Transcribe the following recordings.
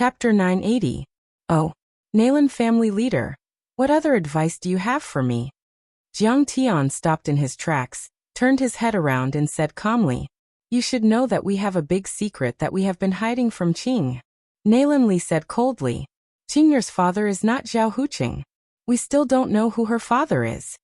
Chapter 980. Oh, Nalan family leader. What other advice do you have for me? Jiang Tian stopped in his tracks, turned his head around and said calmly, You should know that we have a big secret that we have been hiding from Qing. Nalan Li said coldly, Qingyer's father is not Zhao Huqing. We still don't know who her father is.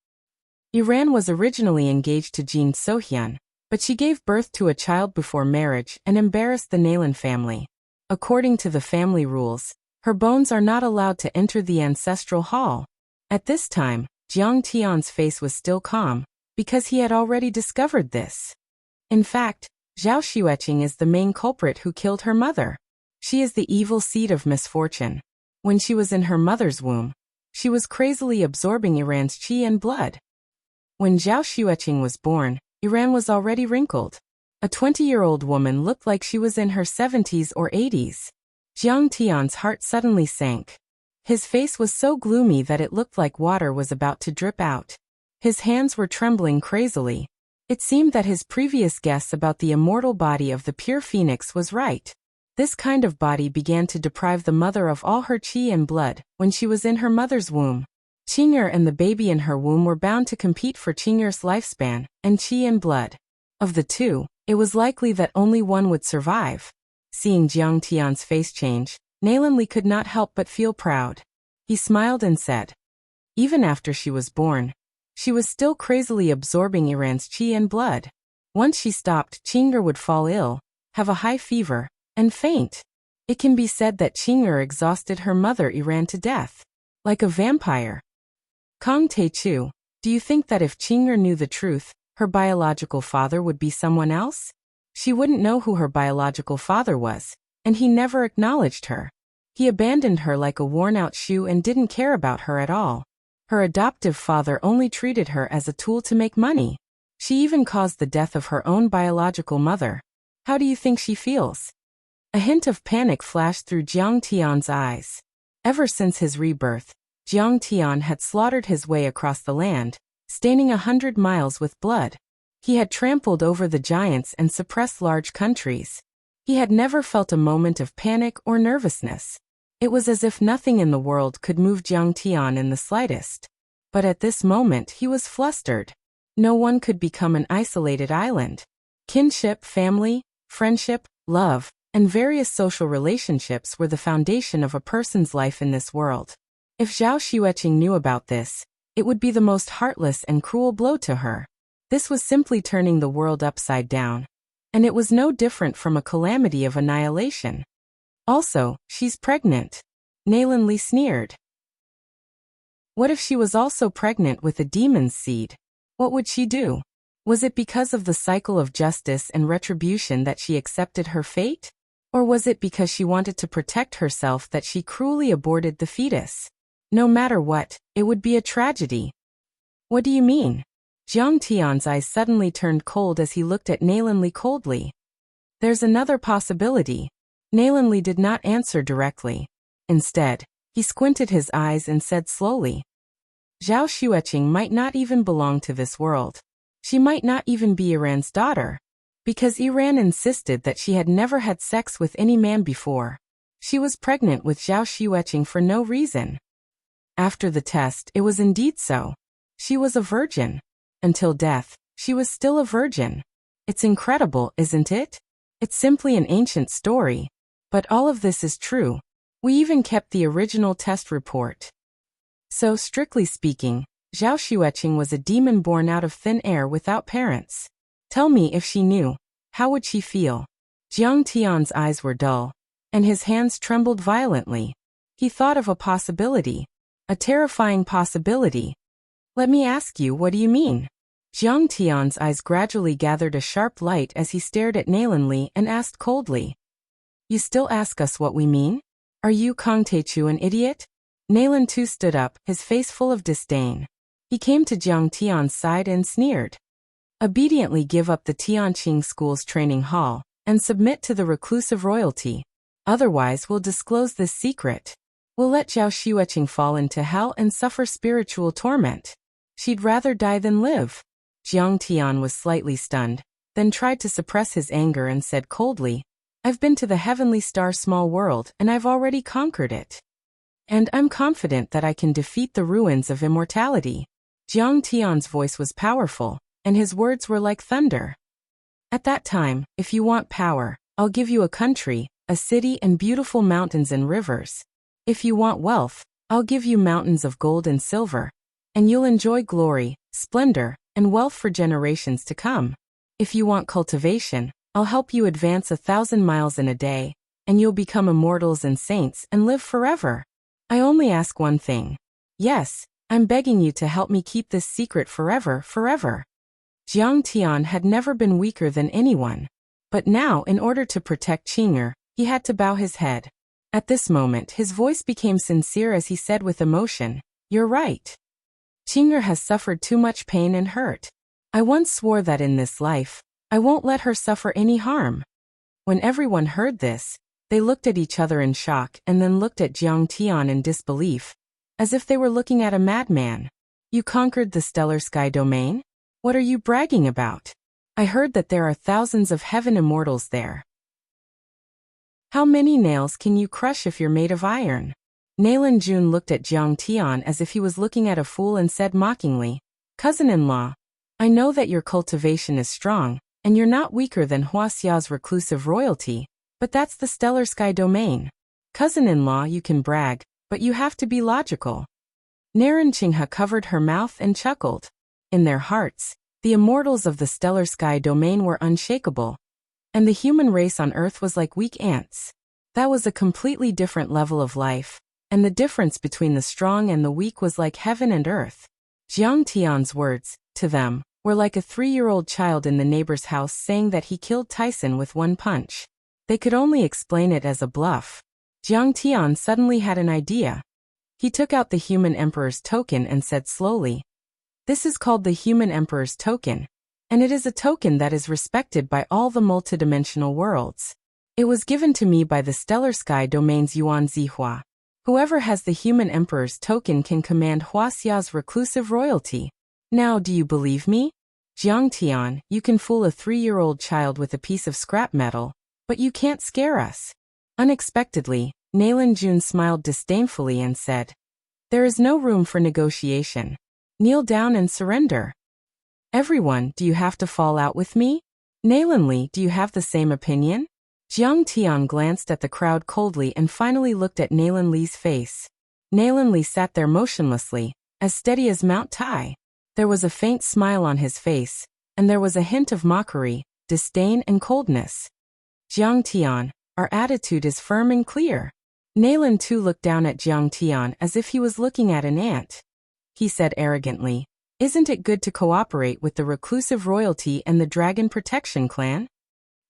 Iran was originally engaged to Jin Sohyun, but she gave birth to a child before marriage and embarrassed the Nalan family. According to the family rules, her bones are not allowed to enter the ancestral hall. At this time, Jiang Tian's face was still calm, because he had already discovered this. In fact, Zhao Xueqing is the main culprit who killed her mother. She is the evil seed of misfortune. When she was in her mother's womb, she was crazily absorbing Iran's qi and blood. When Zhao Xueqing was born, Iran was already wrinkled. A 20-year-old woman looked like she was in her 70s or 80s. Jiang Tian's heart suddenly sank. His face was so gloomy that it looked like water was about to drip out. His hands were trembling crazily. It seemed that his previous guess about the immortal body of the pure phoenix was right. This kind of body began to deprive the mother of all her qi and blood when she was in her mother's womb. Qing'er and the baby in her womb were bound to compete for Qing'er's lifespan and qi and blood. Of the two, it was likely that only one would survive. Seeing Jiang Tian's face change, Nalan Li could not help but feel proud. He smiled and said, Even after she was born, she was still crazily absorbing Iran's qi and blood. Once she stopped, Qing'er would fall ill, have a high fever, and faint. It can be said that Qing'er exhausted her mother Iran to death. Like a vampire. Kong Teichu, do you think that if Qing'er knew the truth, her biological father would be someone else? She wouldn't know who her biological father was, and he never acknowledged her. He abandoned her like a worn-out shoe and didn't care about her at all. Her adoptive father only treated her as a tool to make money. She even caused the death of her own biological mother. How do you think she feels? A hint of panic flashed through Jiang Tian's eyes. Ever since his rebirth, Jiang Tian had slaughtered his way across the land, staining 100 miles with blood. He had trampled over the giants and suppressed large countries. He had never felt a moment of panic or nervousness. It was as if nothing in the world could move Jiang Tian in the slightest. But at this moment he was flustered. No one could become an isolated island. Kinship, family, friendship, love, and various social relationships were the foundation of a person's life in this world. If Zhao Xueqing knew about this, it would be the most heartless and cruel blow to her. This was simply turning the world upside down. And it was no different from a calamity of annihilation. Also, she's pregnant. Nalan Li sneered. What if she was also pregnant with a demon's seed? What would she do? Was it because of the cycle of justice and retribution that she accepted her fate? Or was it because she wanted to protect herself that she cruelly aborted the fetus? No matter what, it would be a tragedy. What do you mean? Jiang Tian's eyes suddenly turned cold as he looked at Nalan Li coldly. There's another possibility. Nalan Li did not answer directly. Instead, he squinted his eyes and said slowly, Zhao Xueqing might not even belong to this world. She might not even be Iran's daughter. Because Iran insisted that she had never had sex with any man before. She was pregnant with Zhao Xueqing for no reason. After the test, it was indeed so. She was a virgin. Until death, she was still a virgin. It's incredible, isn't it? It's simply an ancient story. But all of this is true. We even kept the original test report. So, strictly speaking, Zhao Xueqing was a demon born out of thin air without parents. Tell me if she knew, how would she feel? Jiang Tian's eyes were dull, and his hands trembled violently. He thought of a possibility. A terrifying possibility. Let me ask you, what do you mean? Jiang Tian's eyes gradually gathered a sharp light as he stared at Nalan Li and asked coldly. You still ask us what we mean? Are you Kong Teichu an idiot? Nalan too stood up, his face full of disdain. He came to Jiang Tian's side and sneered. Obediently give up the Tianqing school's training hall, and submit to the reclusive royalty. Otherwise we'll disclose this secret. We'll let Zhao Xueqing fall into hell and suffer spiritual torment. She'd rather die than live. Jiang Tian was slightly stunned, then tried to suppress his anger and said coldly, I've been to the heavenly star small world and I've already conquered it. And I'm confident that I can defeat the ruins of immortality. Jiang Tian's voice was powerful, and his words were like thunder. At that time, if you want power, I'll give you a country, a city and beautiful mountains and rivers. If you want wealth, I'll give you mountains of gold and silver, and you'll enjoy glory, splendor, and wealth for generations to come. If you want cultivation, I'll help you advance 1,000 miles in a day, and you'll become immortals and saints and live forever. I only ask one thing. Yes, I'm begging you to help me keep this secret forever, forever. Jiang Tian had never been weaker than anyone. But now, in order to protect Qing'er, he had to bow his head. At this moment, his voice became sincere as he said with emotion, "You're right. Qing'er has suffered too much pain and hurt. I once swore that in this life, I won't let her suffer any harm." When everyone heard this, they looked at each other in shock and then looked at Jiang Tian in disbelief, as if they were looking at a madman. "You conquered the stellar sky domain? What are you bragging about? I heard that there are thousands of heaven immortals there. How many nails can you crush if you're made of iron?" Nailin Jun looked at Jiang Tian as if he was looking at a fool and said mockingly, "Cousin-in-law, I know that your cultivation is strong, and you're not weaker than Wuxia's reclusive royalty, but that's the stellar sky domain. Cousin-in-law, you can brag, but you have to be logical." Narin Qinghe covered her mouth and chuckled. In their hearts, the immortals of the stellar sky domain were unshakable, and the human race on Earth was like weak ants. That was a completely different level of life, and the difference between the strong and the weak was like heaven and earth. Jiang Tian's words, to them, were like a 3-year-old child in the neighbor's house saying that he killed Tyson with one punch. They could only explain it as a bluff. Jiang Tian suddenly had an idea. He took out the human emperor's token and said slowly, "This is called the human emperor's token, and it is a token that is respected by all the multidimensional worlds. It was given to me by the stellar sky domain's Yuan Zihua. Whoever has the human emperor's token can command Huaxia's reclusive royalty. Now do you believe me? Jiang Tian, you can fool a 3-year-old child with a piece of scrap metal, but you can't scare us." Unexpectedly, Nailin Jun smiled disdainfully and said, "There is no room for negotiation. Kneel down and surrender. Everyone, do you have to fall out with me? Nailin Li, do you have the same opinion?" Jiang Tian glanced at the crowd coldly and finally looked at Nailin Li's face. Nailin Li sat there motionlessly, as steady as Mount Tai. There was a faint smile on his face, and there was a hint of mockery, disdain and coldness. "Jiang Tian, our attitude is firm and clear." Nailin too looked down at Jiang Tian as if he was looking at an ant. He said arrogantly, "Isn't it good to cooperate with the reclusive royalty and the Dragon Protection Clan?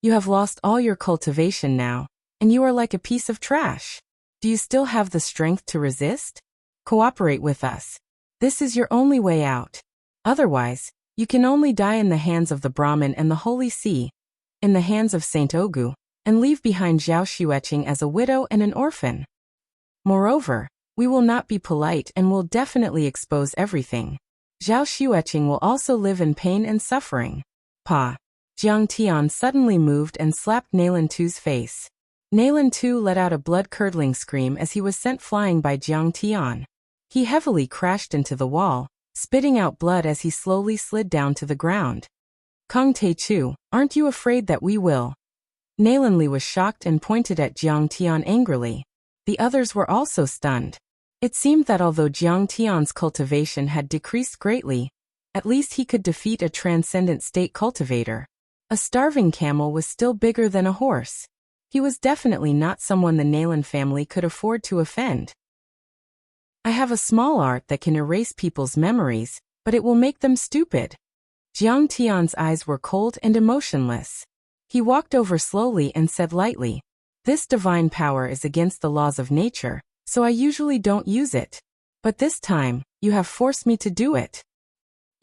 You have lost all your cultivation now, and you are like a piece of trash. Do you still have the strength to resist? Cooperate with us. This is your only way out. Otherwise, you can only die in the hands of the Brahmin and the Holy See, in the hands of Saint Ogu, and leave behind Zhao Xueqing as a widow and an orphan. Moreover, we will not be polite and will definitely expose everything. Zhao Xueqing will also live in pain and suffering." Pa. Jiang Tian suddenly moved and slapped Nailin Tu's face. Nailin Tu let out a blood-curdling scream as he was sent flying by Jiang Tian. He heavily crashed into the wall, spitting out blood as he slowly slid down to the ground. "Kong Te-chu, aren't you afraid that we will?" Nailin Li was shocked and pointed at Jiang Tian angrily. The others were also stunned. It seemed that although Jiang Tian's cultivation had decreased greatly, at least he could defeat a transcendent state cultivator. A starving camel was still bigger than a horse. He was definitely not someone the Nailin family could afford to offend. "I have a small art that can erase people's memories, but it will make them stupid." Jiang Tian's eyes were cold and emotionless. He walked over slowly and said lightly, "This divine power is against the laws of nature, so I usually don't use it. But this time, you have forced me to do it.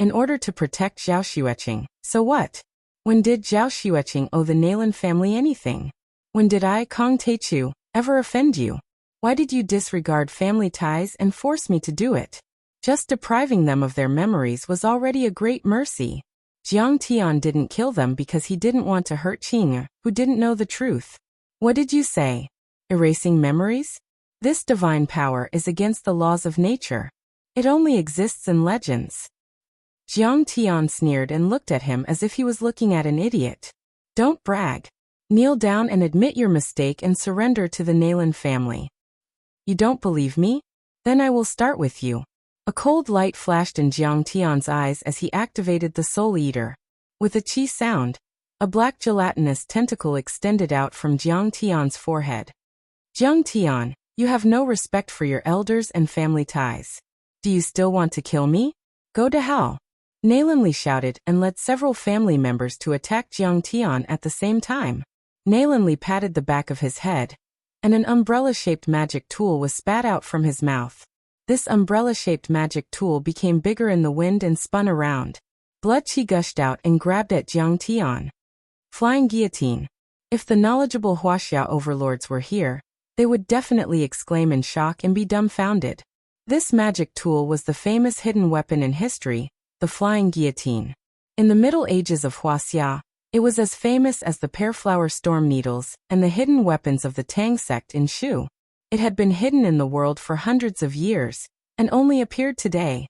In order to protect Zhao Xueqing, so what? When did Zhao Xueqing owe the Nailin family anything? When did I, Kong Te-chu, ever offend you? Why did you disregard family ties and force me to do it? Just depriving them of their memories was already a great mercy." Jiang Tian didn't kill them because he didn't want to hurt Qing'er, who didn't know the truth. What did you say? Erasing memories? This divine power is against the laws of nature. It only exists in legends. Jiang Tian sneered and looked at him as if he was looking at an idiot. Don't brag. Kneel down and admit your mistake and surrender to the Nalan family. You don't believe me? Then I will start with you. A cold light flashed in Jiang Tian's eyes as he activated the Soul Eater. With a chi sound, a black gelatinous tentacle extended out from Jiang Tian's forehead. Jiang Tian, you have no respect for your elders and family ties. Do you still want to kill me? Go to hell. Nalan Li shouted and led several family members to attack Jiang Tian at the same time. Nalan Li patted the back of his head, and an umbrella-shaped magic tool was spat out from his mouth. This umbrella-shaped magic tool became bigger in the wind and spun around. Blood chi gushed out and grabbed at Jiang Tian. Flying guillotine. If the knowledgeable Wuxia overlords were here, they would definitely exclaim in shock and be dumbfounded. This magic tool was the famous hidden weapon in history, the flying guillotine. In the Middle Ages of Wuxia, it was as famous as the pearflower storm needles and the hidden weapons of the Tang sect in Shu. It had been hidden in the world for hundreds of years, and only appeared today.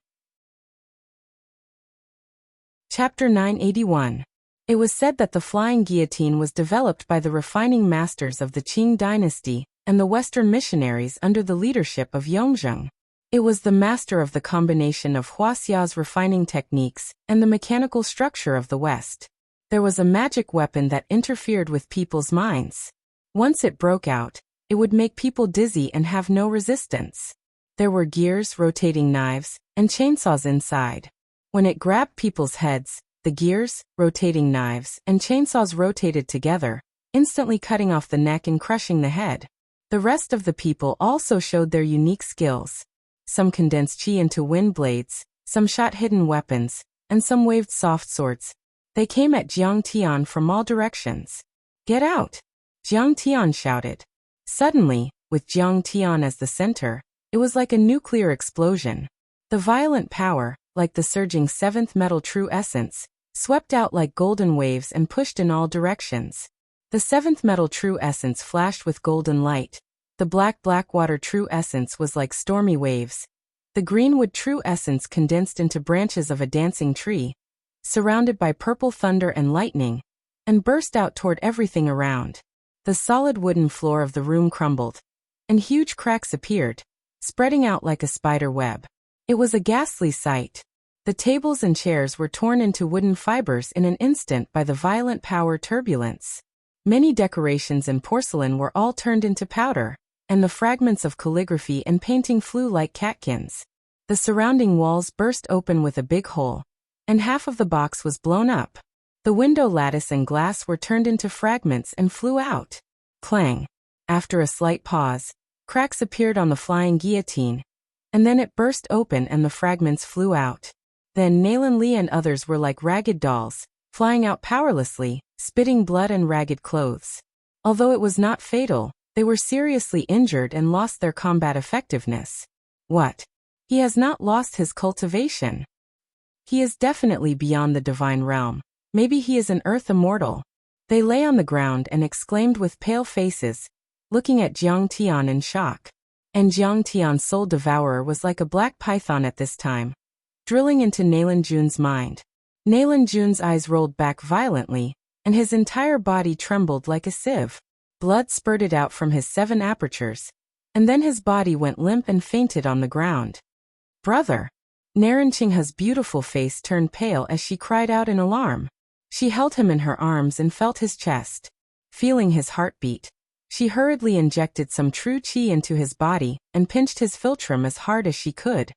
Chapter 981. It was said that the flying guillotine was developed by the refining masters of the Qing dynasty and the Western missionaries under the leadership of Yongzheng. It was the master of the combination of Wuxia's refining techniques and the mechanical structure of the West. There was a magic weapon that interfered with people's minds. Once it broke out, it would make people dizzy and have no resistance. There were gears, rotating knives, and chainsaws inside. When it grabbed people's heads, the gears, rotating knives, and chainsaws rotated together, instantly cutting off the neck and crushing the head. The rest of the people also showed their unique skills. Some condensed chi into wind blades, some shot hidden weapons, and some waved soft swords. They came at Jiang Tian from all directions. Get out! Jiang Tian shouted. Suddenly, with Jiang Tian as the center, it was like a nuclear explosion. The violent power, like the surging seventh metal true essence, swept out like golden waves and pushed in all directions. The seventh metal true essence flashed with golden light. The black water true essence was like stormy waves. The greenwood true essence condensed into branches of a dancing tree, surrounded by purple thunder and lightning, and burst out toward everything around. The solid wooden floor of the room crumbled, and huge cracks appeared, spreading out like a spider web. It was a ghastly sight. The tables and chairs were torn into wooden fibers in an instant by the violent power turbulence. Many decorations and porcelain were all turned into powder, and the fragments of calligraphy and painting flew like catkins. The surrounding walls burst open with a big hole, and half of the box was blown up. The window lattice and glass were turned into fragments and flew out. Clang. After a slight pause, cracks appeared on the flying guillotine, and then it burst open and the fragments flew out. Then Nalan Li and others were like ragged dolls, flying out powerlessly, spitting blood and ragged clothes. Although it was not fatal, they were seriously injured and lost their combat effectiveness. What? He has not lost his cultivation. He is definitely beyond the divine realm. Maybe he is an earth immortal. They lay on the ground and exclaimed with pale faces, looking at Jiang Tian in shock. And Jiang Tian's soul devourer was like a black python at this time, drilling into Nalan Jun's mind. Nalan Jun's eyes rolled back violently, and his entire body trembled like a sieve. Blood spurted out from his 7 apertures, and then his body went limp and fainted on the ground. Brother! Naranqingha's beautiful face turned pale as she cried out in alarm. She held him in her arms and felt his chest. Feeling his heartbeat, she hurriedly injected some true chi into his body and pinched his philtrum as hard as she could.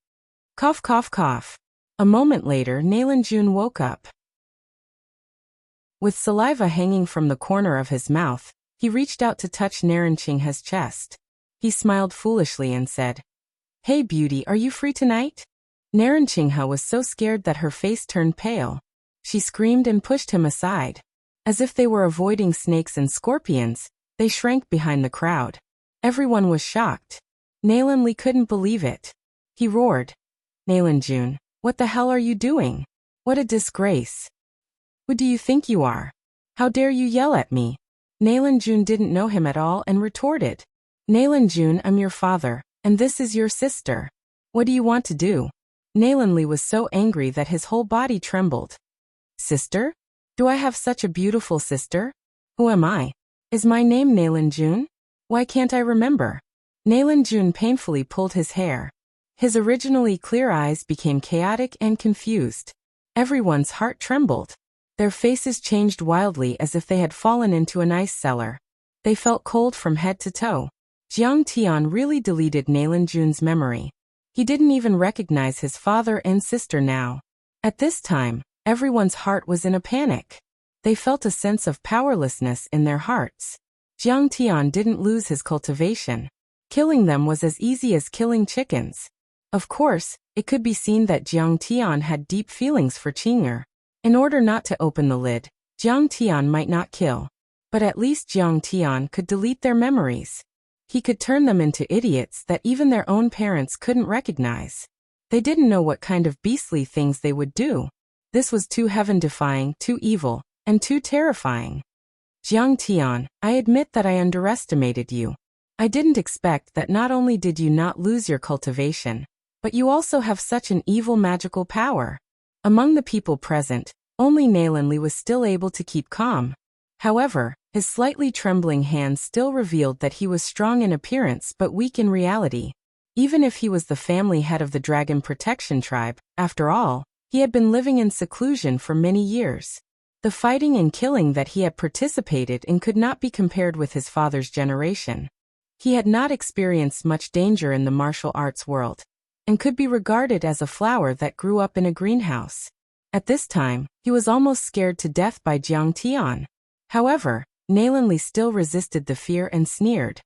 Cough, cough, cough. A moment later, Nalan Jun woke up. With saliva hanging from the corner of his mouth, he reached out to touch Naranqingha's chest. He smiled foolishly and said, "Hey beauty, are you free tonight?" Naranqingha was so scared that her face turned pale. She screamed and pushed him aside. As if they were avoiding snakes and scorpions, they shrank behind the crowd. Everyone was shocked. Nalan Li couldn't believe it. He roared, "Nalan Jun, what the hell are you doing? What a disgrace. Who do you think you are? How dare you yell at me?" Nalan Jun didn't know him at all and retorted, Nalan Jun, I'm your father, and this is your sister. What do you want to do? Nalan Li was so angry that his whole body trembled. Sister? Do I have such a beautiful sister? Who am I? Is my name Nalan Jun? Why can't I remember? Nalan Jun painfully pulled his hair. His originally clear eyes became chaotic and confused. Everyone's heart trembled. Their faces changed wildly as if they had fallen into an ice cellar. They felt cold from head to toe. Jiang Tian really deleted Nalan Jun's memory. He didn't even recognize his father and sister now. At this time, everyone's heart was in a panic. They felt a sense of powerlessness in their hearts. Jiang Tian didn't lose his cultivation. Killing them was as easy as killing chickens. Of course, it could be seen that Jiang Tian had deep feelings for Qing'er. In order not to open the lid, Jiang Tian might not kill. But at least Jiang Tian could delete their memories. He could turn them into idiots that even their own parents couldn't recognize. They didn't know what kind of beastly things they would do. This was too heaven-defying, too evil, and too terrifying. Jiang Tian, I admit that I underestimated you. I didn't expect that not only did you not lose your cultivation, but you also have such an evil magical power. Among the people present, only Nalan Li was still able to keep calm. However, his slightly trembling hands still revealed that he was strong in appearance but weak in reality. Even if he was the family head of the Dragon Protection Tribe, after all, he had been living in seclusion for many years. The fighting and killing that he had participated in could not be compared with his father's generation. He had not experienced much danger in the martial arts world, and could be regarded as a flower that grew up in a greenhouse. At this time, he was almost scared to death by Jiang Tian. However, Nalan Li still resisted the fear and sneered.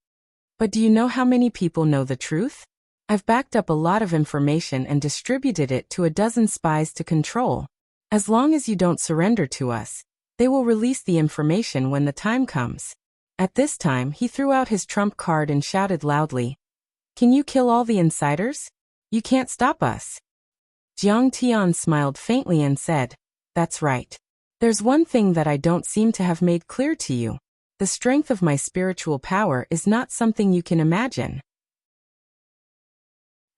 But do you know how many people know the truth? I've backed up a lot of information and distributed it to a dozen spies to control. As long as you don't surrender to us, they will release the information when the time comes. At this time, he threw out his trump card and shouted loudly, Can you kill all the insiders? You can't stop us. Jiang Tian smiled faintly and said, That's right. There's one thing that I don't seem to have made clear to you. The strength of my spiritual power is not something you can imagine.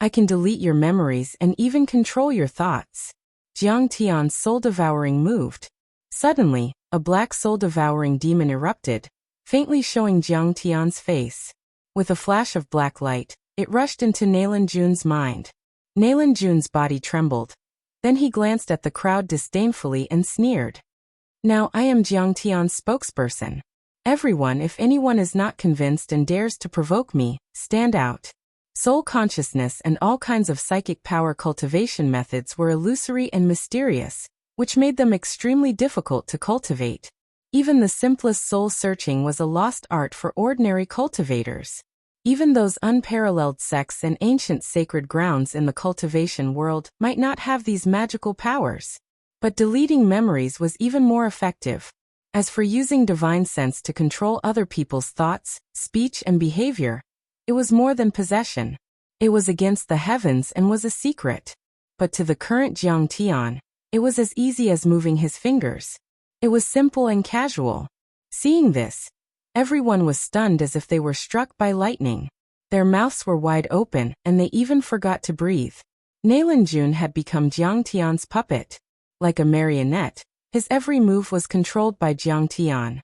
I can delete your memories and even control your thoughts. Jiang Tian's soul-devouring moved. Suddenly, a black soul-devouring demon erupted, faintly showing Jiang Tian's face. With a flash of black light, it rushed into Nalan Jun's mind. Nalan Jun's body trembled. Then he glanced at the crowd disdainfully and sneered. Now I am Jiang Tian's spokesperson. Everyone, if anyone is not convinced and dares to provoke me, stand out. Soul consciousness and all kinds of psychic power cultivation methods were illusory and mysterious, which made them extremely difficult to cultivate. Even the simplest soul searching was a lost art for ordinary cultivators. Even those unparalleled sects and ancient sacred grounds in the cultivation world might not have these magical powers. But deleting memories was even more effective. As for using divine sense to control other people's thoughts, speech, and behavior, it was more than possession. It was against the heavens and was a secret. But to the current Jiang Tian, it was as easy as moving his fingers. It was simple and casual. Seeing this, everyone was stunned as if they were struck by lightning. Their mouths were wide open, and they even forgot to breathe. Nalan Jun had become Jiang Tian's puppet. Like a marionette, his every move was controlled by Jiang Tian.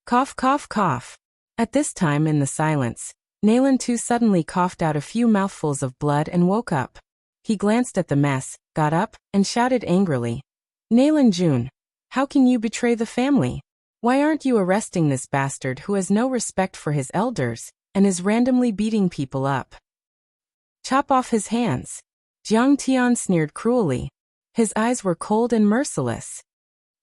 Cough, cough, cough. At this time in the silence, Nalan too suddenly coughed out a few mouthfuls of blood and woke up. He glanced at the mess, got up, and shouted angrily. Nalan Jun, how can you betray the family? Why aren't you arresting this bastard who has no respect for his elders, and is randomly beating people up? Chop off his hands. Jiang Tian sneered cruelly. His eyes were cold and merciless.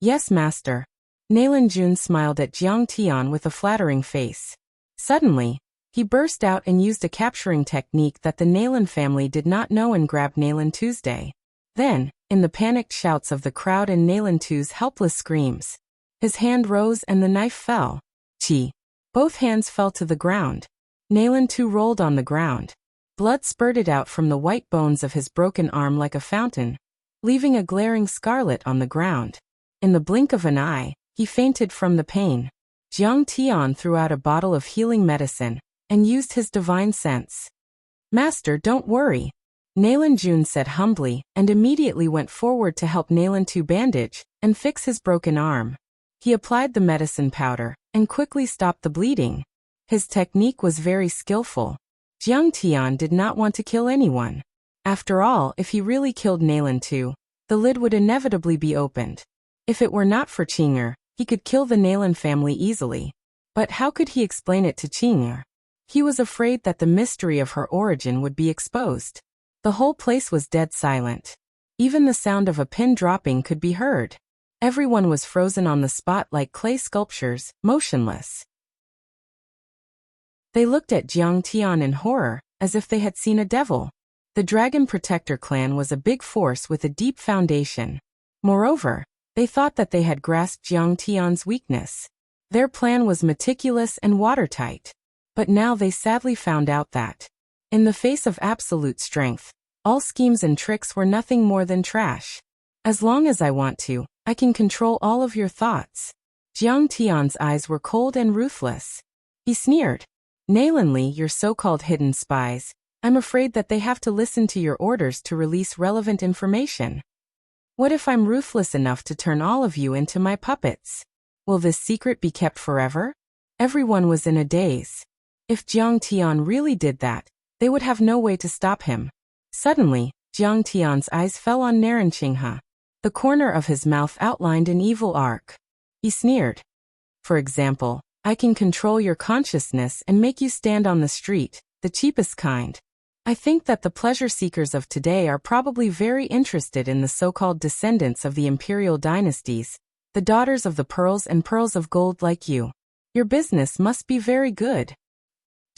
Yes, master. Nalan Jun smiled at Jiang Tian with a flattering face. Suddenly, he burst out and used a capturing technique that the Nalan family did not know and grabbed Nalan Tuesday. Then, in the panicked shouts of the crowd and Nalan Tu's helpless screams, his hand rose and the knife fell. Chi. Both hands fell to the ground. Nalan Tu rolled on the ground. Blood spurted out from the white bones of his broken arm like a fountain, leaving a glaring scarlet on the ground. In the blink of an eye, he fainted from the pain. Jiang Tian threw out a bottle of healing medicine and used his divine sense. Master, don't worry, Nalan Jun said humbly and immediately went forward to help Nalan to bandage and fix his broken arm. He applied the medicine powder and quickly stopped the bleeding. His technique was very skillful. Jiang Tian did not want to kill anyone. After all, if he really killed Nalan too, the lid would inevitably be opened. If it were not for Qing'er, he could kill the Nalan family easily. But how could he explain it to Qing'er? He was afraid that the mystery of her origin would be exposed. The whole place was dead silent. Even the sound of a pin dropping could be heard. Everyone was frozen on the spot like clay sculptures, motionless. They looked at Jiang Tian in horror, as if they had seen a devil. The Dragon Protector clan was a big force with a deep foundation. Moreover, they thought that they had grasped Jiang Tian's weakness. Their plan was meticulous and watertight. But now they sadly found out that, in the face of absolute strength, all schemes and tricks were nothing more than trash. As long as I want to, I can control all of your thoughts. Jiang Tian's eyes were cold and ruthless. He sneered. Nalan Li, your so-called hidden spies, I'm afraid that they have to listen to your orders to release relevant information. What if I'm ruthless enough to turn all of you into my puppets? Will this secret be kept forever? Everyone was in a daze. If Jiang Tian really did that, they would have no way to stop him. Suddenly, Jiang Tian's eyes fell on Narenqinghe. The corner of his mouth outlined an evil arc. He sneered. For example, I can control your consciousness and make you stand on the street, the cheapest kind. I think that the pleasure seekers of today are probably very interested in the so-called descendants of the imperial dynasties, the daughters of the pearls and pearls of gold like you. Your business must be very good.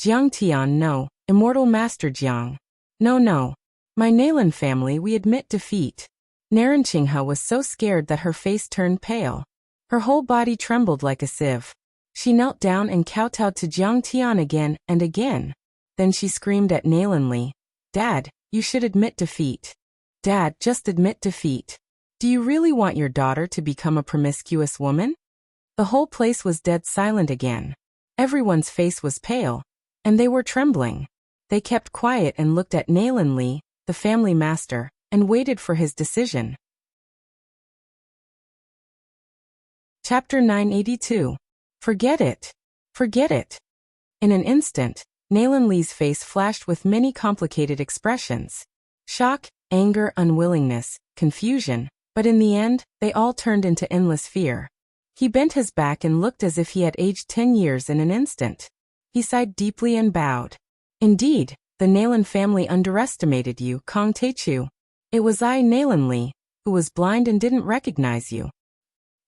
Jiang Tian, no, immortal Master Jiang. No. My Nalan family, we admit defeat. Narenqinghe was so scared that her face turned pale. Her whole body trembled like a sieve. She knelt down and kowtowed to Jiang Tian again and again. Then she screamed at Nalan Li, Dad, you should admit defeat. Dad, just admit defeat. Do you really want your daughter to become a promiscuous woman? The whole place was dead silent again. Everyone's face was pale, and they were trembling. They kept quiet and looked at Nalan Li, the family master, and waited for his decision. Chapter 982. Forget it. Forget it. In an instant, Nalan Li's face flashed with many complicated expressions. Shock, anger, unwillingness, confusion, but in the end, they all turned into endless fear. He bent his back and looked as if he had aged 10 years in an instant. He sighed deeply and bowed. Indeed, the Nalan family underestimated you, Kong Teichu. It was I, Nalan Li, who was blind and didn't recognize you.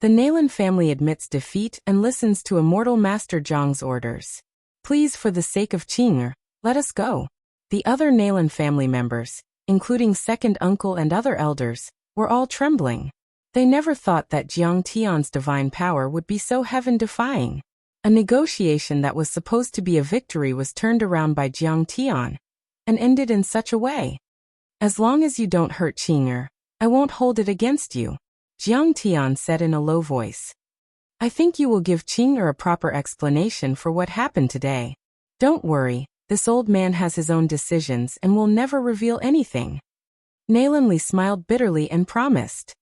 The Nalan family admits defeat and listens to immortal Master Zhang's orders. Please, for the sake of Qing'er, let us go. The other Nalan family members, including second uncle and other elders, were all trembling. They never thought that Jiang Tian's divine power would be so heaven-defying. A negotiation that was supposed to be a victory was turned around by Jiang Tian, and ended in such a way. As long as you don't hurt Qing'er, I won't hold it against you, Jiang Tian said in a low voice. I think you will give Qing'er a proper explanation for what happened today. Don't worry, this old man has his own decisions and will never reveal anything. Nalan Li smiled bitterly and promised.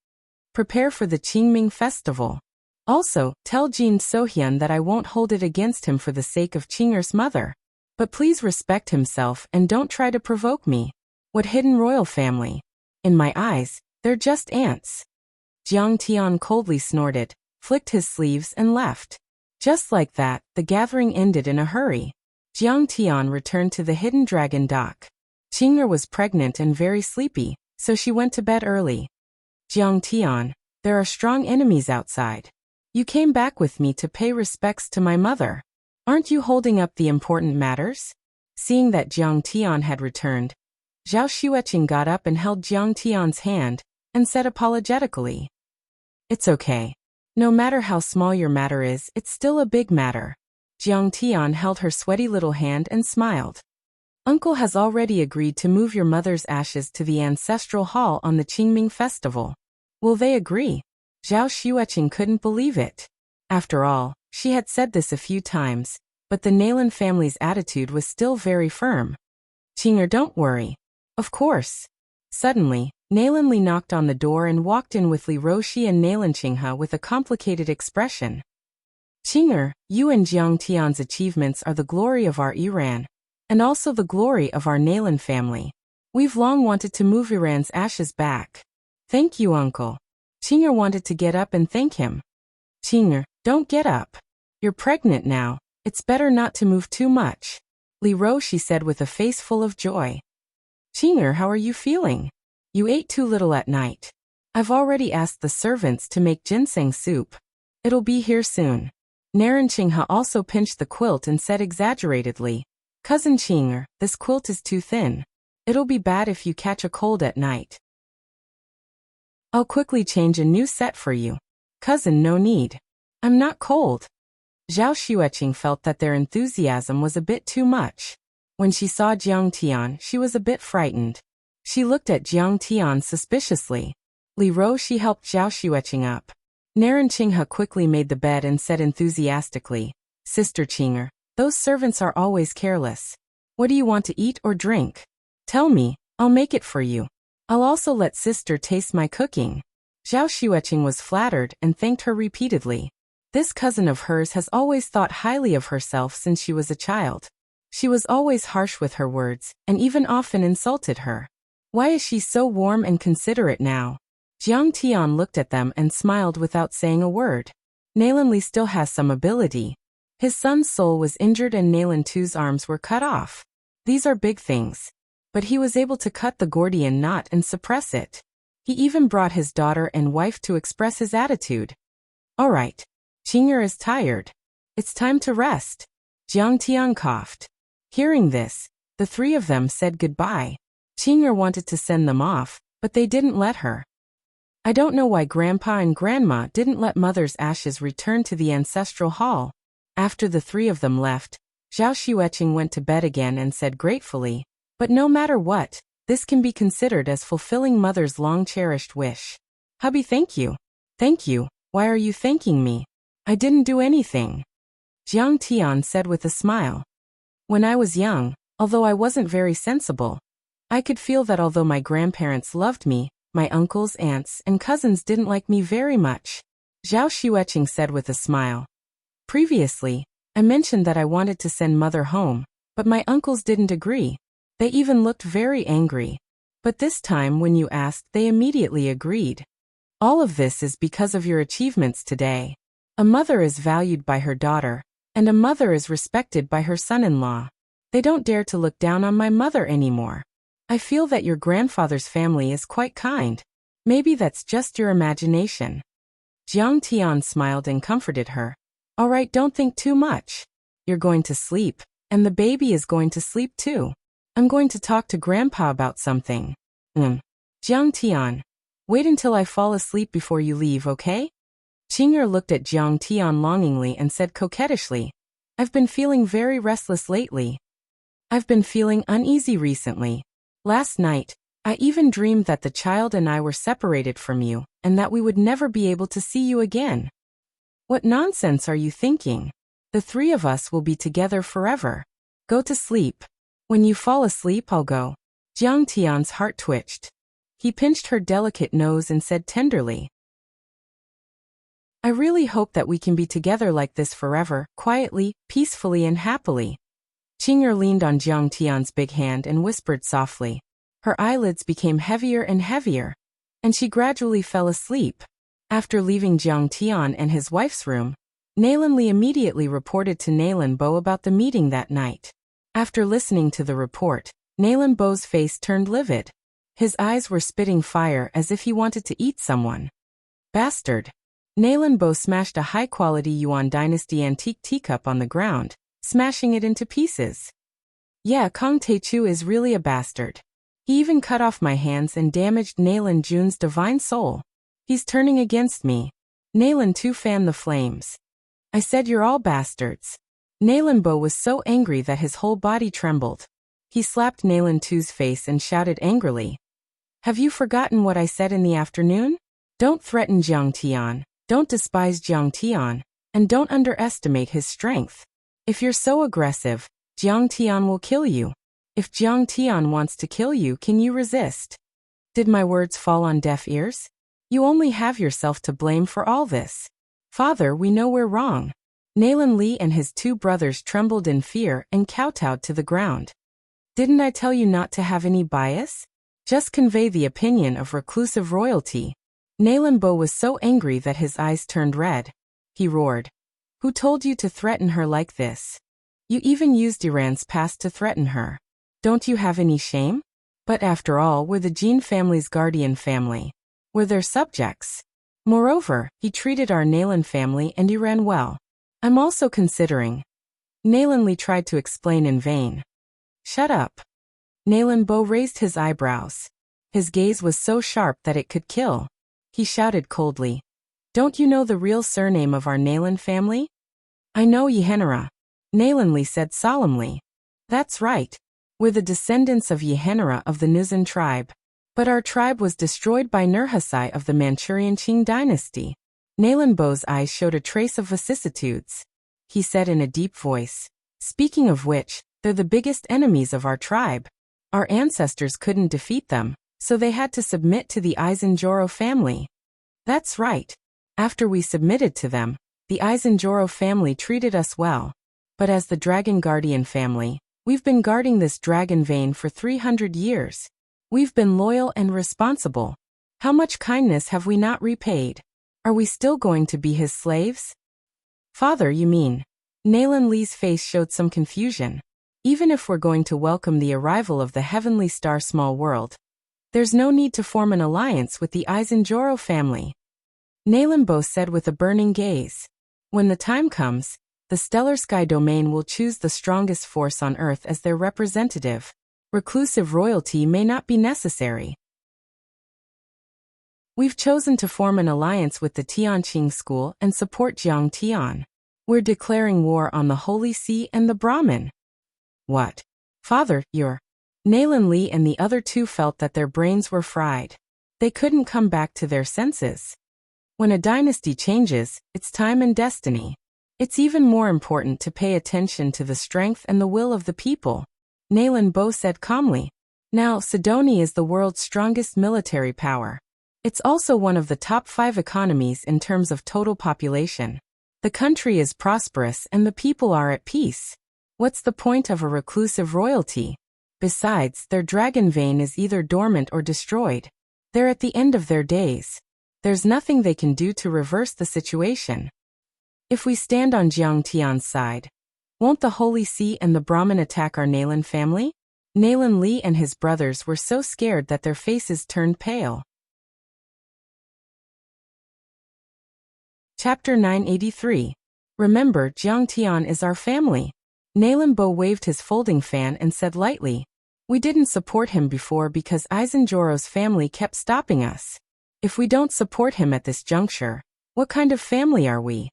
Prepare for the Qingming festival. Also, tell Jin Sohyun that I won't hold it against him for the sake of Qing'er's mother. But please respect himself and don't try to provoke me. What hidden royal family? In my eyes, they're just ants. Jiang Tian coldly snorted, flicked his sleeves and left. Just like that, the gathering ended in a hurry. Jiang Tian returned to the hidden dragon dock. Qing'er was pregnant and very sleepy, so she went to bed early. Jiang Tian, there are strong enemies outside. You came back with me to pay respects to my mother. Aren't you holding up the important matters? Seeing that Jiang Tian had returned, Zhao Xueqing got up and held Jiang Tian's hand, and said apologetically, It's okay. No matter how small your matter is, it's still a big matter. Jiang Tian held her sweaty little hand and smiled. Uncle has already agreed to move your mother's ashes to the ancestral hall on the Qingming festival. Will they agree? Zhao Xueqing couldn't believe it. After all, She had said this a few times, but the Nalan family's attitude was still very firm. Qing'er, don't worry. Of course. Suddenly, Nalan Li knocked on the door and walked in with Li Roshi and Nalan Qinghe with a complicated expression. Qing'er, you and Jiang Tian's achievements are the glory of our Iran, and also the glory of our Nalan family. We've long wanted to move Iran's ashes back. Thank you, uncle. Qing'er wanted to get up and thank him. Qing'er, don't get up. You're pregnant now. It's better not to move too much. Li Roshi said with a face full of joy. Qing'er, how are you feeling? You ate too little at night. I've already asked the servants to make ginseng soup. It'll be here soon. Naran Qinghe also pinched the quilt and said exaggeratedly, Cousin Qing'er, this quilt is too thin. It'll be bad if you catch a cold at night. I'll quickly change a new set for you. Cousin, no need. I'm not cold. Zhao Xueqing felt that their enthusiasm was a bit too much. When she saw Jiang Tian, she was a bit frightened. She looked at Jiang Tian suspiciously. Li Roshi helped Zhao Xueqing up. Naran Qinghe quickly made the bed and said enthusiastically, Sister Qing'er, those servants are always careless. What do you want to eat or drink? Tell me, I'll make it for you. I'll also let sister taste my cooking. Zhao Xueqing was flattered and thanked her repeatedly. This cousin of hers has always thought highly of herself since she was a child. She was always harsh with her words, and even often insulted her. Why is she so warm and considerate now? Jiang Tian looked at them and smiled without saying a word. Nalan Li still has some ability. His son's soul was injured and Nalan Tu's arms were cut off. These are big things. But he was able to cut the Gordian knot and suppress it. He even brought his daughter and wife to express his attitude. All right. Qing'er is tired. It's time to rest. Jiang Tian coughed. Hearing this, the three of them said goodbye. Qing'er wanted to send them off, but they didn't let her. I don't know why Grandpa and Grandma didn't let Mother's ashes return to the ancestral hall. After the three of them left, Zhao Xueqing went to bed again and said gratefully, but no matter what, this can be considered as fulfilling Mother's long-cherished wish. Hubby, thank you. Thank you. Why are you thanking me? I didn't do anything. Jiang Tian said with a smile. When I was young, although I wasn't very sensible, I could feel that although my grandparents loved me, my uncles, aunts, and cousins didn't like me very much. Zhao Xueqing said with a smile. Previously, I mentioned that I wanted to send Mother home, but my uncles didn't agree. They even looked very angry. But this time when you asked, they immediately agreed. All of this is because of your achievements today. A mother is valued by her daughter, and a mother is respected by her son-in-law. They don't dare to look down on my mother anymore. I feel that your grandfather's family is quite kind. Maybe that's just your imagination. Jiang Tian smiled and comforted her. All right, don't think too much. You're going to sleep, and the baby is going to sleep too. I'm going to talk to Grandpa about something. Jiang Tian, wait until I fall asleep before you leave, okay? Qing'er looked at Jiang Tian longingly and said coquettishly, I've been feeling very restless lately. I've been feeling uneasy recently. Last night, I even dreamed that the child and I were separated from you, and that we would never be able to see you again. What nonsense are you thinking? The three of us will be together forever. Go to sleep. When you fall asleep, I'll go. Jiang Tian's heart twitched. He pinched her delicate nose and said tenderly, I really hope that we can be together like this forever, quietly, peacefully and happily. Qing'er leaned on Jiang Tian's big hand and whispered softly. Her eyelids became heavier and heavier, and she gradually fell asleep. After leaving Jiang Tian and his wife's room, Nalan Li immediately reported to Nalan Bo about the meeting that night. After listening to the report, Nalan Bo's face turned livid. His eyes were spitting fire as if he wanted to eat someone. Bastard! Nalan Bo smashed a high-quality Yuan Dynasty antique teacup on the ground, smashing it into pieces. Yeah, Kong Teichu is really a bastard. He even cut off my hands and damaged Nalan Jun's divine soul. He's turning against me. Nalan Tu fanned the flames. I said you're all bastards. Nalan Bo was so angry that his whole body trembled. He slapped Nalan Tu's face and shouted angrily. Have you forgotten what I said in the afternoon? Don't threaten Jiang Tian. Don't despise Jiang Tian. And don't underestimate his strength. If you're so aggressive, Jiang Tian will kill you. If Jiang Tian wants to kill you, can you resist? Did my words fall on deaf ears? You only have yourself to blame for all this. Father, we know we're wrong. Nalan Li and his two brothers trembled in fear and kowtowed to the ground. Didn't I tell you not to have any bias? Just convey the opinion of reclusive royalty. Nalan Bo was so angry that his eyes turned red. He roared. Who told you to threaten her like this? You even used Iran's past to threaten her. Don't you have any shame? But after all, we're the Jin family's guardian family. We're their subjects. Moreover, he treated our Nalan family and Iran well. I'm also considering. Nalan Li tried to explain in vain. Shut up. Nalan Bo raised his eyebrows. His gaze was so sharp that it could kill. He shouted coldly. Don't you know the real surname of our Nalan family? I know Yehenera. Nalan Li said solemnly. That's right. We're the descendants of Yehenera of the Nuzan tribe. But our tribe was destroyed by Nurhasai of the Manchurian Qing dynasty. Nalan Bo's eyes showed a trace of vicissitudes. He said in a deep voice. Speaking of which, they're the biggest enemies of our tribe. Our ancestors couldn't defeat them, so they had to submit to the Aizenjoro family. That's right. After we submitted to them, the Aizenjoro family treated us well. But as the Dragon Guardian family, we've been guarding this dragon vein for 300 years. We've been loyal and responsible. How much kindness have we not repaid? Are we still going to be his slaves? Father, you mean? Nalan Li's face showed some confusion. Even if we're going to welcome the arrival of the heavenly star small world, there's no need to form an alliance with the Aizenjoro family. Nalan Bo said with a burning gaze. When the time comes, the stellar sky domain will choose the strongest force on Earth as their representative. Reclusive royalty may not be necessary. We've chosen to form an alliance with the Tianqing school and support Jiang Tian. We're declaring war on the Holy See and the Brahmin. What? Father, you're... Nalan Li and the other two felt that their brains were fried. They couldn't come back to their senses. When a dynasty changes, it's time and destiny. It's even more important to pay attention to the strength and the will of the people. Nalan Bo said calmly. Now, Sidonia is the world's strongest military power. It's also one of the top 5 economies in terms of total population. The country is prosperous and the people are at peace. What's the point of a reclusive royalty? Besides, their dragon vein is either dormant or destroyed. They're at the end of their days. There's nothing they can do to reverse the situation. If we stand on Jiang Tian's side, won't the Holy See and the Brahmin attack our Nalan family? Nalan Li and his brothers were so scared that their faces turned pale. Chapter 983. Remember, Jiang Tian is our family. Nalan Bo waved his folding fan and said lightly, we didn't support him before because Aizenjoro's family kept stopping us. If we don't support him at this juncture, what kind of family are we?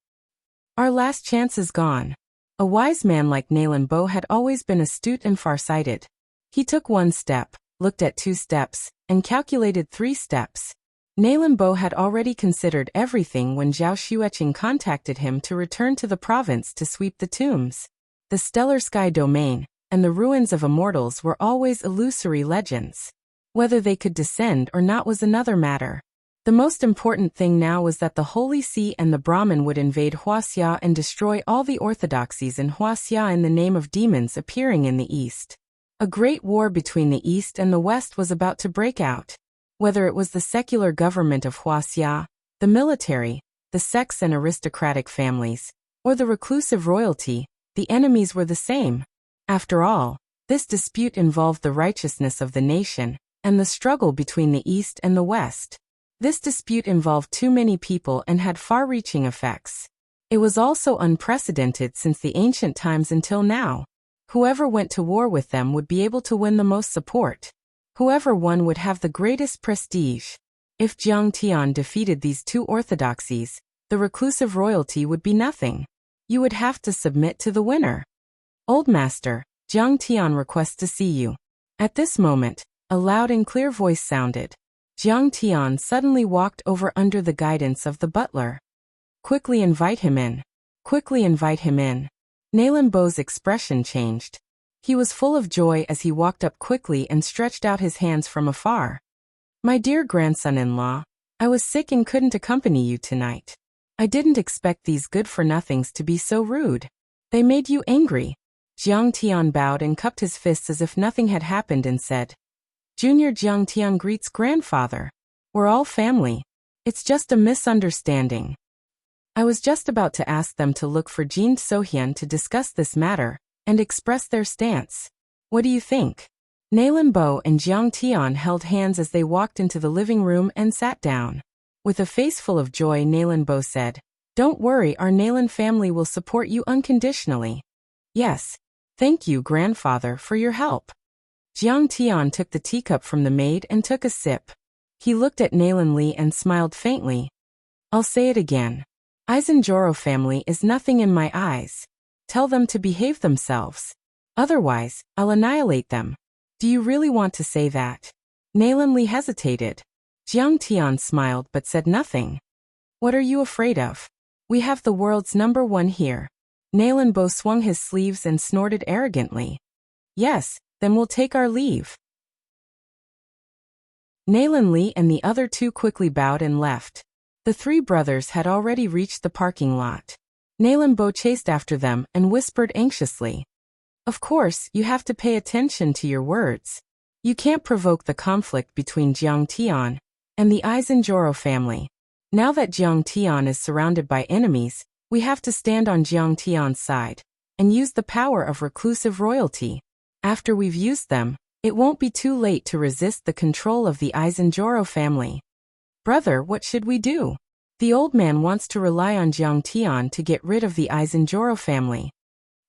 Our last chance is gone. A wise man like Nalan Bo had always been astute and farsighted. He took 1 step, looked at 2 steps, and calculated 3 steps. Nalan Bo had already considered everything when Zhao Xueqing contacted him to return to the province to sweep the tombs. The stellar sky domain and the ruins of immortals were always illusory legends. Whether they could descend or not was another matter. The most important thing now was that the Holy See and the Brahmin would invade Wuxia and destroy all the orthodoxies in Wuxia in the name of demons appearing in the east. A great war between the east and the west was about to break out. Whether it was the secular government of Wuxia, the military, the sects and aristocratic families, or the reclusive royalty, the enemies were the same. After all, this dispute involved the righteousness of the nation and the struggle between the east and the west. This dispute involved too many people and had far-reaching effects. It was also unprecedented since the ancient times until now. Whoever went to war with them would be able to win the most support. Whoever won would have the greatest prestige. If Jiang Tian defeated these 2 orthodoxies, the reclusive royalty would be nothing. You would have to submit to the winner. Old Master, Jiang Tian requests to see you. At this moment, a loud and clear voice sounded. Jiang Tian suddenly walked over under the guidance of the butler. Quickly invite him in. Quickly invite him in. Nalan Bo's expression changed. He was full of joy as he walked up quickly and stretched out his hands from afar. My dear grandson-in-law, I was sick and couldn't accompany you tonight. I didn't expect these good-for-nothings to be so rude. They made you angry. Jiang Tian bowed and cupped his fists as if nothing had happened and said, Junior Jiang Tian greets grandfather. We're all family. It's just a misunderstanding. I was just about to ask them to look for Jin Sohyun to discuss this matter and express their stance. What do you think? Nalan Bo and Jiang Tian held hands as they walked into the living room and sat down. With a face full of joy, Nalan Bo said, Don't worry, our Nalan family will support you unconditionally. Yes. Thank you, grandfather, for your help. Jiang Tian took the teacup from the maid and took a sip. He looked at Nalan Li and smiled faintly. I'll say it again. Aizenjoro family is nothing in my eyes. Tell them to behave themselves. Otherwise, I'll annihilate them. Do you really want to say that? Nalan Li hesitated. Jiang Tian smiled but said nothing. What are you afraid of? We have the world's #1 here. Nalan Bo swung his sleeves and snorted arrogantly. Yes, then we'll take our leave. Nalan Li and the other two quickly bowed and left. The three brothers had already reached the parking lot. Nalan Bo chased after them and whispered anxiously. Of course, you have to pay attention to your words. You can't provoke the conflict between Jiang Tian and the Aizenjoro family. Now that Jiang Tian is surrounded by enemies, we have to stand on Jiang Tian's side and use the power of reclusive royalty. After we've used them, it won't be too late to resist the control of the Aizenjoro family. Brother, what should we do? The old man wants to rely on Jiang Tian to get rid of the Aizenjoro family.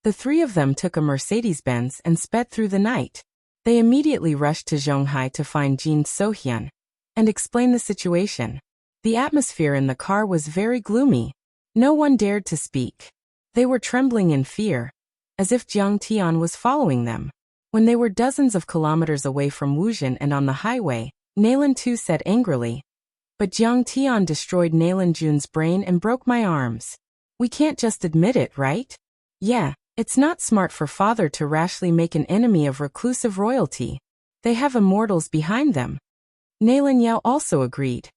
The three of them took a Mercedes-Benz and sped through the night. They immediately rushed to Zhonghai to find Jin Sohyun and explain the situation. The atmosphere in the car was very gloomy. No one dared to speak. They were trembling in fear, as if Jiang Tian was following them. When they were dozens of kilometers away from Wuxia and on the highway, Nalan Tu said angrily, But Jiang Tian destroyed Nalan Jun's brain and broke my arms. We can't just admit it, right? Yeah, it's not smart for father to rashly make an enemy of reclusive royalty. They have immortals behind them. Nalan Yao also agreed.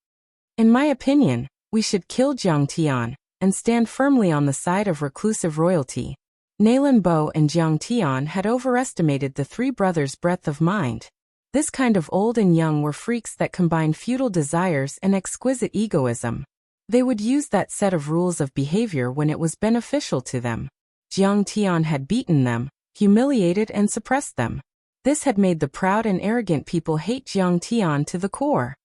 In my opinion, we should kill Jiang Tian and stand firmly on the side of reclusive royalty. Nalan Bo and Jiang Tian had overestimated the three brothers' breadth of mind. This kind of old and young were freaks that combined feudal desires and exquisite egoism. They would use that set of rules of behavior when it was beneficial to them. Jiang Tian had beaten them, humiliated and suppressed them. This had made the proud and arrogant people hate Jiang Tian to the core.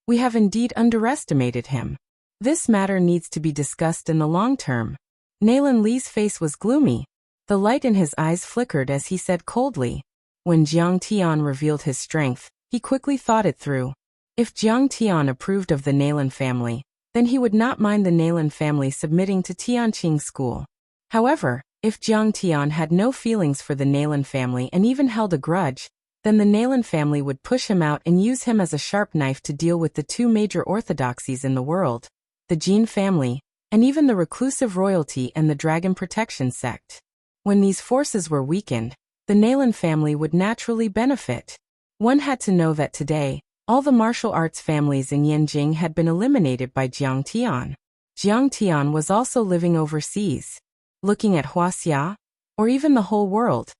We have indeed underestimated him. This matter needs to be discussed in the long term. Nalan Li's face was gloomy. The light in his eyes flickered as he said coldly. When Jiang Tian revealed his strength, he quickly thought it through. If Jiang Tian approved of the Nalan family, then he would not mind the Nalan family submitting to Tianqing school. However, if Jiang Tian had no feelings for the Nalan family and even held a grudge, then the Nalan family would push him out and use him as a sharp knife to deal with the two major orthodoxies in the world, the Jin family, and even the reclusive royalty and the Dragon Protection sect. When these forces were weakened, the Nalan family would naturally benefit. One had to know that today, all the martial arts families in Yanjing had been eliminated by Jiang Tian. Jiang Tian was also living overseas. Looking at Wuxia, or even the whole world,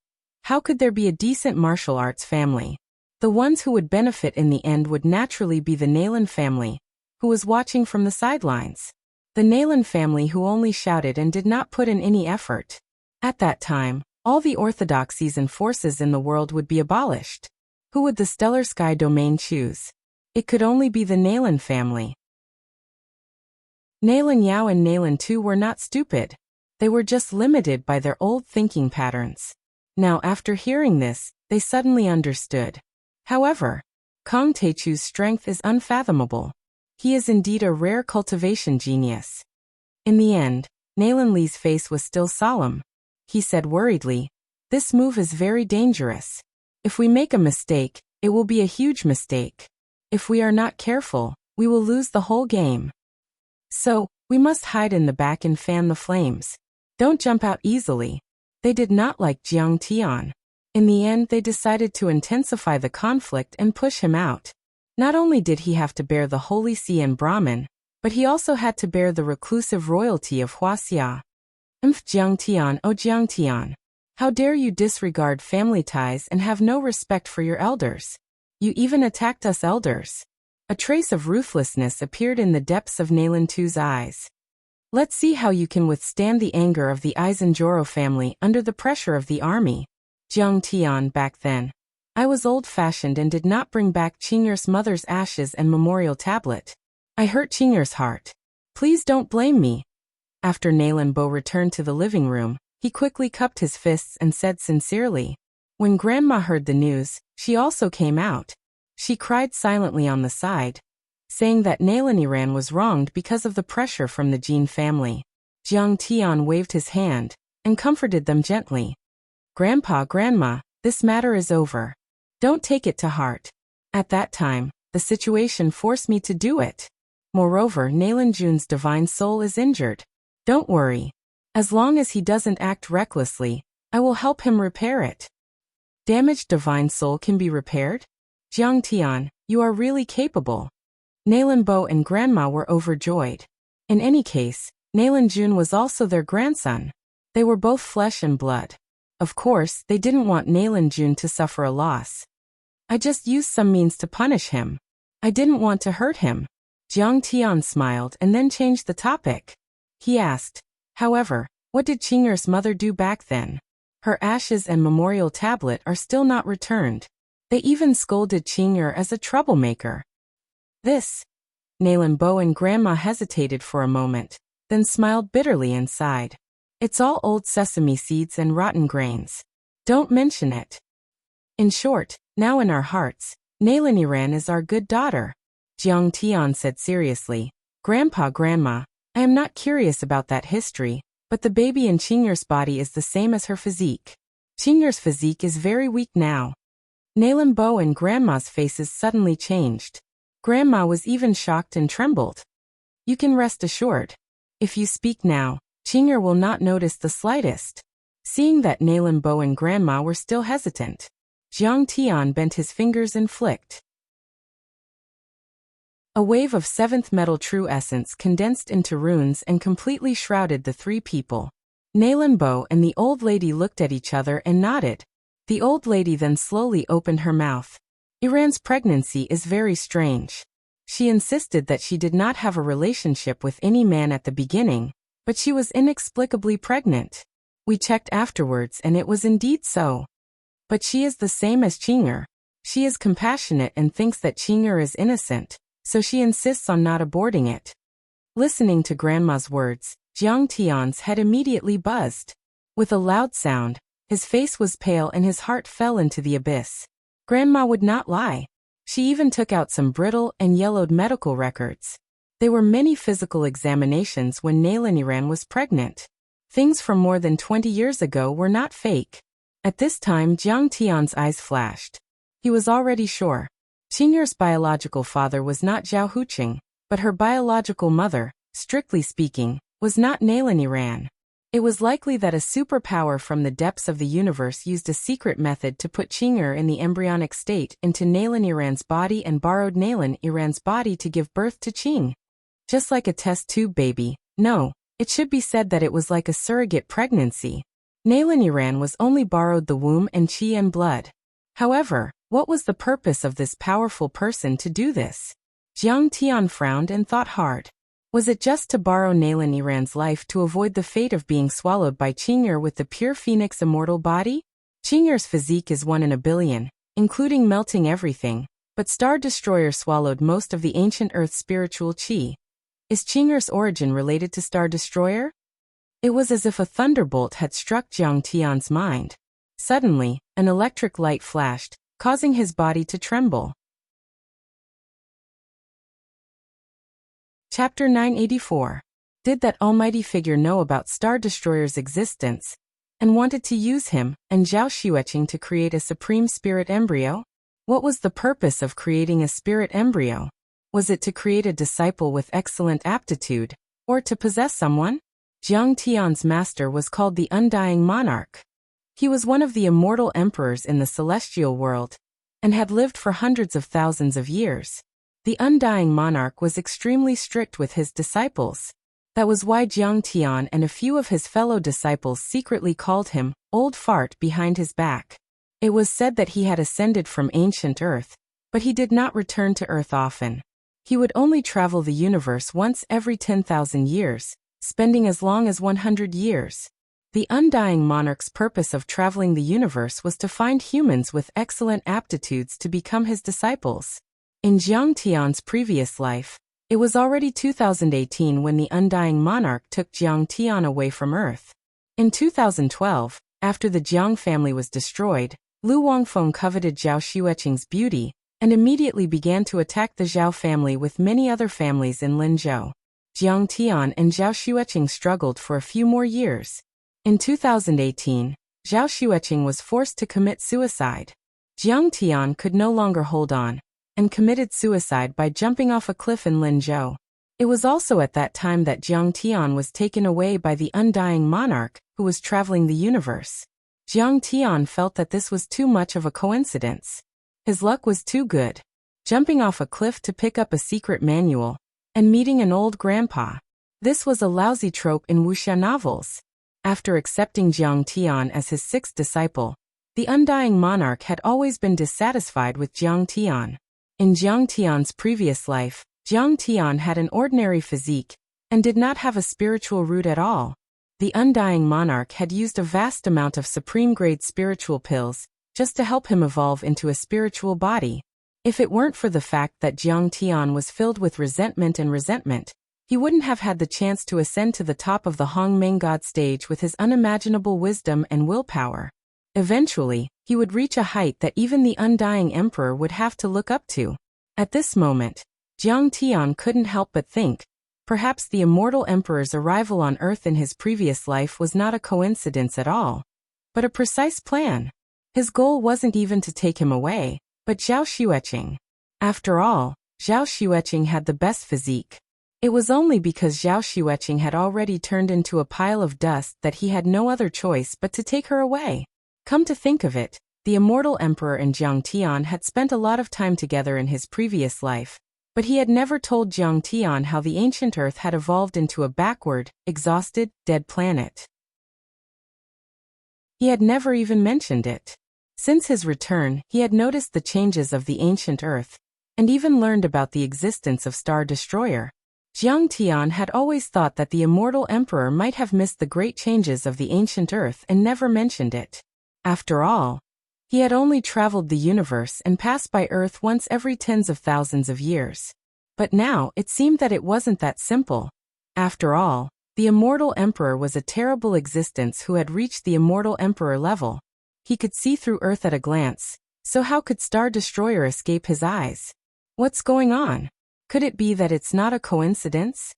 how could there be a decent martial arts family? The ones who would benefit in the end would naturally be the Nalan family, who was watching from the sidelines. The Nalan family who only shouted and did not put in any effort. At that time, all the orthodoxies and forces in the world would be abolished. Who would the Stellar Sky domain choose? It could only be the Nalan family. Nalan Yao and Nalan Tu were not stupid. They were just limited by their old thinking patterns. Now after hearing this, they suddenly understood. However, Kong Teichu's strength is unfathomable. He is indeed a rare cultivation genius. In the end, Nalan Li's face was still solemn. He said worriedly, This move is very dangerous. If we make a mistake, it will be a huge mistake. If we are not careful, we will lose the whole game. So, we must hide in the back and fan the flames. Don't jump out easily. They did not like Jiang Tian. In the end, they decided to intensify the conflict and push him out. Not only did he have to bear the holy see and Brahmin, but he also had to bear the reclusive royalty of Wuxia. Jiang Tian, oh Jiang Tian. How dare you disregard family ties and have no respect for your elders? You even attacked us elders. A trace of ruthlessness appeared in the depths of Nalan Tu's eyes. Let's see how you can withstand the anger of the Aizenjoro family under the pressure of the army. Jiang Tian, back then, I was old-fashioned and did not bring back Qingyur's mother's ashes and memorial tablet. I hurt Qingyur's heart. Please don't blame me. After Nalan Bo returned to the living room, he quickly cupped his fists and said sincerely. When Grandma heard the news, she also came out. She cried silently on the side, saying that Nalan was wronged because of the pressure from the Jin family. Jiang Tian waved his hand and comforted them gently. Grandpa, Grandma, this matter is over. Don't take it to heart. At that time, the situation forced me to do it. Moreover, Nalan Jun's divine soul is injured. Don't worry. As long as he doesn't act recklessly, I will help him repair it. Damaged divine soul can be repaired? Jiang Tian, you are really capable. Nalan Bo and Grandma were overjoyed. In any case, Nalan Jun was also their grandson. They were both flesh and blood. Of course, they didn't want Nalan Jun to suffer a loss. I just used some means to punish him. I didn't want to hurt him. Jiang Tian smiled and then changed the topic. He asked, however, what did Qingyur's mother do back then? Her ashes and memorial tablet are still not returned. They even scolded Qingyur as a troublemaker. This. Nalan Bo and Grandma hesitated for a moment, then smiled bitterly and sighed. It's all old sesame seeds and rotten grains. Don't mention it. In short, now in our hearts, Nalan is our good daughter. Jiang Tian said seriously. Grandpa, Grandma, I am not curious about that history, but the baby in Qingyur's body is the same as her physique. Qingyur's physique is very weak now. Nalan Bo and Grandma's faces suddenly changed. Grandma was even shocked and trembled. You can rest assured. If you speak now, Qingyur will not notice the slightest. Seeing that Nalan Bo and Grandma were still hesitant, Jiang Tian bent his fingers and flicked. A wave of seventh metal true essence condensed into runes and completely shrouded the three people. Nalan Bo and the old lady looked at each other and nodded. The old lady then slowly opened her mouth. Iran's pregnancy is very strange. She insisted that she did not have a relationship with any man at the beginning, but she was inexplicably pregnant. We checked afterwards and it was indeed so. But she is the same as Qingyur. She is compassionate and thinks that Qingyur is innocent, so she insists on not aborting it. Listening to Grandma's words, Jiang Tian's head immediately buzzed. With a loud sound, his face was pale and his heart fell into the abyss. Grandma would not lie. She even took out some brittle and yellowed medical records. There were many physical examinations when Nalan was pregnant. Things from more than 20 years ago were not fake. At this time, Jiang Tian's eyes flashed. He was already sure. Qingyur's biological father was not Zhao Huqing, but her biological mother, strictly speaking, was not Nalan. It was likely that a superpower from the depths of the universe used a secret method to put Qingyur in the embryonic state into Nalan body and borrowed Nalan body to give birth to Qing. Just like a test tube baby. No, it should be said that it was like a surrogate pregnancy. Nalan was only borrowed the womb and qi and blood. However, what was the purpose of this powerful person to do this? Jiang Tian frowned and thought hard. Was it just to borrow Nalan life to avoid the fate of being swallowed by Qingyur with the pure phoenix immortal body? Qingyur's physique is 1 in a billion, including melting everything, but Star Destroyer swallowed most of the ancient Earth's spiritual qi. Is Qingyur's origin related to Star Destroyer? It was as if a thunderbolt had struck Jiang Tian's mind. Suddenly, an electric light flashed, causing his body to tremble. Chapter 984. Did that almighty figure know about Star Destroyer's existence, and wanted to use him and Zhao Xueqing to create a supreme spirit embryo? What was the purpose of creating a spirit embryo? Was it to create a disciple with excellent aptitude, or to possess someone? Jiang Tian's master was called the Undying Monarch. He was one of the immortal emperors in the celestial world, and had lived for hundreds of thousands of years. The Undying Monarch was extremely strict with his disciples. That was why Jiang Tian and a few of his fellow disciples secretly called him Old Fart behind his back. It was said that he had ascended from ancient Earth, but he did not return to Earth often. He would only travel the universe once every 10,000 years, spending as long as 100 years. The Undying Monarch's purpose of traveling the universe was to find humans with excellent aptitudes to become his disciples. In Jiang Tian's previous life, it was already 2018 when the Undying Monarch took Jiang Tian away from Earth. In 2012, after the Jiang family was destroyed, Lu Wangfeng coveted Zhao Xueqing's beauty and immediately began to attack the Zhao family with many other families in Linzhou. Jiang Tian and Zhao Xueqing struggled for a few more years. In 2018, Zhao Xueqing was forced to commit suicide. Jiang Tian could no longer hold on, and committed suicide by jumping off a cliff in Linzhou. It was also at that time that Jiang Tian was taken away by the Undying Monarch, who was traveling the universe. Jiang Tian felt that this was too much of a coincidence. His luck was too good. Jumping off a cliff to pick up a secret manual, and meeting an old grandpa. This was a lousy trope in Wuxia novels. After accepting Jiang Tian as his sixth disciple, the Undying Monarch had always been dissatisfied with Jiang Tian. In Jiang Tian's previous life, Jiang Tian had an ordinary physique, and did not have a spiritual root at all. The Undying Monarch had used a vast amount of supreme-grade spiritual pills, just to help him evolve into a spiritual body. If it weren't for the fact that Jiang Tian was filled with resentment, he wouldn't have had the chance to ascend to the top of the Hongmeng God stage with his unimaginable wisdom and willpower. Eventually, he would reach a height that even the Undying Emperor would have to look up to. At this moment, Jiang Tian couldn't help but think, perhaps the immortal Emperor's arrival on Earth in his previous life was not a coincidence at all, but a precise plan. His goal wasn't even to take him away, but Zhao Xueqing. After all, Zhao Xueqing had the best physique. It was only because Zhao Xueqing had already turned into a pile of dust that he had no other choice but to take her away. Come to think of it, the immortal emperor and Jiang Tian had spent a lot of time together in his previous life, but he had never told Jiang Tian how the ancient Earth had evolved into a backward, exhausted, dead planet. He had never even mentioned it. Since his return, he had noticed the changes of the ancient Earth, and even learned about the existence of Star Destroyer. Jiang Tian had always thought that the immortal emperor might have missed the great changes of the ancient Earth and never mentioned it. After all, he had only traveled the universe and passed by Earth once every tens of thousands of years. But now, it seemed that it wasn't that simple. After all, the immortal emperor was a terrible existence who had reached the immortal emperor level. He could see through Earth at a glance, so how could Star Destroyer escape his eyes? What's going on? Could it be that it's not a coincidence?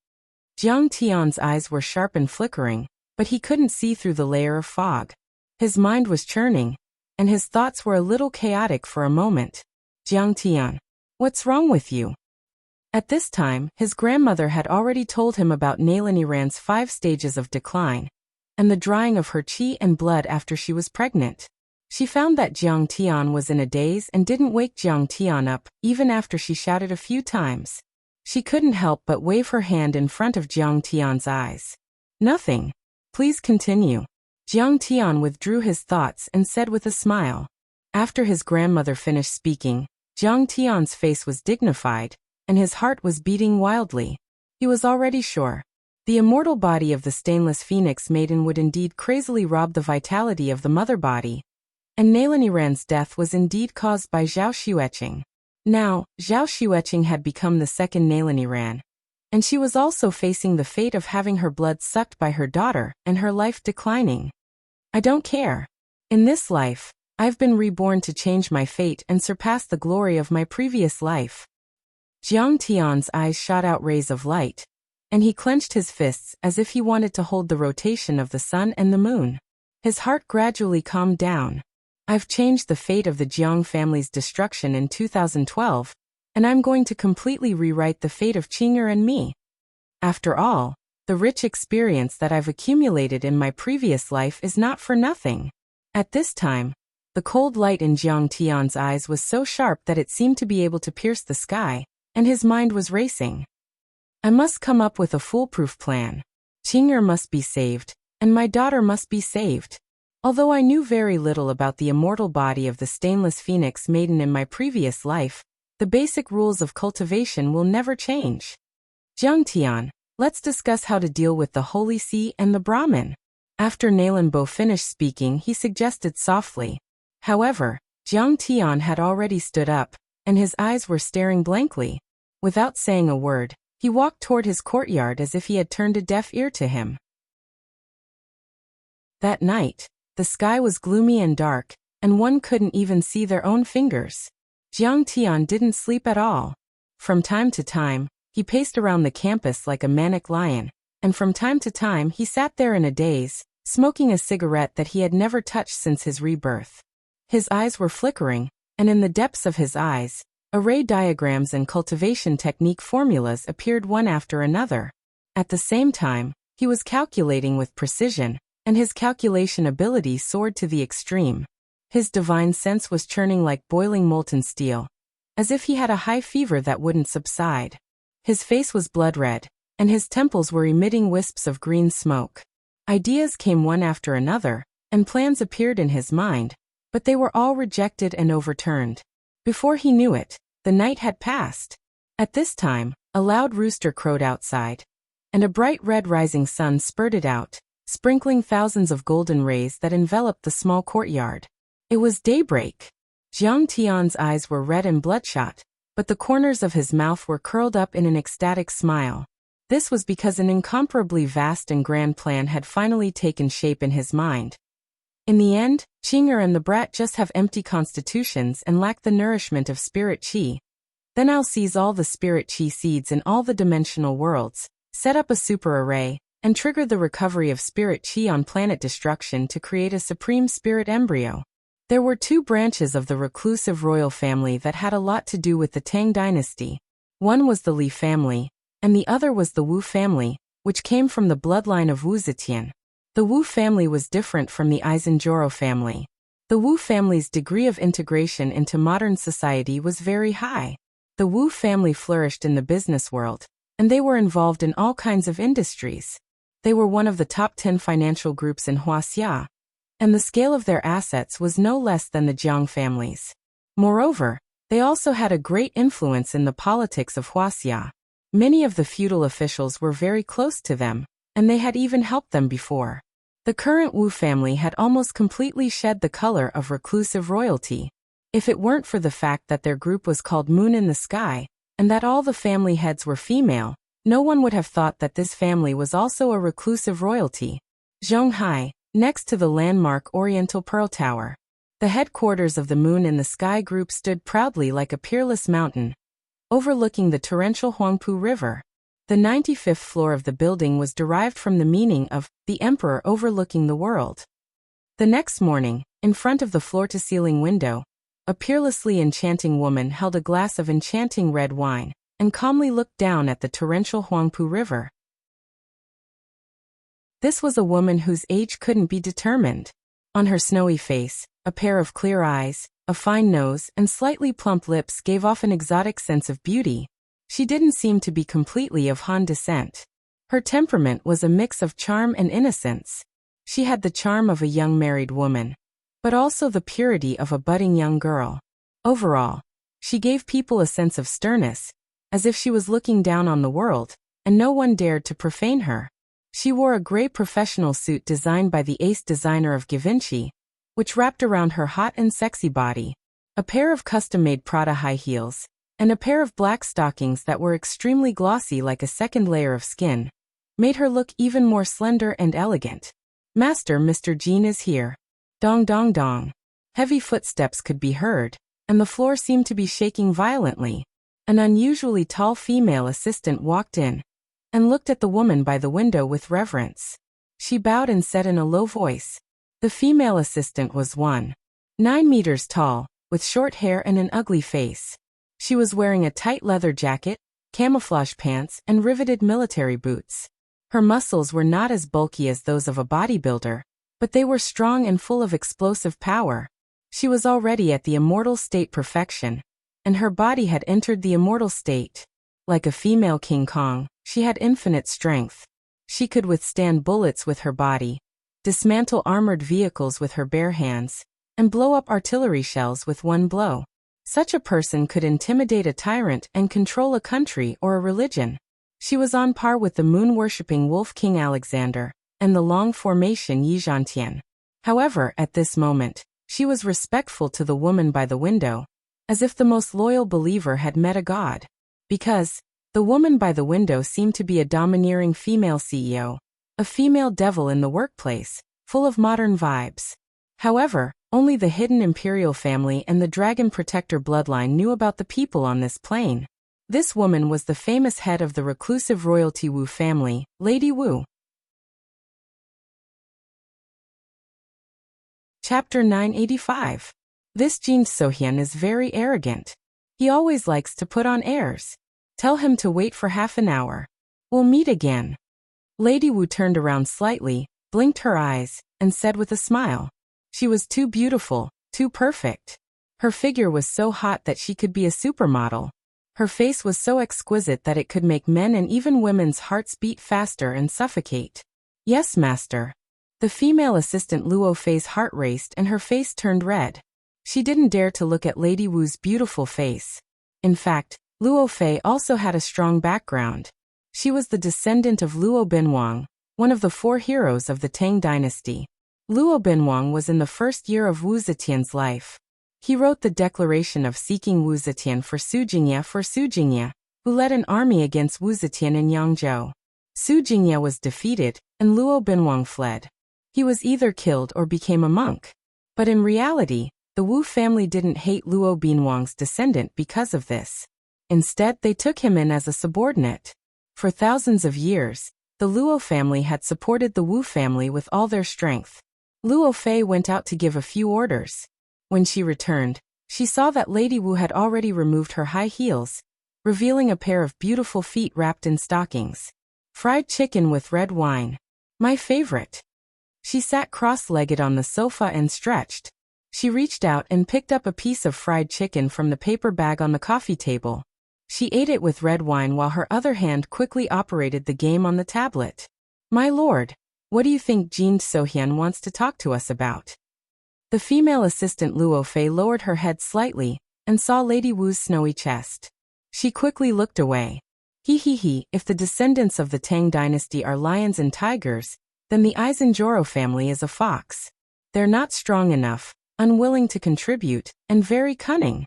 Jiang Tian's eyes were sharp and flickering, but he couldn't see through the layer of fog. His mind was churning, and his thoughts were a little chaotic for a moment. Jiang Tian, what's wrong with you? At this time, his grandmother had already told him about Nailaniran's 5 stages of decline, and the drying of her qi and blood after she was pregnant. She found that Jiang Tian was in a daze and didn't wake Jiang Tian up, even after she shouted a few times. She couldn't help but wave her hand in front of Jiang Tian's eyes. Nothing. Please continue. Jiang Tian withdrew his thoughts and said with a smile. After his grandmother finished speaking, Jiang Tian's face was dignified, and his heart was beating wildly. He was already sure. The immortal body of the stainless phoenix maiden would indeed crazily rob the vitality of the mother body. And Nailaniran's death was indeed caused by Zhao Xueqing. Now, Zhao Xueqing had become the second Nailaniran, and she was also facing the fate of having her blood sucked by her daughter and her life declining. I don't care. In this life, I've been reborn to change my fate and surpass the glory of my previous life. Jiang Tian's eyes shot out rays of light, and he clenched his fists as if he wanted to hold the rotation of the sun and the moon. His heart gradually calmed down. I've changed the fate of the Jiang family's destruction in 2012, and I'm going to completely rewrite the fate of Qing'er and me. After all, The rich experience that I've accumulated in my previous life is not for nothing. At this time, the cold light in Jiang Tian's eyes was so sharp that it seemed to be able to pierce the sky, and his mind was racing. I must come up with a foolproof plan. Qing'er must be saved, and my daughter must be saved. Although I knew very little about the immortal body of the stainless phoenix maiden in my previous life, the basic rules of cultivation will never change. Jiang Tian, let's discuss how to deal with the Holy See and the Brahmin. After Nalanbo finished speaking, he suggested softly. However, Jiang Tian had already stood up, and his eyes were staring blankly. Without saying a word, he walked toward his courtyard as if he had turned a deaf ear to him. That night, the sky was gloomy and dark, and one couldn't even see their own fingers. Jiang Tian didn't sleep at all. From time to time, he paced around the campus like a manic lion, and from time to time he sat there in a daze, smoking a cigarette that he had never touched since his rebirth. His eyes were flickering, and in the depths of his eyes, array diagrams and cultivation technique formulas appeared one after another. At the same time, he was calculating with precision, and his calculation ability soared to the extreme. His divine sense was churning like boiling molten steel, as if he had a high fever that wouldn't subside. His face was blood red, and his temples were emitting wisps of green smoke. Ideas came one after another, and plans appeared in his mind, but they were all rejected and overturned. Before he knew it, the night had passed. At this time, a loud rooster crowed outside, and a bright red rising sun spurted out, sprinkling thousands of golden rays that enveloped the small courtyard. It was daybreak. Jiang Tian's eyes were red and bloodshot, but the corners of his mouth were curled up in an ecstatic smile. This was because an incomparably vast and grand plan had finally taken shape in his mind. In the end, Qing'er and the brat just have empty constitutions and lack the nourishment of spirit qi. Then I'll seize all the spirit qi seeds in all the dimensional worlds, set up a super array, and trigger the recovery of spirit qi on planet destruction to create a supreme spirit embryo. There were two branches of the reclusive royal family that had a lot to do with the Tang dynasty. One was the Li family, and the other was the Wu family, which came from the bloodline of Wu Zetian. The Wu family was different from the Aizenjoro family. The Wu family's degree of integration into modern society was very high. The Wu family flourished in the business world, and they were involved in all kinds of industries. They were one of the top 10 financial groups in Wuxia, and the scale of their assets was no less than the Jiang family's. Moreover, they also had a great influence in the politics of Wuxia. Many of the feudal officials were very close to them, and they had even helped them before. The current Wu family had almost completely shed the color of reclusive royalty. If it weren't for the fact that their group was called Moon in the Sky, and that all the family heads were female, no one would have thought that this family was also a reclusive royalty. Zhonghai, next to the landmark Oriental Pearl Tower. The headquarters of the Moon in the Sky group stood proudly like a peerless mountain, overlooking the torrential Huangpu River. The 95th floor of the building was derived from the meaning of the emperor overlooking the world. The next morning, in front of the floor-to-ceiling window, a peerlessly enchanting woman held a glass of enchanting red wine and calmly looked down at the torrential Huangpu River. This was a woman whose age couldn't be determined. On her snowy face, a pair of clear eyes, a fine nose, and slightly plump lips gave off an exotic sense of beauty. She didn't seem to be completely of Han descent. Her temperament was a mix of charm and innocence. She had the charm of a young married woman, but also the purity of a budding young girl. Overall, she gave people a sense of sternness, as if she was looking down on the world, and no one dared to profane her. She wore a gray professional suit designed by the ace designer of Givenchy, which wrapped around her hot and sexy body, a pair of custom-made Prada high heels, and a pair of black stockings that were extremely glossy like a second layer of skin, made her look even more slender and elegant. "Master, Mr. Jean is here." Dong dong dong. Heavy footsteps could be heard, and the floor seemed to be shaking violently. An unusually tall female assistant walked in, and looked at the woman by the window with reverence. She bowed and said in a low voice. The female assistant was 1.9 meters tall, with short hair and an ugly face. She was wearing a tight leather jacket, camouflage pants, and riveted military boots. Her muscles were not as bulky as those of a bodybuilder, but they were strong and full of explosive power. She was already at the immortal state perfection, and her body had entered the immortal state. Like a female King Kong, she had infinite strength. She could withstand bullets with her body, dismantle armored vehicles with her bare hands, and blow up artillery shells with one blow. Such a person could intimidate a tyrant and control a country or a religion. She was on par with the moon-worshipping Wolf King Alexander and the long formation Yi Zhantian. However, at this moment, she was respectful to the woman by the window, as if the most loyal believer had met a god. Because the woman by the window seemed to be a domineering female CEO, a female devil in the workplace, full of modern vibes. However, only the hidden imperial family and the dragon protector bloodline knew about the people on this plane. This woman was the famous head of the reclusive royalty Wu family, Lady Wu. Chapter 985. This Jin Sohyun is very arrogant. He always likes to put on airs. Tell him to wait for half an hour. We'll meet again. Lady Wu turned around slightly, blinked her eyes, and said with a smile. She was too beautiful, too perfect. Her figure was so hot that she could be a supermodel. Her face was so exquisite that it could make men and even women's hearts beat faster and suffocate. Yes, master. The female assistant Luo Fei's heart raced and her face turned red. She didn't dare to look at Lady Wu's beautiful face. In fact, Luo Fei also had a strong background. She was the descendant of Luo Binwang, one of the 4 heroes of the Tang dynasty. Luo Binwang was in the first year of Wu Zetian's life. He wrote the declaration of seeking Wu Zetian for Su Jingye, who led an army against Wu Zetian in Yangzhou. Su Jingye was defeated, and Luo Binwang fled. He was either killed or became a monk. But in reality, the Wu family didn't hate Luo Binwang's descendant because of this. Instead, they took him in as a subordinate. For thousands of years, the Luo family had supported the Wu family with all their strength. Luo Fei went out to give a few orders. When she returned, she saw that Lady Wu had already removed her high heels, revealing a pair of beautiful feet wrapped in stockings. Fried chicken with red wine. My favorite. She sat cross-legged on the sofa and stretched. She reached out and picked up a piece of fried chicken from the paper bag on the coffee table. She ate it with red wine while her other hand quickly operated the game on the tablet. My lord, what do you think Jin Sohyun wants to talk to us about? The female assistant Luo Fei lowered her head slightly and saw Lady Wu's snowy chest. She quickly looked away. If the descendants of the Tang dynasty are lions and tigers, then the Aizenjoro family is a fox. They're not strong enough, unwilling to contribute, and very cunning.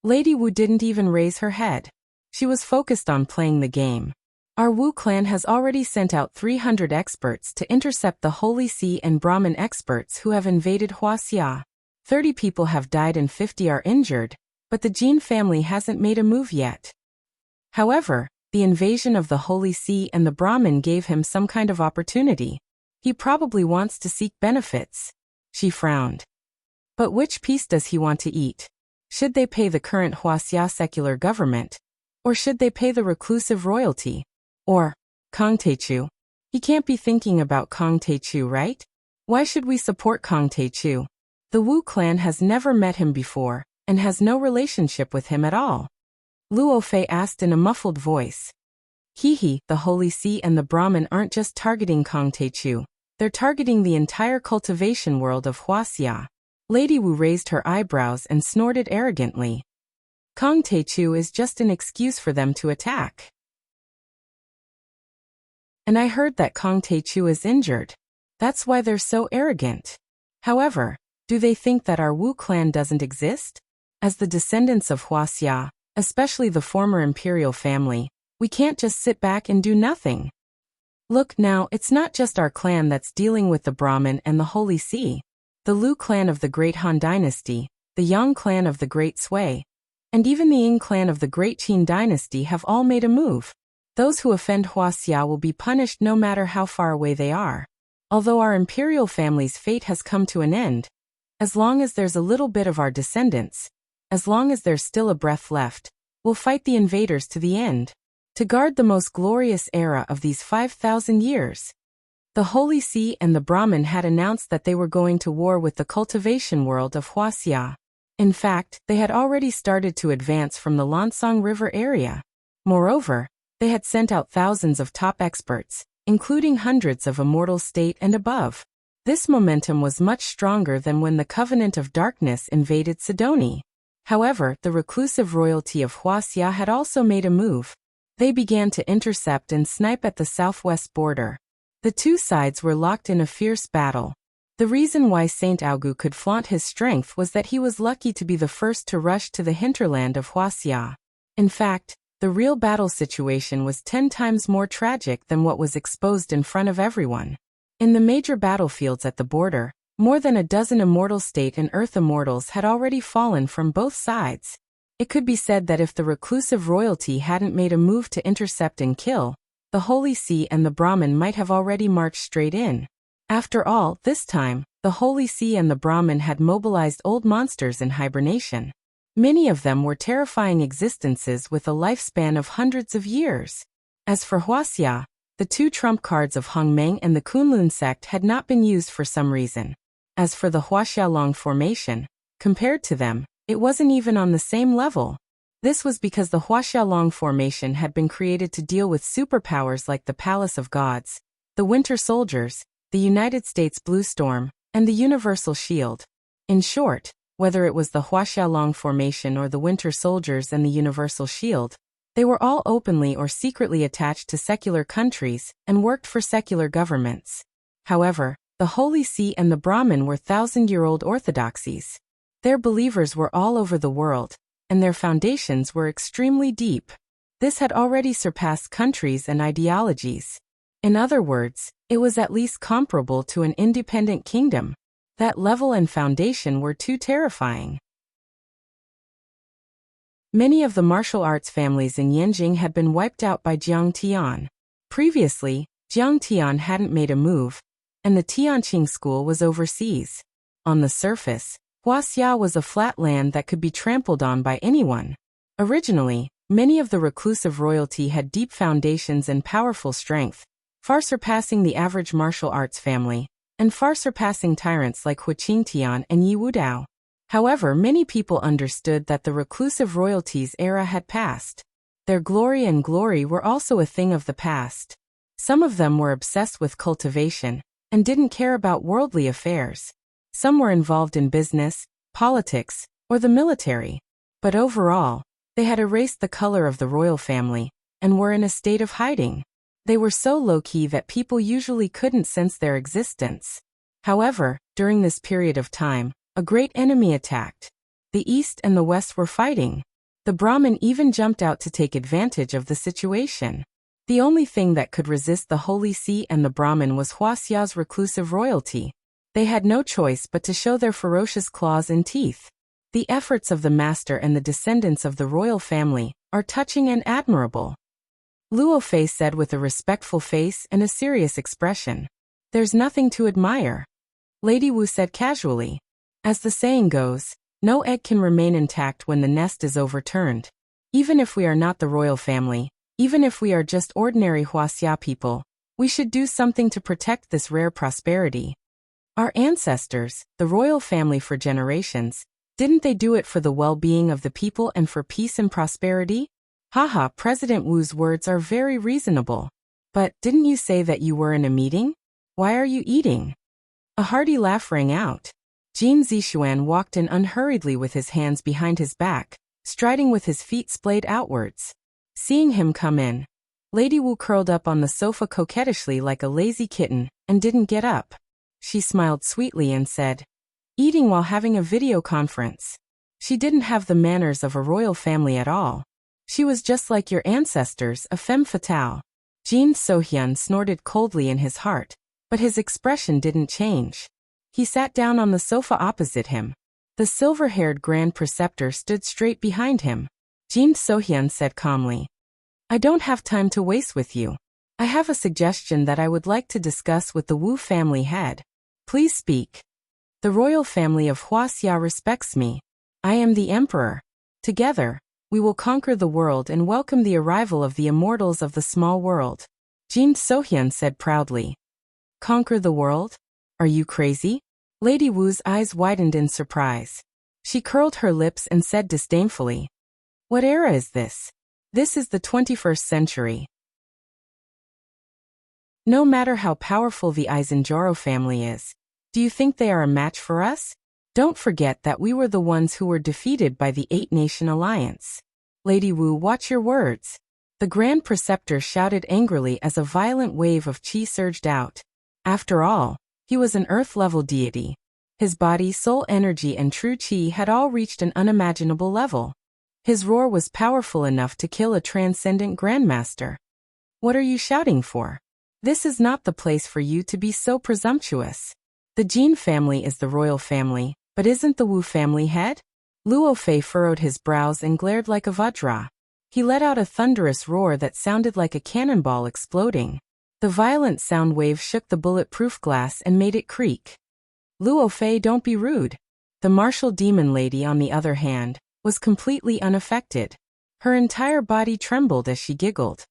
Lady Wu didn't even raise her head. She was focused on playing the game. Our Wu clan has already sent out 300 experts to intercept the Holy See and Brahmin experts who have invaded Wuxia. 30 people have died and 50 are injured, but the Jin family hasn't made a move yet. However, the invasion of the Holy See and the Brahmin gave him some kind of opportunity. He probably wants to seek benefits. She frowned. But which piece does he want to eat? Should they pay the current Wuxia secular government? Or should they pay the reclusive royalty? Or Kang Taechu? He can't be thinking about Kang Taechu, right? Why should we support Kang Taechu? The Wu clan has never met him before, and has no relationship with him at all. Luo Fei asked in a muffled voice. The Holy See and the Brahmin aren't just targeting Kang Taechu, they're targeting the entire cultivation world of Wuxia. Lady Wu raised her eyebrows and snorted arrogantly. Kang Taechu is just an excuse for them to attack. And I heard that Kang Taechu is injured. That's why they're so arrogant. However, do they think that our Wu clan doesn't exist? As the descendants of Wuxia, especially the former imperial family, we can't just sit back and do nothing. Look now, it's not just our clan that's dealing with the Brahmin and the Holy See. The Lu clan of the Great Han Dynasty, the Yang clan of the Great Sui, and even the Ying clan of the Great Qin Dynasty have all made a move. Those who offend Wuxia will be punished no matter how far away they are. Although our imperial family's fate has come to an end, as long as there's a little bit of our descendants, as long as there's still a breath left, we'll fight the invaders to the end. to guard the most glorious era of these 5,000 years. The Holy See and the Brahmin had announced that they were going to war with the cultivation world of Wuxia. In fact, they had already started to advance from the Lansong River area. Moreover, they had sent out thousands of top experts, including hundreds of immortal state and above. This momentum was much stronger than when the Covenant of Darkness invaded Sidoni. However, the reclusive royalty of Wuxia had also made a move. They began to intercept and snipe at the southwest border. The two sides were locked in a fierce battle. The reason why Saint Augu could flaunt his strength was that he was lucky to be the first to rush to the hinterland of Wuxia. In fact, the real battle situation was 10 times more tragic than what was exposed in front of everyone. In the major battlefields at the border, more than a dozen immortal state and earth immortals had already fallen from both sides. It could be said that if the reclusive royalty hadn't made a move to intercept and kill, the Holy See and the Brahmin might have already marched straight in. After all, this time, the Holy See and the Brahmin had mobilized old monsters in hibernation. Many of them were terrifying existences with a lifespan of hundreds of years. As for Wuxia, the two trump cards of Hongmeng and the Kunlun sect had not been used for some reason. As for the Huaxiaolong formation, compared to them, it wasn't even on the same level. This was because the Huaxiaolong formation had been created to deal with superpowers like the Palace of Gods, the Winter Soldiers, the United States Blue Storm, and the Universal Shield. In short, whether it was the Huaxiaolong formation or the Winter Soldiers and the Universal Shield, they were all openly or secretly attached to secular countries and worked for secular governments. However, the Holy See and the Brahmin were thousand-year-old orthodoxies. Their believers were all over the world, and their foundations were extremely deep. This had already surpassed countries and ideologies. In other words, it was at least comparable to an independent kingdom. That level and foundation were too terrifying. Many of the martial arts families in Yanjing had been wiped out by Jiang Tian. Previously, Jiang Tian hadn't made a move, and the Tianqing school was overseas. On the surface, Huaxia was a flat land that could be trampled on by anyone. Originally, many of the reclusive royalty had deep foundations and powerful strength, far surpassing the average martial arts family, and far surpassing tyrants like Huqingtian and Yi Wudao. However, many people understood that the reclusive royalty's era had passed. Their glory were also a thing of the past. Some of them were obsessed with cultivation, and didn't care about worldly affairs. Some were involved in business, politics, or the military. But overall, they had erased the color of the royal family, and were in a state of hiding. They were so low-key that people usually couldn't sense their existence. However, during this period of time, a great enemy attacked. The East and the West were fighting. The Brahmin even jumped out to take advantage of the situation. The only thing that could resist the Holy See and the Brahmin was Huaxia's reclusive royalty. They had no choice but to show their ferocious claws and teeth. The efforts of the master and the descendants of the royal family are touching and admirable. Luo Fei said with a respectful face and a serious expression. There's nothing to admire. Lady Wu said casually. As the saying goes, no egg can remain intact when the nest is overturned. Even if we are not the royal family, even if we are just ordinary Huaxia people, we should do something to protect this rare prosperity. Our ancestors, the royal family for generations, didn't they do it for the well-being of the people and for peace and prosperity? Haha, President Wu's words are very reasonable. But didn't you say that you were in a meeting? Why are you eating? A hearty laugh rang out. Jin Zixuan walked in unhurriedly with his hands behind his back, striding with his feet splayed outwards. Seeing him come in, Lady Wu curled up on the sofa coquettishly like a lazy kitten, and didn't get up. She smiled sweetly and said, eating while having a video conference. She didn't have the manners of a royal family at all. She was just like your ancestors, a femme fatale. Jin Sohyun snorted coldly in his heart, but his expression didn't change. He sat down on the sofa opposite him. The silver-haired Grand Preceptor stood straight behind him. Jin Sohyun said calmly, I don't have time to waste with you. I have a suggestion that I would like to discuss with the Wu family head. Please speak. The royal family of Huaxia respects me. I am the emperor. Together, We will conquer the world and welcome the arrival of the immortals of the small world. Jin Sohyun said proudly. Conquer the world? Are you crazy? Lady Wu's eyes widened in surprise. She curled her lips and said disdainfully. What era is this? This is the 21st century. No matter how powerful the Aizenjoro family is, do you think they are a match for us? Don't forget that we were the ones who were defeated by the Eight-Nation Alliance. Lady Wu, watch your words. The Grand Preceptor shouted angrily as a violent wave of qi surged out. After all, he was an earth-level deity. His body, soul energy and true qi had all reached an unimaginable level. His roar was powerful enough to kill a transcendent grandmaster. What are you shouting for? This is not the place for you to be so presumptuous. The Jin family is the royal family, but isn't the Wu family head? Luo Fei furrowed his brows and glared like a Vajra. He let out a thunderous roar that sounded like a cannonball exploding. The violent sound wave shook the bulletproof glass and made it creak. Luo Fei, don't be rude. The martial demon lady, on the other hand, was completely unaffected. Her entire body trembled as she giggled.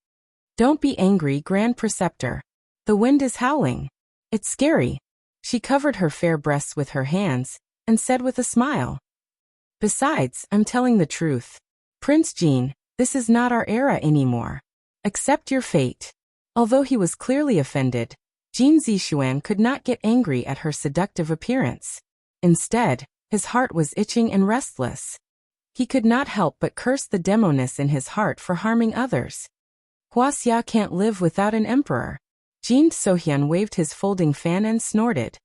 Don't be angry, Grand Preceptor. The wind is howling. It's scary. She covered her fair breasts with her hands and said with a smile. Besides, I'm telling the truth. Prince Jin, this is not our era anymore. Accept your fate. Although he was clearly offended, Jin Zixuan could not get angry at her seductive appearance. Instead, his heart was itching and restless. He could not help but curse the demoness in his heart for harming others. Wuxia can't live without an emperor. Jin Sohyun waved his folding fan and snorted.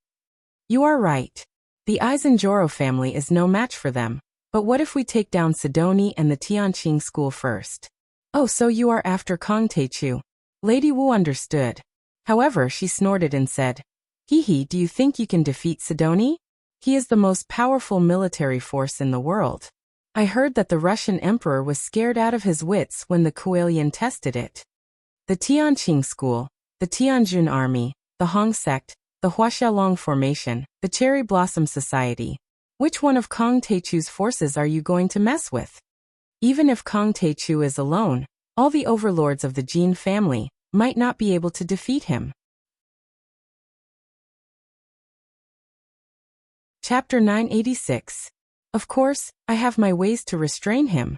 You are right. The Aizenjoro family is no match for them, but what if we take down Sidoni and the Tianqing school first? Oh, so you are after Kong Taechu. Lady Wu understood. However, she snorted and said, Hee, do you think you can defeat Sidoni? He is the most powerful military force in the world. I heard that the Russian emperor was scared out of his wits when the Kuelian tested it. The Tianqing school, the Tianjun army, the Hong sect, the Huaxiaolong formation, the Cherry Blossom Society. Which one of Kong Taechu's forces are you going to mess with? Even if Kong Taechu is alone, all the overlords of the Jin family might not be able to defeat him. Chapter 986. Of course, I have my ways to restrain him.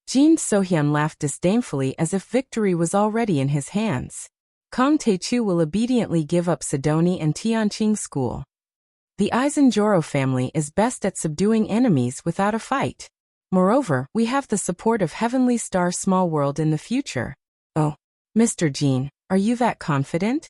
Jin Sohyun laughed disdainfully as if victory was already in his hands. Kong Taechu will obediently give up Sidoni and Tianqing school. The Aizenjoro family is best at subduing enemies without a fight. Moreover, we have the support of Heavenly Star Small World in the future. Oh, Mr. Jin, are you that confident?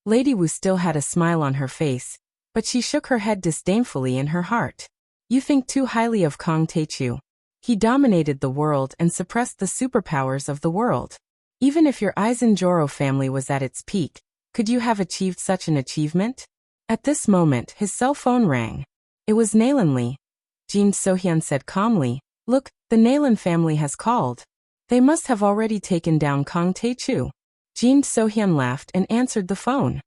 Lady Wu still had a smile on her face, but she shook her head disdainfully in her heart. You think too highly of Kong Taechu. He dominated the world and suppressed the superpowers of the world. Even if your Aizenjoro family was at its peak, could you have achieved such an achievement? At this moment, his cell phone rang. It was Nalan Li. Jin Sohyun said calmly, Look, the Nalan family has called. They must have already taken down Kong Taechu. Jin Sohyun laughed and answered the phone.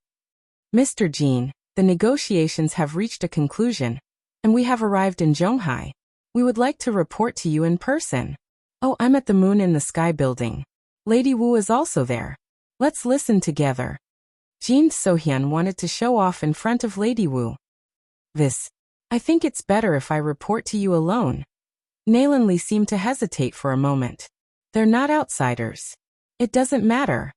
Mr. Jin, the negotiations have reached a conclusion, and we have arrived in Zhonghai. We would like to report to you in person. Oh, I'm at the Moon in the Sky building. Lady Wu is also there. Let's listen together. Jin Sohyun wanted to show off in front of Lady Wu. I think it's better if I report to you alone. Nalan Li seemed to hesitate for a moment. They're not outsiders. It doesn't matter.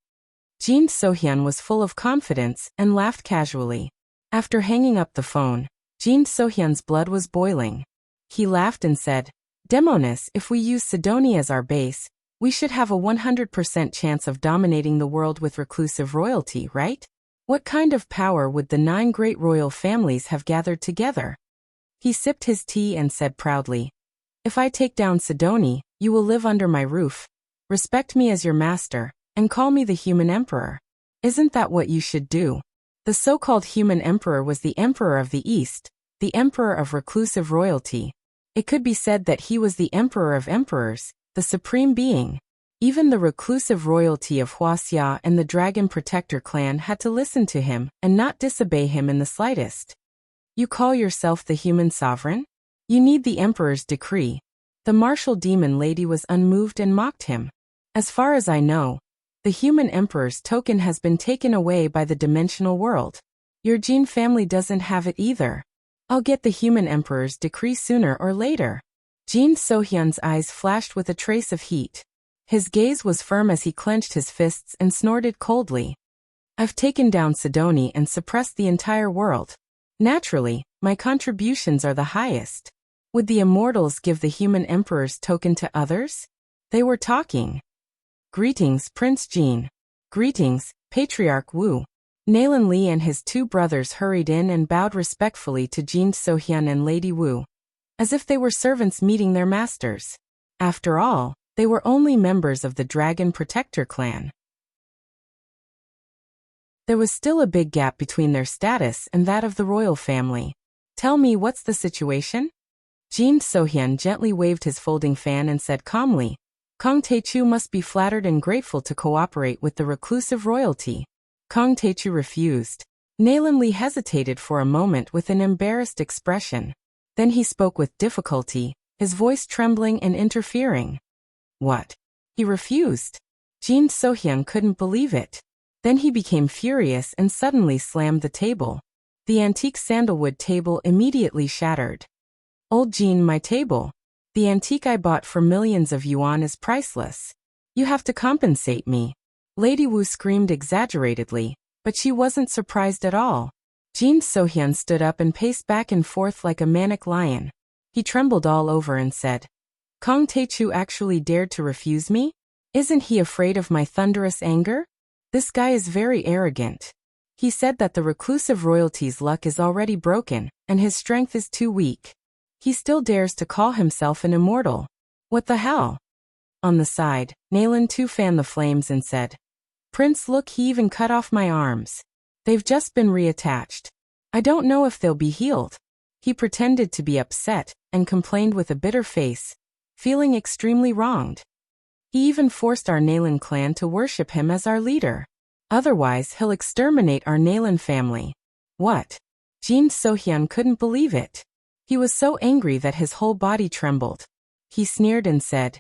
Jin Sohyun was full of confidence and laughed casually. After hanging up the phone, Jin Sohyun's blood was boiling. He laughed and said, Demonis, if we use Sidoni as our base, we should have a 100% chance of dominating the world with reclusive royalty, right? What kind of power would the 9 great royal families have gathered together? He sipped his tea and said proudly, If I take down Sidoni, you will live under my roof, respect me as your master, and call me the human emperor. Isn't that what you should do? The so-called human emperor was the emperor of the East, the emperor of reclusive royalty. It could be said that he was the emperor of emperors, the supreme being. Even the reclusive royalty of Wuxia and the Dragon Protector clan had to listen to him and not disobey him in the slightest. You call yourself the human sovereign? You need the emperor's decree. The martial demon lady was unmoved and mocked him. As far as I know, the human emperor's token has been taken away by the dimensional world. Your Jin family doesn't have it either. I'll get the human emperor's decree sooner or later. Jin Sohyun's eyes flashed with a trace of heat. His gaze was firm as he clenched his fists and snorted coldly. I've taken down Sidoni and suppressed the entire world. Naturally, my contributions are the highest. Would the immortals give the human emperor's token to others? They were talking. Greetings, Prince Jin. Greetings, Patriarch Wu. Nalan Li and his two brothers hurried in and bowed respectfully to Jin Sohyun and Lady Wu, as if they were servants meeting their masters. After all, they were only members of the Dragon Protector clan. There was still a big gap between their status and that of the royal family. Tell me, what's the situation? Jin Sohyun gently waved his folding fan and said calmly, Kong Taechu must be flattered and grateful to cooperate with the reclusive royalty. Kong Taechu refused. Nalan Li hesitated for a moment with an embarrassed expression. Then he spoke with difficulty, his voice trembling and interfering. What? He refused? Jin Sohyun couldn't believe it. Then he became furious and suddenly slammed the table. The antique sandalwood table immediately shattered. Old Jin, my table. The antique I bought for millions of yuan is priceless. You have to compensate me. Lady Wu screamed exaggeratedly, but she wasn't surprised at all. Jin Sohyun stood up and paced back and forth like a manic lion. He trembled all over and said, Kong Taechu actually dared to refuse me? Isn't he afraid of my thunderous anger? This guy is very arrogant. He said that the reclusive royalty's luck is already broken, and his strength is too weak. He still dares to call himself an immortal. What the hell? On the side, Nalan too fanned the flames and said, Prince, look, he even cut off my arms. They've just been reattached. I don't know if they'll be healed. He pretended to be upset and complained with a bitter face, feeling extremely wronged. He even forced our Nalan clan to worship him as our leader. Otherwise, he'll exterminate our Nalan family. What? Jin Sohyun couldn't believe it. He was so angry that his whole body trembled. He sneered and said,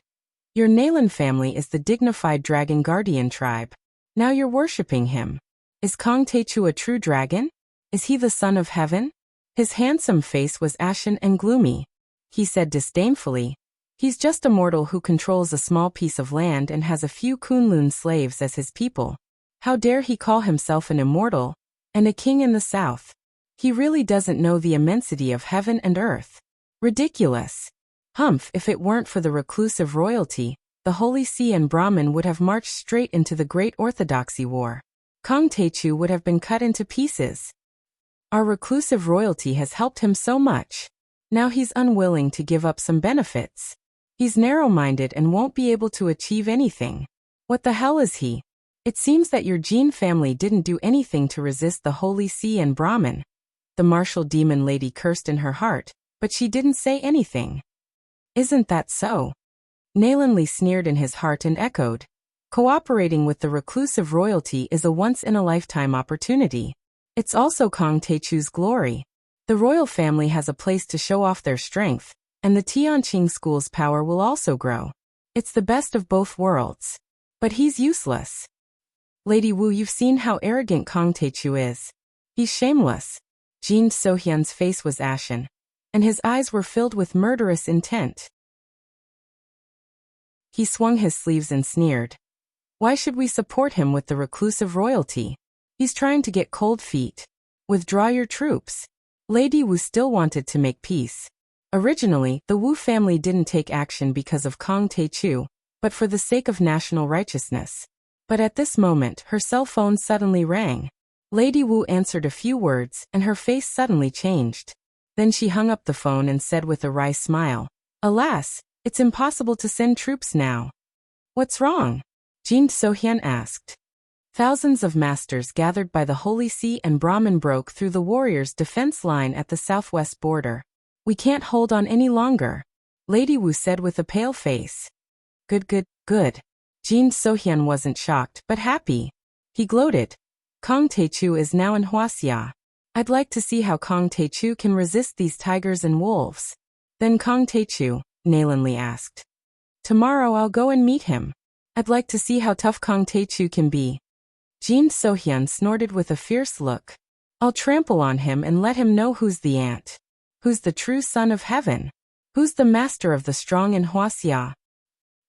Your Nalan family is the dignified dragon guardian tribe. Now you're worshipping him. Is Kong Taechu a true dragon? Is he the son of heaven? His handsome face was ashen and gloomy. He said disdainfully, He's just a mortal who controls a small piece of land and has a few Kunlun slaves as his people. How dare he call himself an immortal, and a king in the south? He really doesn't know the immensity of heaven and earth. Ridiculous. Humph, if it weren't for the reclusive royalty, the Holy See and Brahmin would have marched straight into the Great Orthodoxy War. Kong Taechu would have been cut into pieces. Our reclusive royalty has helped him so much. Now he's unwilling to give up some benefits. He's narrow-minded and won't be able to achieve anything. What the hell is he? It seems that your Jin family didn't do anything to resist the Holy See and Brahmin. The martial demon lady cursed in her heart, but she didn't say anything. Isn't that so? Nalan Li sneered in his heart and echoed, Cooperating with the reclusive royalty is a once-in-a-lifetime opportunity. It's also Kong Taechu's glory. The royal family has a place to show off their strength, and the Tianqing school's power will also grow. It's the best of both worlds. But he's useless. Lady Wu, you've seen how arrogant Kong Taechu is. He's shameless. Jin Sohyun's face was ashen, and his eyes were filled with murderous intent. He swung his sleeves and sneered. Why should we support him with the reclusive royalty? He's trying to get cold feet. Withdraw your troops. Lady Wu still wanted to make peace. Originally, the Wu family didn't take action because of Kong Taechu, but for the sake of national righteousness. But at this moment, her cell phone suddenly rang. Lady Wu answered a few words, and her face suddenly changed. Then she hung up the phone and said with a wry smile, Alas, it's impossible to send troops now. What's wrong? Jin Sohyun asked. Thousands of masters gathered by the Holy See and Brahmin broke through the warriors' defense line at the southwest border. We can't hold on any longer, Lady Wu said with a pale face. Good. Jin Sohyun wasn't shocked, but happy. He gloated. Kong Taechu is now in Wuxia. I'd like to see how Kong Taechu can resist these tigers and wolves. Then Kong Taechu, Nalanli asked. Tomorrow I'll go and meet him. I'd like to see how tough Kong Taechu can be. Jin Sohyun snorted with a fierce look. I'll trample on him and let him know who's the ant. Who's the true son of heaven? Who's the master of the strong in Wuxia?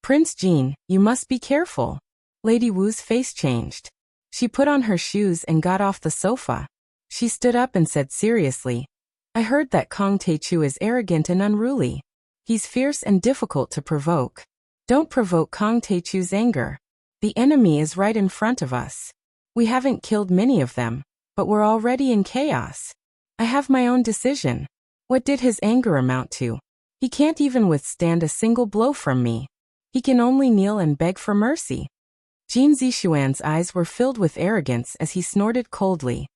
Prince Jin, you must be careful. Lady Wu's face changed. She put on her shoes and got off the sofa. She stood up and said seriously, I heard that Kong Taechu is arrogant and unruly. He's fierce and difficult to provoke. Don't provoke Kong Taechu's anger. The enemy is right in front of us. We haven't killed many of them, but we're already in chaos. I have my own decision. What did his anger amount to? He can't even withstand a single blow from me. He can only kneel and beg for mercy. Jin Zixuan's eyes were filled with arrogance as he snorted coldly.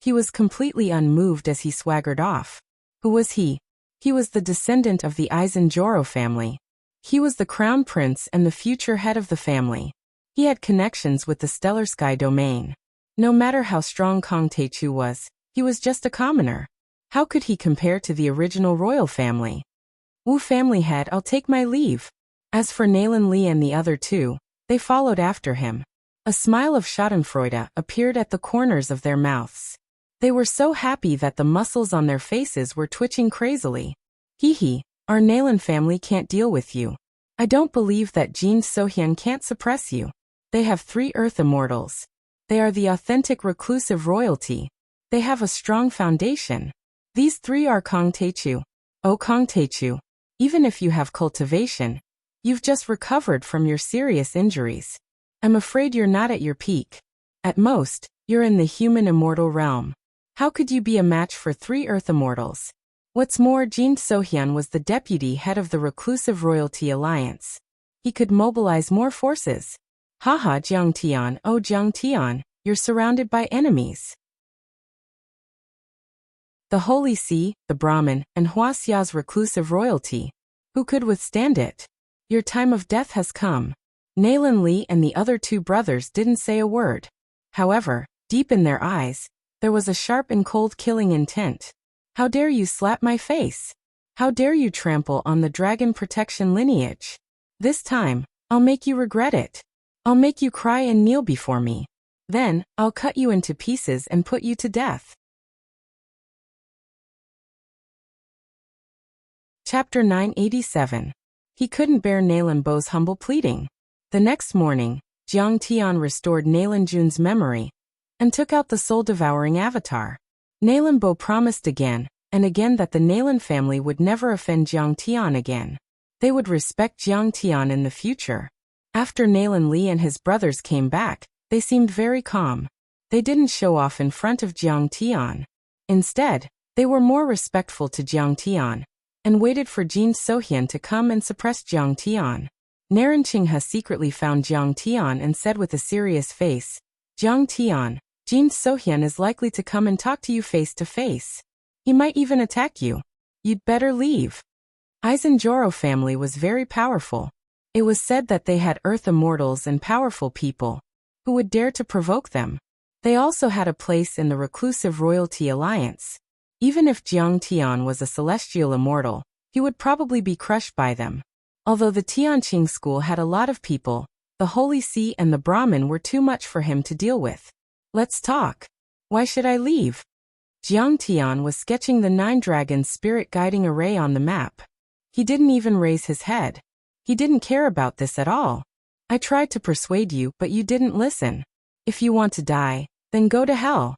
He was completely unmoved as he swaggered off. Who was he? He was the descendant of the Aizenjoro family. He was the crown prince and the future head of the family. He had connections with the Stellar Sky domain. No matter how strong Kong Taechu was, he was just a commoner. How could he compare to the original royal family? Wu family head, I'll take my leave. As for Nalanli and the other two, they followed after him. A smile of schadenfreude appeared at the corners of their mouths. They were so happy that the muscles on their faces were twitching crazily. Hee, our Nalan family can't deal with you. I don't believe that Jin Sohyun can't suppress you. They have 3 Earth Immortals. They are the authentic reclusive royalty. They have a strong foundation. These 3 are Kong Taechu. Oh Kong Taechu, even if you have cultivation, you've just recovered from your serious injuries. I'm afraid you're not at your peak. At most, you're in the human immortal realm. How could you be a match for 3 Earth Immortals? What's more, Jin Sohyun was the deputy head of the Reclusive Royalty Alliance. He could mobilize more forces. Haha, Jiang Tian, oh Jiang Tian, you're surrounded by enemies. The Holy See, the Brahmin, and Huaxia's reclusive royalty. Who could withstand it? Your time of death has come. Nalanli and the other 2 brothers didn't say a word. However, deep in their eyes, there was a sharp and cold killing intent. How dare you slap my face? How dare you trample on the dragon protection lineage? This time, I'll make you regret it. I'll make you cry and kneel before me. Then, I'll cut you into pieces and put you to death. Chapter 987. He couldn't bear Nalan Bo's humble pleading. The next morning, Jiang Tian restored Nalan Jun's memory and took out the soul-devouring avatar. Nalan Bo promised again and again that the Nalan family would never offend Jiang Tian again. They would respect Jiang Tian in the future. After Nalanli and his brothers came back, they seemed very calm. They didn't show off in front of Jiang Tian. Instead, they were more respectful to Jiang Tian and waited for Jin Sohyun to come and suppress Jiang Tian. Naran Qinghe secretly found Jiang Tian and said with a serious face, Jiang Tian, Jin Sohyun is likely to come and talk to you face to face. He might even attack you. You'd better leave. Aizenjoro family was very powerful. It was said that they had Earth Immortals and powerful people who would dare to provoke them. They also had a place in the Reclusive Royalty Alliance. Even if Jiang Tian was a celestial immortal, he would probably be crushed by them. Although the Tianqing school had a lot of people, the Holy See and the Brahmin were too much for him to deal with. Let's talk. Why should I leave? Jiang Tian was sketching the 9 dragons spirit guiding array on the map. He didn't even raise his head. He didn't care about this at all. I tried to persuade you, but you didn't listen. If you want to die, then go to hell.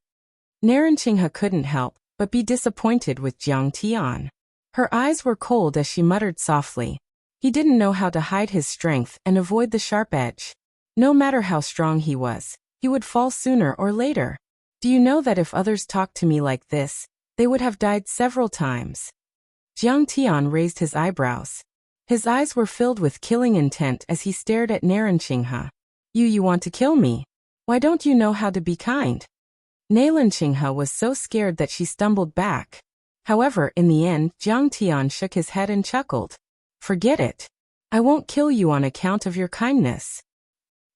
Naran Qinghe couldn't help but be disappointed with Jiang Tian. Her eyes were cold as she muttered softly. He didn't know how to hide his strength and avoid the sharp edge. No matter how strong he was, he would fall sooner or later. Do you know that if others talked to me like this, they would have died several times? Jiang Tian raised his eyebrows. His eyes were filled with killing intent as he stared at Naran Qinghe. You want to kill me? Why don't you know how to be kind? Nalan Qinghe was so scared that she stumbled back. However, in the end, Jiang Tian shook his head and chuckled. Forget it. I won't kill you on account of your kindness.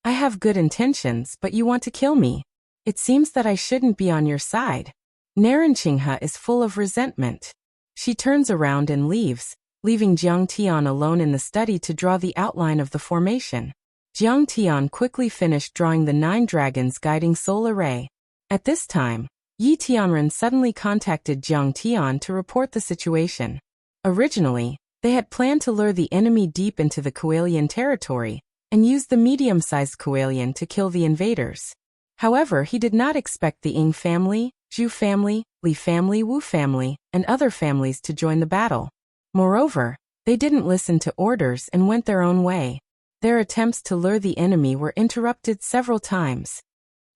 I have good intentions, but you want to kill me. It seems that I shouldn't be on your side. Naran Qinghe is full of resentment. She turns around and leaves, leaving Jiang Tian alone in the study to draw the outline of the formation. Jiang Tian quickly finished drawing the 9 dragons guiding soul array. At this time, Yi Tianren suddenly contacted Jiang Tian to report the situation. Originally, they had planned to lure the enemy deep into the Kualian territory and use the medium-sized Kualian to kill the invaders. However, he did not expect the Ying family, Zhu family, Li family, Wu family, and other families to join the battle. Moreover, they didn't listen to orders and went their own way. Their attempts to lure the enemy were interrupted several times.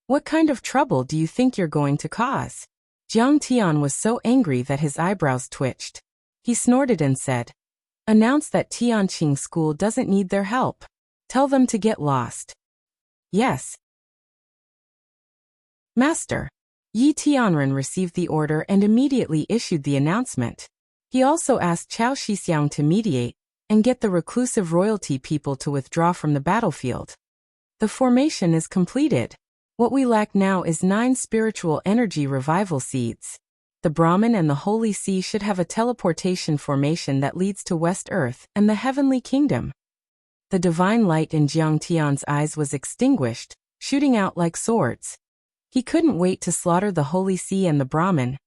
What kind of trouble do you think you're going to cause? Jiang Tian was so angry that his eyebrows twitched. He snorted and said, "Announce that Tianqing school doesn't need their help. Tell them to get lost." "Yes, Master." Yi Tianren received the order and immediately issued the announcement. He also asked Cao Shixiang to mediate and get the reclusive royalty people to withdraw from the battlefield. The formation is completed. What we lack now is 9 spiritual energy revival seeds. The Brahman and the Holy See should have a teleportation formation that leads to West Earth and the Heavenly Kingdom. The divine light in Jiang Tian's eyes was extinguished, shooting out like swords. He couldn't wait to slaughter the Holy See and the Brahman,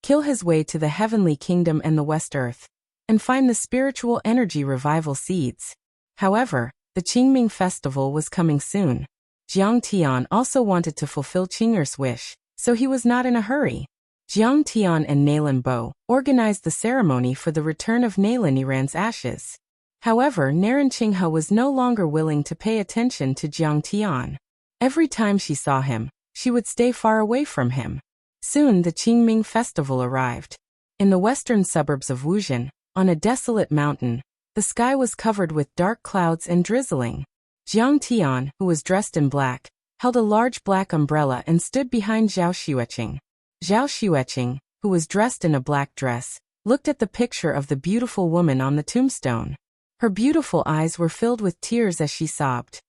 kill his way to the Heavenly Kingdom and the West Earth, and find the spiritual energy revival seeds. However, the Qingming festival was coming soon. Jiang Tian also wanted to fulfill Qing'er's wish, so he was not in a hurry. Jiang Tian and Nalan Bo organized the ceremony for the return of Nalan Iran's ashes. However, Naran Qinghe was no longer willing to pay attention to Jiang Tian. Every time she saw him, she would stay far away from him. Soon the Qingming festival arrived. In the western suburbs of Wuxia, on a desolate mountain, the sky was covered with dark clouds and drizzling. Jiang Tian, who was dressed in black, held a large black umbrella and stood behind Zhao Xueqing. Zhao Xueqing, who was dressed in a black dress, looked at the picture of the beautiful woman on the tombstone. Her beautiful eyes were filled with tears as she sobbed.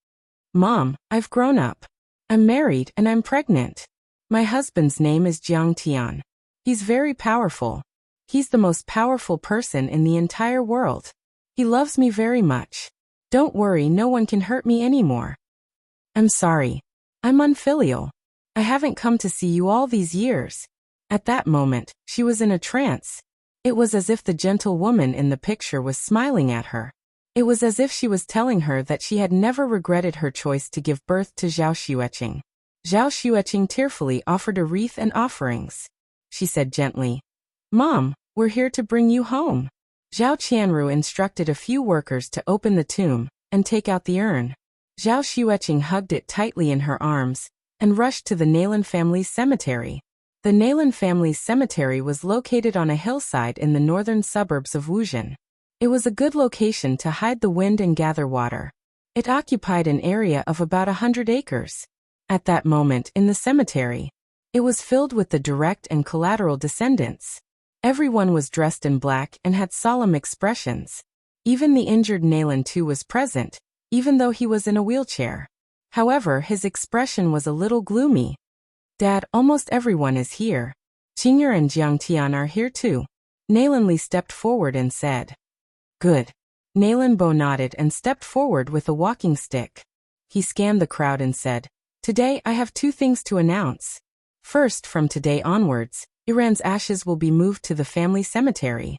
"Mom, I've grown up. I'm married and I'm pregnant. My husband's name is Jiang Tian. He's very powerful. He's the most powerful person in the entire world. He loves me very much. Don't worry, no one can hurt me anymore. I'm sorry. I'm unfilial. I haven't come to see you all these years." At that moment, she was in a trance. It was as if the gentle woman in the picture was smiling at her. It was as if she was telling her that she had never regretted her choice to give birth to Zhao Xueqing. Zhao Xueqing tearfully offered a wreath and offerings. She said gently, "Mom, we're here to bring you home." Zhao Qianru instructed a few workers to open the tomb and take out the urn. Zhao Xueqing hugged it tightly in her arms and rushed to the Nalan family's cemetery. The Nalan family's cemetery was located on a hillside in the northern suburbs of Wuxia. It was a good location to hide the wind and gather water. It occupied an area of about 100 acres. At that moment in the cemetery, it was filled with the direct and collateral descendants. Everyone was dressed in black and had solemn expressions. Even the injured Nalan too was present, even though he was in a wheelchair. However, his expression was a little gloomy. "Dad, almost everyone is here. Qing'er and Jiang Tian are here too." Nalan Li stepped forward and said, "Good." Nalan Bo nodded and stepped forward with a walking stick. He scanned the crowd and said, "Today I have 2 things to announce. First, from today onwards, Iran's ashes will be moved to the family cemetery.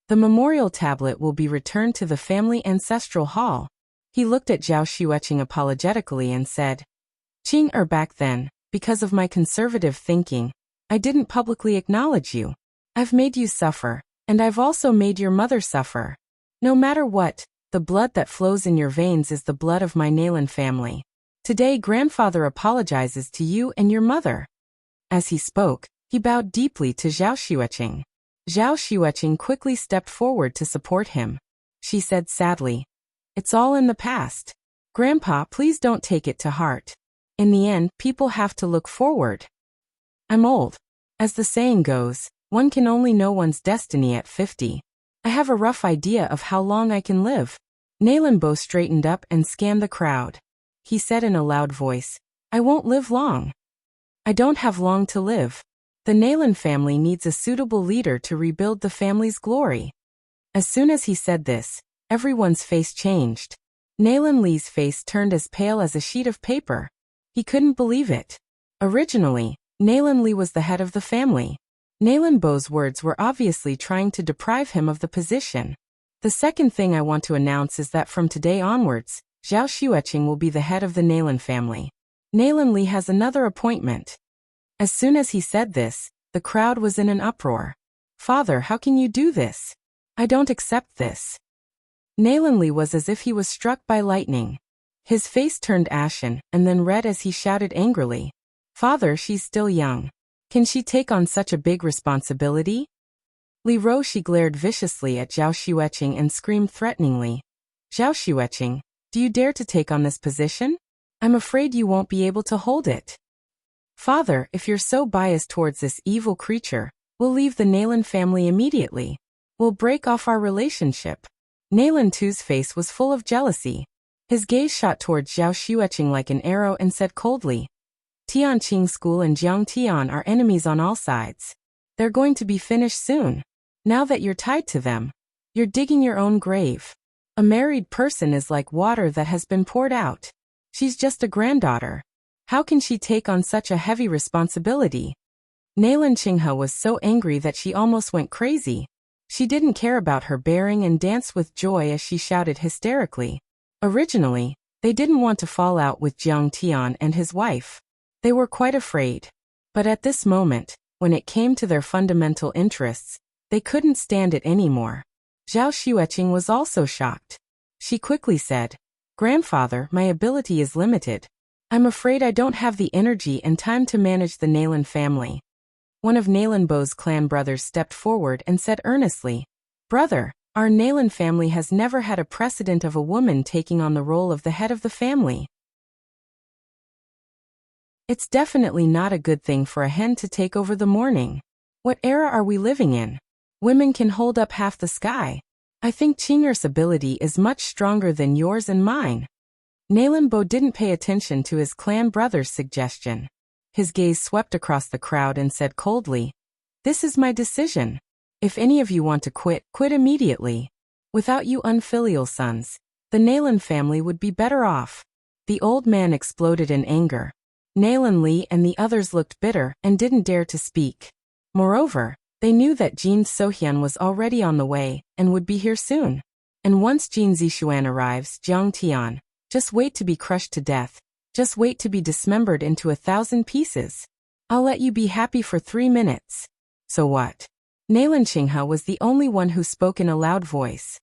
The memorial tablet will be returned to the family ancestral hall." He looked at Zhao Xueqing apologetically and said, "Qing'er, back then, because of my conservative thinking, I didn't publicly acknowledge you. I've made you suffer, and I've also made your mother suffer. No matter what, the blood that flows in your veins is the blood of my Nalan family. Today grandfather apologizes to you and your mother." As he spoke, he bowed deeply to Zhao Xueqing. Zhao Xueqing quickly stepped forward to support him. She said sadly, "It's all in the past. Grandpa, please don't take it to heart. In the end, people have to look forward. I'm old. As the saying goes, one can only know one's destiny at 50. I have a rough idea of how long I can live." Nalan Bo straightened up and scanned the crowd. He said in a loud voice, "I won't live long. I don't have long to live. The Nalan family needs a suitable leader to rebuild the family's glory. As soon as he said this, everyone's face changed. Nalan Li's face turned as pale as a sheet of paper. He couldn't believe it. Originally, Nalan Li was the head of the family. Nalan Bo's words were obviously trying to deprive him of the position. The second thing I want to announce is that from today onwards, Zhao Xueqing will be the head of the Nalan family. Nalan Li has another appointment. As soon as he said this, the crowd was in an uproar. Father, how can you do this? I don't accept this. Nalan Li was as if he was struck by lightning. His face turned ashen and then red as he shouted angrily. Father, she's still young. Can she take on such a big responsibility? Li Roshi glared viciously at Zhao Xueqing and screamed threateningly. Zhao Xueqing, do you dare to take on this position? I'm afraid you won't be able to hold it. Father, if you're so biased towards this evil creature, we'll leave the Nalan family immediately. We'll break off our relationship. Nalan Tu's face was full of jealousy. His gaze shot towards Zhao Xueqing like an arrow and said coldly, Tianqing School and Jiang Tian are enemies on all sides. They're going to be finished soon. Now that you're tied to them, you're digging your own grave. A married person is like water that has been poured out. She's just a granddaughter. How can she take on such a heavy responsibility? Nalan Qinghe was so angry that she almost went crazy. She didn't care about her bearing and danced with joy as she shouted hysterically. Originally, they didn't want to fall out with Jiang Tian and his wife. They were quite afraid. But at this moment, when it came to their fundamental interests, they couldn't stand it anymore. Zhao Xueqing was also shocked. She quickly said, Grandfather, my ability is limited. I'm afraid I don't have the energy and time to manage the Nalan family. One of Nalan Bo's clan brothers stepped forward and said earnestly, Brother, our Nalan family has never had a precedent of a woman taking on the role of the head of the family. It's definitely not a good thing for a hen to take over the morning. What era are we living in? Women can hold up half the sky. I think Qing'er's ability is much stronger than yours and mine. Nalan Bo didn't pay attention to his clan brother's suggestion. His gaze swept across the crowd and said coldly, This is my decision. If any of you want to quit, quit immediately. Without you unfilial sons, the Nalan family would be better off. The old man exploded in anger. Nalan Li and the others looked bitter and didn't dare to speak. Moreover, they knew that Jin Sohyun was already on the way and would be here soon. And once Jin Zixuan arrives, Jiang Tian, just wait to be crushed to death. Just wait to be dismembered into 1,000 pieces. I'll let you be happy for 3 minutes. So what? Nalan Qinghe was the only one who spoke in a loud voice.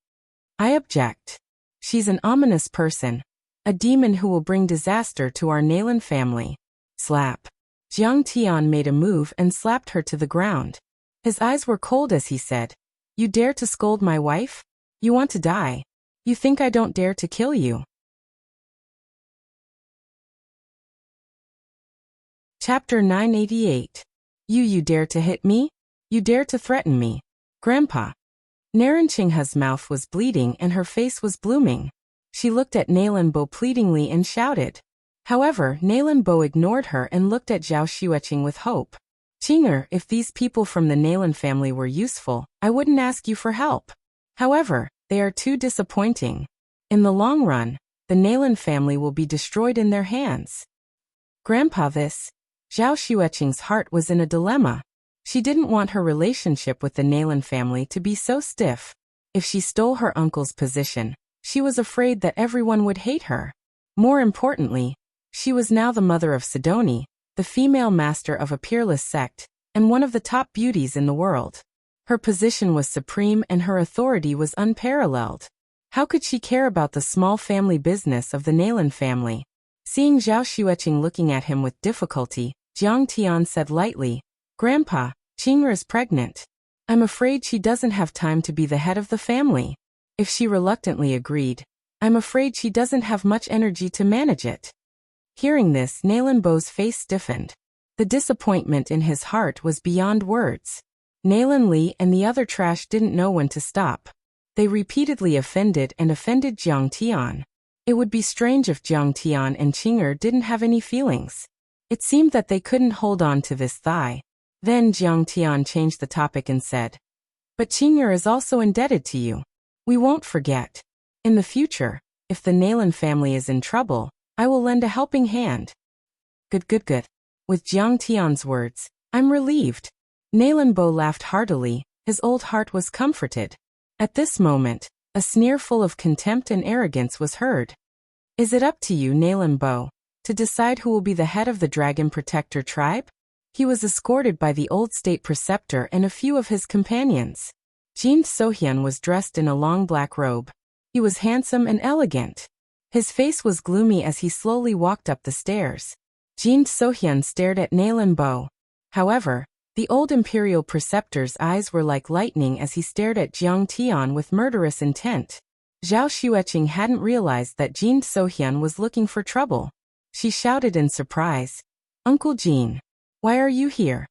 I object. She's an ominous person. A demon who will bring disaster to our Nalan family. Slap. Jiang Tian made a move and slapped her to the ground. His eyes were cold as he said, You dare to scold my wife? You want to die. You think I don't dare to kill you? Chapter 988. You dare to hit me? You dare to threaten me? Grandpa. Nalan Qinghe's mouth was bleeding and her face was blooming. She looked at Nalan Bo pleadingly and shouted. However, Nalan Bo ignored her and looked at Zhao Xueqing with hope. Qing'er, if these people from the Nalan family were useful, I wouldn't ask you for help. However, they are too disappointing. In the long run, the Nalan family will be destroyed in their hands. Grandpa, this. Zhao Xueqing's heart was in a dilemma. She didn't want her relationship with the Nalan family to be so stiff. If she stole her uncle's position, she was afraid that everyone would hate her. More importantly, she was now the mother of Sidoni, the female master of a peerless sect, and one of the top beauties in the world. Her position was supreme and her authority was unparalleled. How could she care about the small family business of the Nalan family? Seeing Zhao Xueqing looking at him with difficulty, Jiang Tian said lightly, Grandpa, Qing'er is pregnant. I'm afraid she doesn't have time to be the head of the family. If she reluctantly agreed, I'm afraid she doesn't have much energy to manage it. Hearing this, Nalan Bo's face stiffened. The disappointment in his heart was beyond words. Nalan Li and the other trash didn't know when to stop. They repeatedly offended Jiang Tian. It would be strange if Jiang Tian and Qing'er didn't have any feelings. It seemed that they couldn't hold on to this thigh. Then Jiang Tian changed the topic and said, but Qing'er is also indebted to you. We won't forget. In the future, if the Nalan family is in trouble, I will lend a helping hand. Good. With Jiang Tian's words, I'm relieved. Nalan Bo laughed heartily, his old heart was comforted. At this moment, a sneer full of contempt and arrogance was heard. Is it up to you, Nalan Bo, to decide who will be the head of the Dragon Protector tribe? He was escorted by the old state preceptor and a few of his companions. Jin Sohyun was dressed in a long black robe. He was handsome and elegant. His face was gloomy as he slowly walked up the stairs. Jin Sohyun stared at Nalan Bo. However, the old imperial preceptor's eyes were like lightning as he stared at Jiang Tian with murderous intent. Zhao Xueqing hadn't realized that Jin Sohyun was looking for trouble. She shouted in surprise, Uncle Jin, why are you here?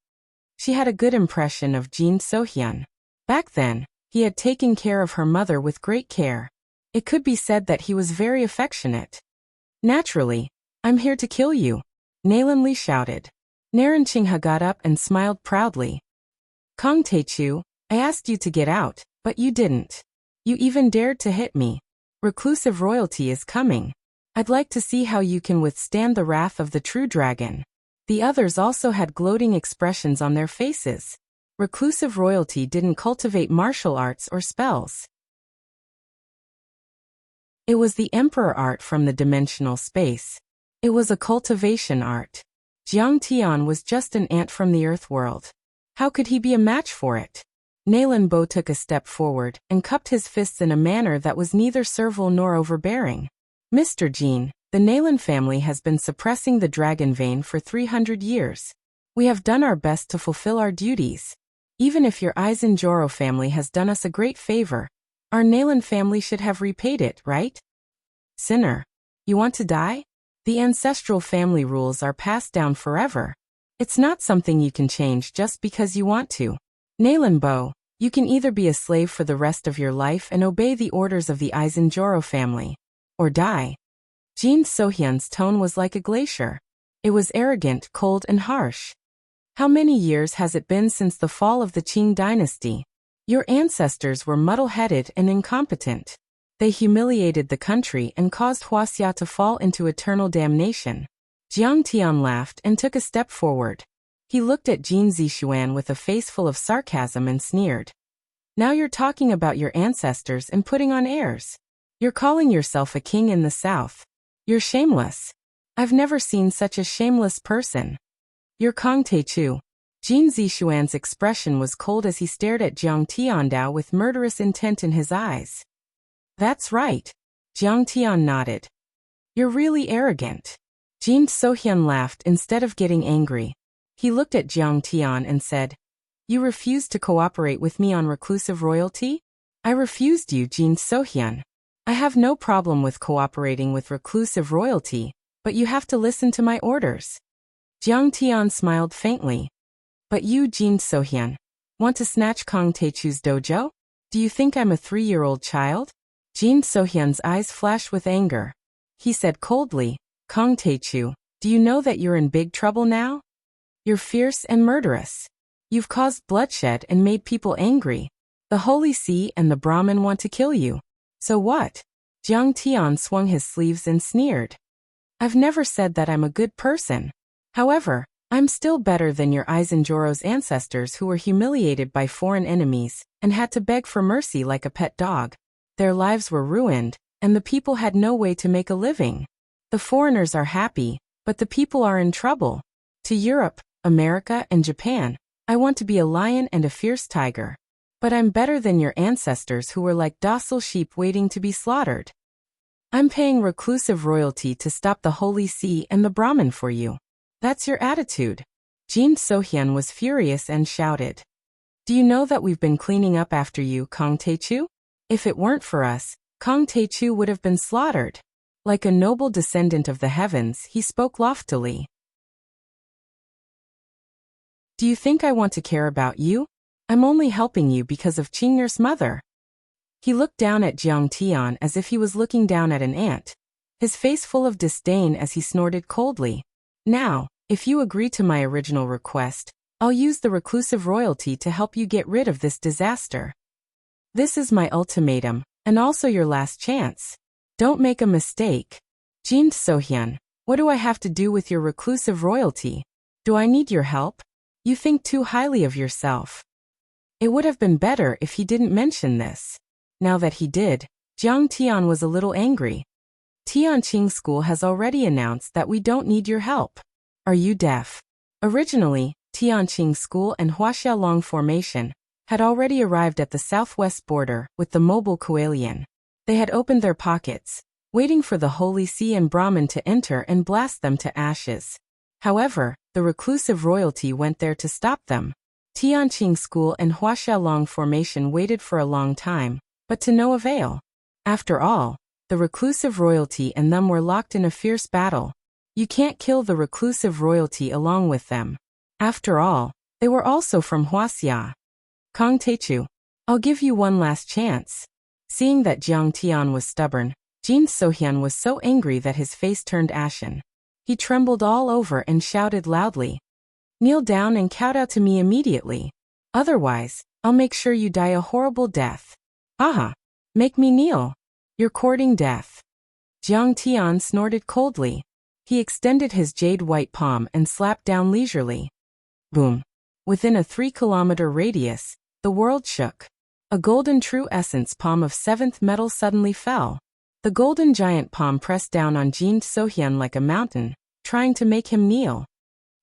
She had a good impression of Jin Sohyun. Back then, he had taken care of her mother with great care. It could be said that he was very affectionate. Naturally, I'm here to kill you, Nalan Li shouted. Naran Qinghe got up and smiled proudly. Kong Teichu, I asked you to get out, but you didn't. You even dared to hit me. Reclusive royalty is coming. I'd like to see how you can withstand the wrath of the true dragon. The others also had gloating expressions on their faces. Reclusive royalty didn't cultivate martial arts or spells. It was the emperor art from the dimensional space. It was a cultivation art. Jiang Tian was just an ant from the earth world. How could he be a match for it? Nalan Bo took a step forward and cupped his fists in a manner that was neither servile nor overbearing. Mr. Jin, the Nalan family has been suppressing the dragon vein for 300 years. We have done our best to fulfill our duties. Even if your Aizen-Joro family has done us a great favor, our Nalan family should have repaid it, right? Sinner, you want to die? The ancestral family rules are passed down forever. It's not something you can change just because you want to. Nalan Bo, you can either be a slave for the rest of your life and obey the orders of the Aizen-Joro family, or die. Jin Sohyun's tone was like a glacier. It was arrogant, cold, and harsh. How many years has it been since the fall of the Qing dynasty? Your ancestors were muddle-headed and incompetent. They humiliated the country and caused Wuxia to fall into eternal damnation. Jiang Tian laughed and took a step forward. He looked at Jin Zixuan with a face full of sarcasm and sneered. Now you're talking about your ancestors and putting on airs. You're calling yourself a king in the south. You're shameless. I've never seen such a shameless person. You're Kong Teichu. Jin Zixuan's expression was cold as he stared at Jiang Tiandao with murderous intent in his eyes. That's right. Jiang Tian nodded. You're really arrogant. Jin Sohyun laughed instead of getting angry. He looked at Jiang Tian and said, You refused to cooperate with me on reclusive royalty? I refused you, Jin Sohyun. I have no problem with cooperating with reclusive royalty, but you have to listen to my orders. Jiang Tian smiled faintly. But you, Jin Sohyun, want to snatch Kong Teichu's dojo? Do you think I'm a 3-year-old child? Jin Sohyun's eyes flashed with anger. He said coldly, Kong Teichu, do you know that you're in big trouble now? You're fierce and murderous. You've caused bloodshed and made people angry. The Holy See and the Brahmin want to kill you. So what? Jiang Tian swung his sleeves and sneered. I've never said that I'm a good person. However, I'm still better than your Aizen-Joro's ancestors who were humiliated by foreign enemies and had to beg for mercy like a pet dog. Their lives were ruined, and the people had no way to make a living. The foreigners are happy, but the people are in trouble. To Europe, America, and Japan, I want to be a lion and a fierce tiger. But I'm better than your ancestors who were like docile sheep waiting to be slaughtered. I'm paying reclusive royalty to stop the Holy See and the Brahmin for you. That's your attitude. Jin Sohyun was furious and shouted. Do you know that we've been cleaning up after you, Kong Teichu? If it weren't for us, Kong Teichu would have been slaughtered. Like a noble descendant of the heavens, he spoke loftily. Do you think I want to care about you? I'm only helping you because of Qing'er's mother. He looked down at Jiang Tian as if he was looking down at an ant, his face full of disdain as he snorted coldly. Now, if you agree to my original request, I'll use the reclusive royalty to help you get rid of this disaster. This is my ultimatum, and also your last chance. Don't make a mistake. Jin Sohyun, what do I have to do with your reclusive royalty? Do I need your help? You think too highly of yourself. It would have been better if he didn't mention this. Now that he did, Jiang Tian was a little angry. Tianqing School has already announced that we don't need your help. Are you deaf? Originally, Tianqing School and Huaxiaolong Formation had already arrived at the southwest border with the mobile Coelian. They had opened their pockets, waiting for the Holy See and Brahmin to enter and blast them to ashes. However, the reclusive royalty went there to stop them. Tianqing School and Huaxiaolong Formation waited for a long time, but to no avail. After all, the reclusive royalty and them were locked in a fierce battle. You can't kill the reclusive royalty along with them. After all, they were also from Wuxia. Kong Teichu, I'll give you one last chance. Seeing that Jiang Tian was stubborn, Jin Sohyun was so angry that his face turned ashen. He trembled all over and shouted loudly, "Kneel down and kowtow to me immediately. Otherwise, I'll make sure you die a horrible death." "Aha! Make me kneel. You're courting death." Jiang Tian snorted coldly. He extended his jade-white palm and slapped down leisurely. Boom. Within a 3-kilometer radius, the world shook. A golden true essence palm of 7th metal suddenly fell. The golden giant palm pressed down on Jin Sohyun like a mountain, trying to make him kneel.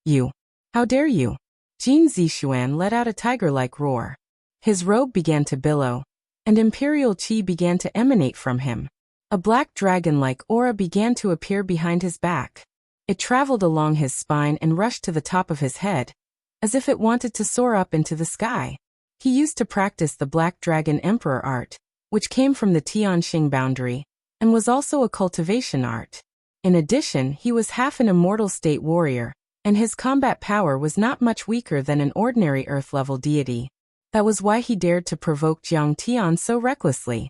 "You! How dare you!" Jin Zishuan let out a tiger-like roar. His robe began to billow, and imperial qi began to emanate from him. A black dragon-like aura began to appear behind his back. It traveled along his spine and rushed to the top of his head, as if it wanted to soar up into the sky. He used to practice the Black Dragon Emperor art, which came from the Tianqing boundary, and was also a cultivation art. In addition, he was half an immortal state warrior, and his combat power was not much weaker than an ordinary Earth-level deity. That was why he dared to provoke Jiang Tian so recklessly.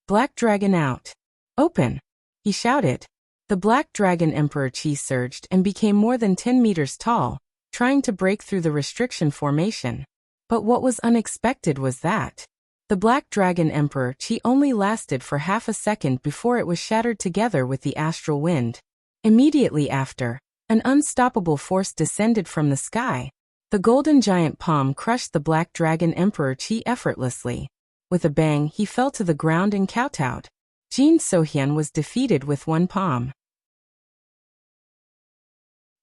"Black Dragon out. Open!" he shouted. The Black Dragon Emperor Qi surged and became more than 10 meters tall, trying to break through the restriction formation. But what was unexpected was that the Black Dragon Emperor Qi only lasted for half a second before it was shattered together with the astral wind. Immediately after, an unstoppable force descended from the sky. The golden giant palm crushed the Black Dragon Emperor Qi effortlessly. With a bang, he fell to the ground and kowtowed. Jin Sohyun was defeated with one palm.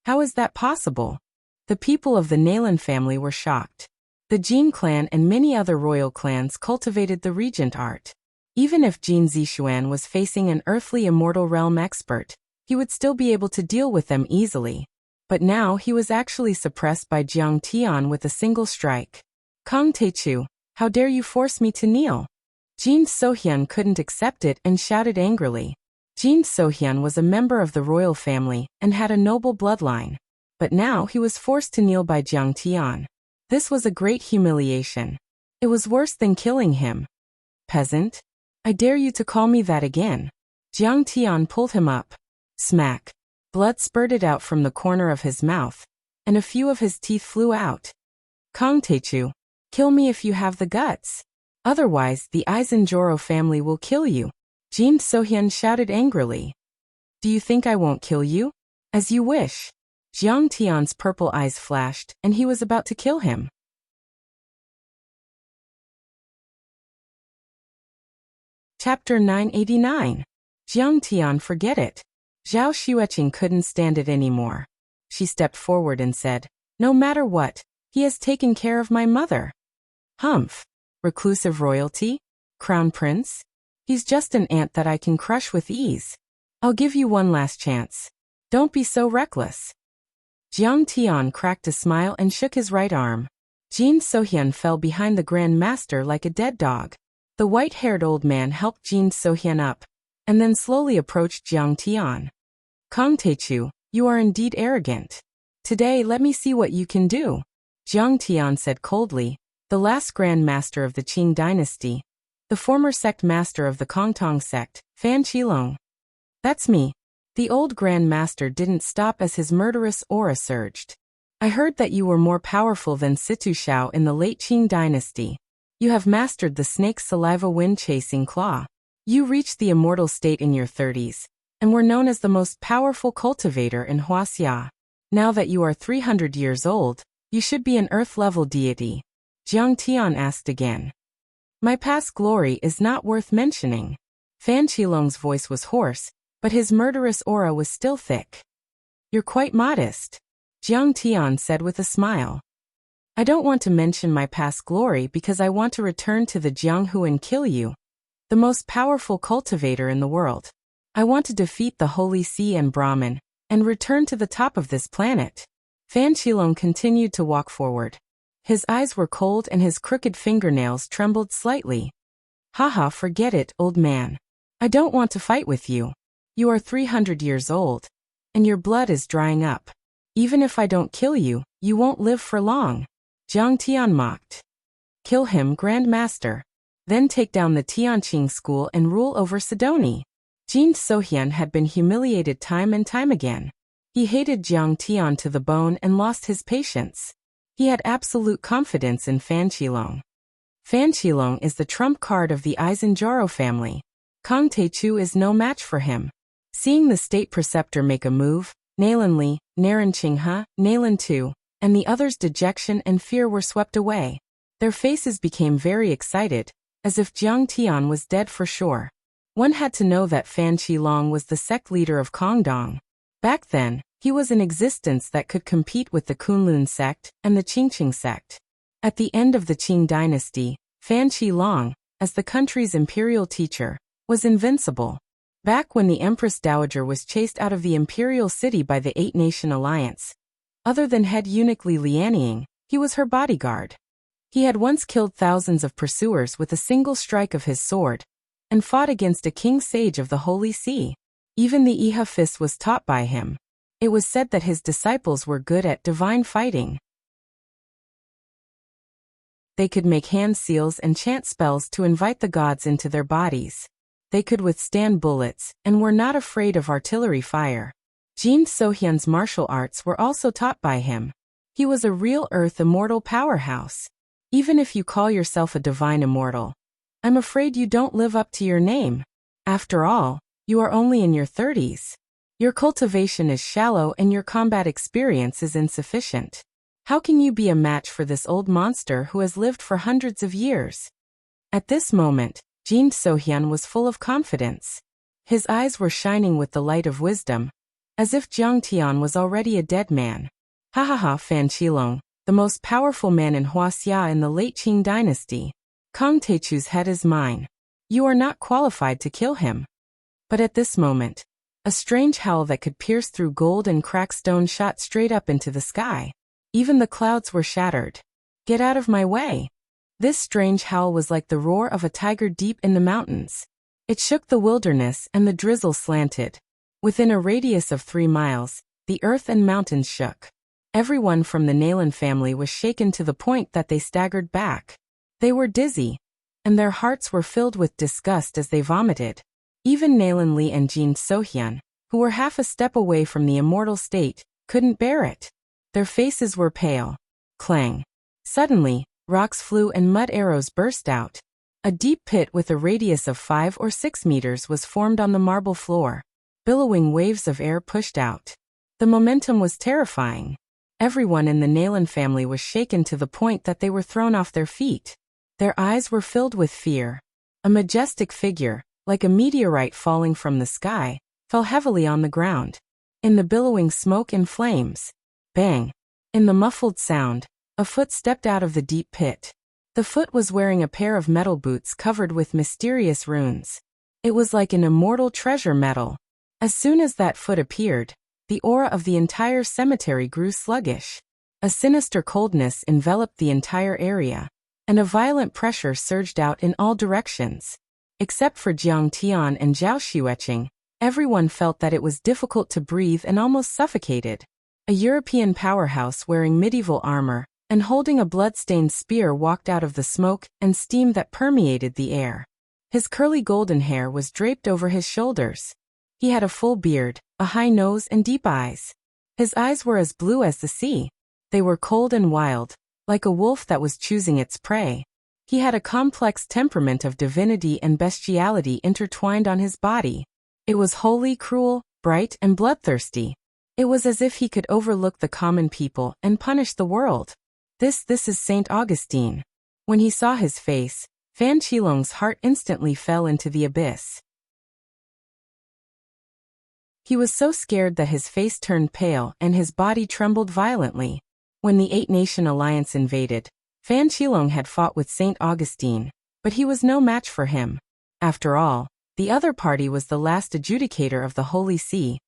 How is that possible? The people of the Nalan family were shocked. The Jin clan and many other royal clans cultivated the regent art. Even if Jin Zishuan was facing an earthly immortal realm expert, he would still be able to deal with them easily. But now he was actually suppressed by Jiang Tian with a single strike. "Kong Teichu, how dare you force me to kneel?" Jin Sohyun couldn't accept it and shouted angrily. Jin Sohyun was a member of the royal family and had a noble bloodline. But now he was forced to kneel by Jiang Tian. This was a great humiliation. It was worse than killing him. "Peasant? I dare you to call me that again." Jiang Tian pulled him up. Smack. Blood spurted out from the corner of his mouth, and a few of his teeth flew out. "Kong Teichu, kill me if you have the guts. Otherwise, the Aizenjoro family will kill you." Jin Sohyun shouted angrily. "Do you think I won't kill you? As you wish." Jiang Tian's purple eyes flashed, and he was about to kill him. Chapter 989. Jiang Tian, forget it. Zhao Xueqing couldn't stand it anymore. She stepped forward and said, "No matter what, he has taken care of my mother." "Humph. Reclusive royalty? Crown prince? He's just an ant that I can crush with ease. I'll give you one last chance. Don't be so reckless." Jiang Tian cracked a smile and shook his right arm. Jin Sohyun fell behind the Grand Master like a dead dog. The white-haired old man helped Jin Sohyun up, and then slowly approached Jiang Tian. "Kong Teichu, you are indeed arrogant. Today let me see what you can do," Jiang Tian said coldly, the last Grand Master of the Qing dynasty, the former sect master of the Kongtong sect, Fan Qilong. "That's me." The old Grand Master didn't stop as his murderous aura surged. I heard that you were more powerful than Situ Shao in the late Qing dynasty. You have mastered the snake's saliva wind-chasing claw. You reached the immortal state in your 30s, and were known as the most powerful cultivator in Wuxia. Now that you are 300 years old, you should be an earth-level deity. Jiang Tian asked again. My past glory is not worth mentioning. Fan Qilong's voice was hoarse, but his murderous aura was still thick. You're quite modest, Jiang Tian said with a smile. I don't want to mention my past glory because I want to return to the Jianghu and kill you, the most powerful cultivator in the world. I want to defeat the Holy Sea and Brahman, and return to the top of this planet. Fan Qilong continued to walk forward. His eyes were cold and his crooked fingernails trembled slightly. Haha, forget it, old man. I don't want to fight with you. You are 300 years old, and your blood is drying up. Even if I don't kill you, you won't live for long. Jiang Tian mocked. Kill him, Grand Master. Then take down the Tianqing school and rule over Sidoni. Jin Sohyun had been humiliated time and time again. He hated Jiang Tian to the bone and lost his patience. He had absolute confidence in Fan Qilong. Fan Qilong is the trump card of the Aizenjaro family. Kang Taichu is no match for him. Seeing the state preceptor make a move, Nalan Li, Naran Qinghe, Nalan Tu, and the others' dejection and fear were swept away. Their faces became very excited, as if Jiang Tian was dead for sure. One had to know that Fan Qilong was the sect leader of Kongdong. Back then, he was an existence that could compete with the Kunlun sect and the Qingqing sect. At the end of the Qing dynasty, Fan Qilong, as the country's imperial teacher, was invincible. Back when the Empress Dowager was chased out of the imperial city by the Eight-Nation Alliance, other than head eunuch Li Lianying, he was her bodyguard. He had once killed thousands of pursuers with a single strike of his sword, and fought against a king sage of the Holy See. Even the Iha fist was taught by him. It was said that his disciples were good at divine fighting. They could make hand seals and chant spells to invite the gods into their bodies. They could withstand bullets, and were not afraid of artillery fire. Jin Sohyun's martial arts were also taught by him. He was a real earth immortal powerhouse. Even if you call yourself a divine immortal, I'm afraid you don't live up to your name. After all, you are only in your 30s. Your cultivation is shallow and your combat experience is insufficient. How can you be a match for this old monster who has lived for hundreds of years? At this moment, Jin Sohyun was full of confidence. His eyes were shining with the light of wisdom, as if Jiang Tian was already a dead man. Ha ha ha, Fan Qilong, the most powerful man in Wuxia in the late Qing dynasty. Kang Taichu's head is mine. You are not qualified to kill him. But at this moment, a strange howl that could pierce through gold and crack stone shot straight up into the sky. Even the clouds were shattered. Get out of my way. This strange howl was like the roar of a tiger deep in the mountains. It shook the wilderness and the drizzle slanted. Within a radius of 3 miles, the earth and mountains shook. Everyone from the Nalan family was shaken to the point that they staggered back. They were dizzy, and their hearts were filled with disgust as they vomited. Even Nalan Li and Jin Sohyun, who were half a step away from the immortal state, couldn't bear it. Their faces were pale. Clang. Suddenly, rocks flew and mud arrows burst out. A deep pit with a radius of 5 or 6 meters was formed on the marble floor. Billowing waves of air pushed out. The momentum was terrifying. Everyone in the Nalan family was shaken to the point that they were thrown off their feet. Their eyes were filled with fear. A majestic figure, like a meteorite falling from the sky, fell heavily on the ground. In the billowing smoke and flames, bang! In the muffled sound, a foot stepped out of the deep pit. The foot was wearing a pair of metal boots covered with mysterious runes. It was like an immortal treasure metal. As soon as that foot appeared, the aura of the entire cemetery grew sluggish. A sinister coldness enveloped the entire area, and a violent pressure surged out in all directions. Except for Jiang Tian and Zhao Xueqing, everyone felt that it was difficult to breathe and almost suffocated. A European powerhouse wearing medieval armor and holding a blood-stained spear walked out of the smoke and steam that permeated the air. His curly golden hair was draped over his shoulders. He had a full beard, a high nose and deep eyes. His eyes were as blue as the sea. They were cold and wild, like a wolf that was choosing its prey. He had a complex temperament of divinity and bestiality intertwined on his body. It was wholly cruel, bright, and bloodthirsty. It was as if he could overlook the common people and punish the world. This is Saint Augustine. When he saw his face, Fan Qilong's heart instantly fell into the abyss. He was so scared that his face turned pale and his body trembled violently. When the Eight-Nation Alliance invaded, Fan Qilong had fought with Saint Augustine, but he was no match for him. After all, the other party was the last adjudicator of the Holy See,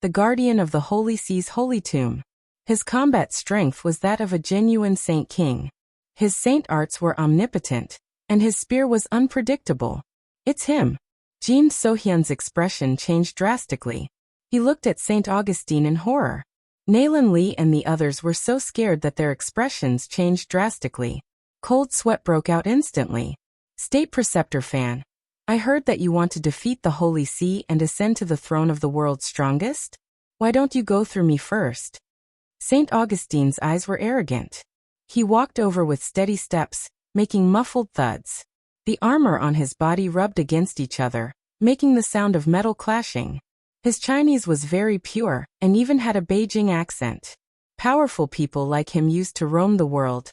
the guardian of the Holy See's holy tomb. His combat strength was that of a genuine saint king. His saint arts were omnipotent, and his spear was unpredictable. It's him. Jin Sohyun's expression changed drastically. He looked at Saint Augustine in horror. Nalan Li and the others were so scared that their expressions changed drastically. Cold sweat broke out instantly. State Preceptor Fan, I heard that you want to defeat the Holy See and ascend to the throne of the world's strongest? Why don't you go through me first? Saint Augustine's eyes were arrogant. He walked over with steady steps, making muffled thuds. The armor on his body rubbed against each other, making the sound of metal clashing. His Chinese was very pure, and even had a Beijing accent. Powerful people like him used to roam the world,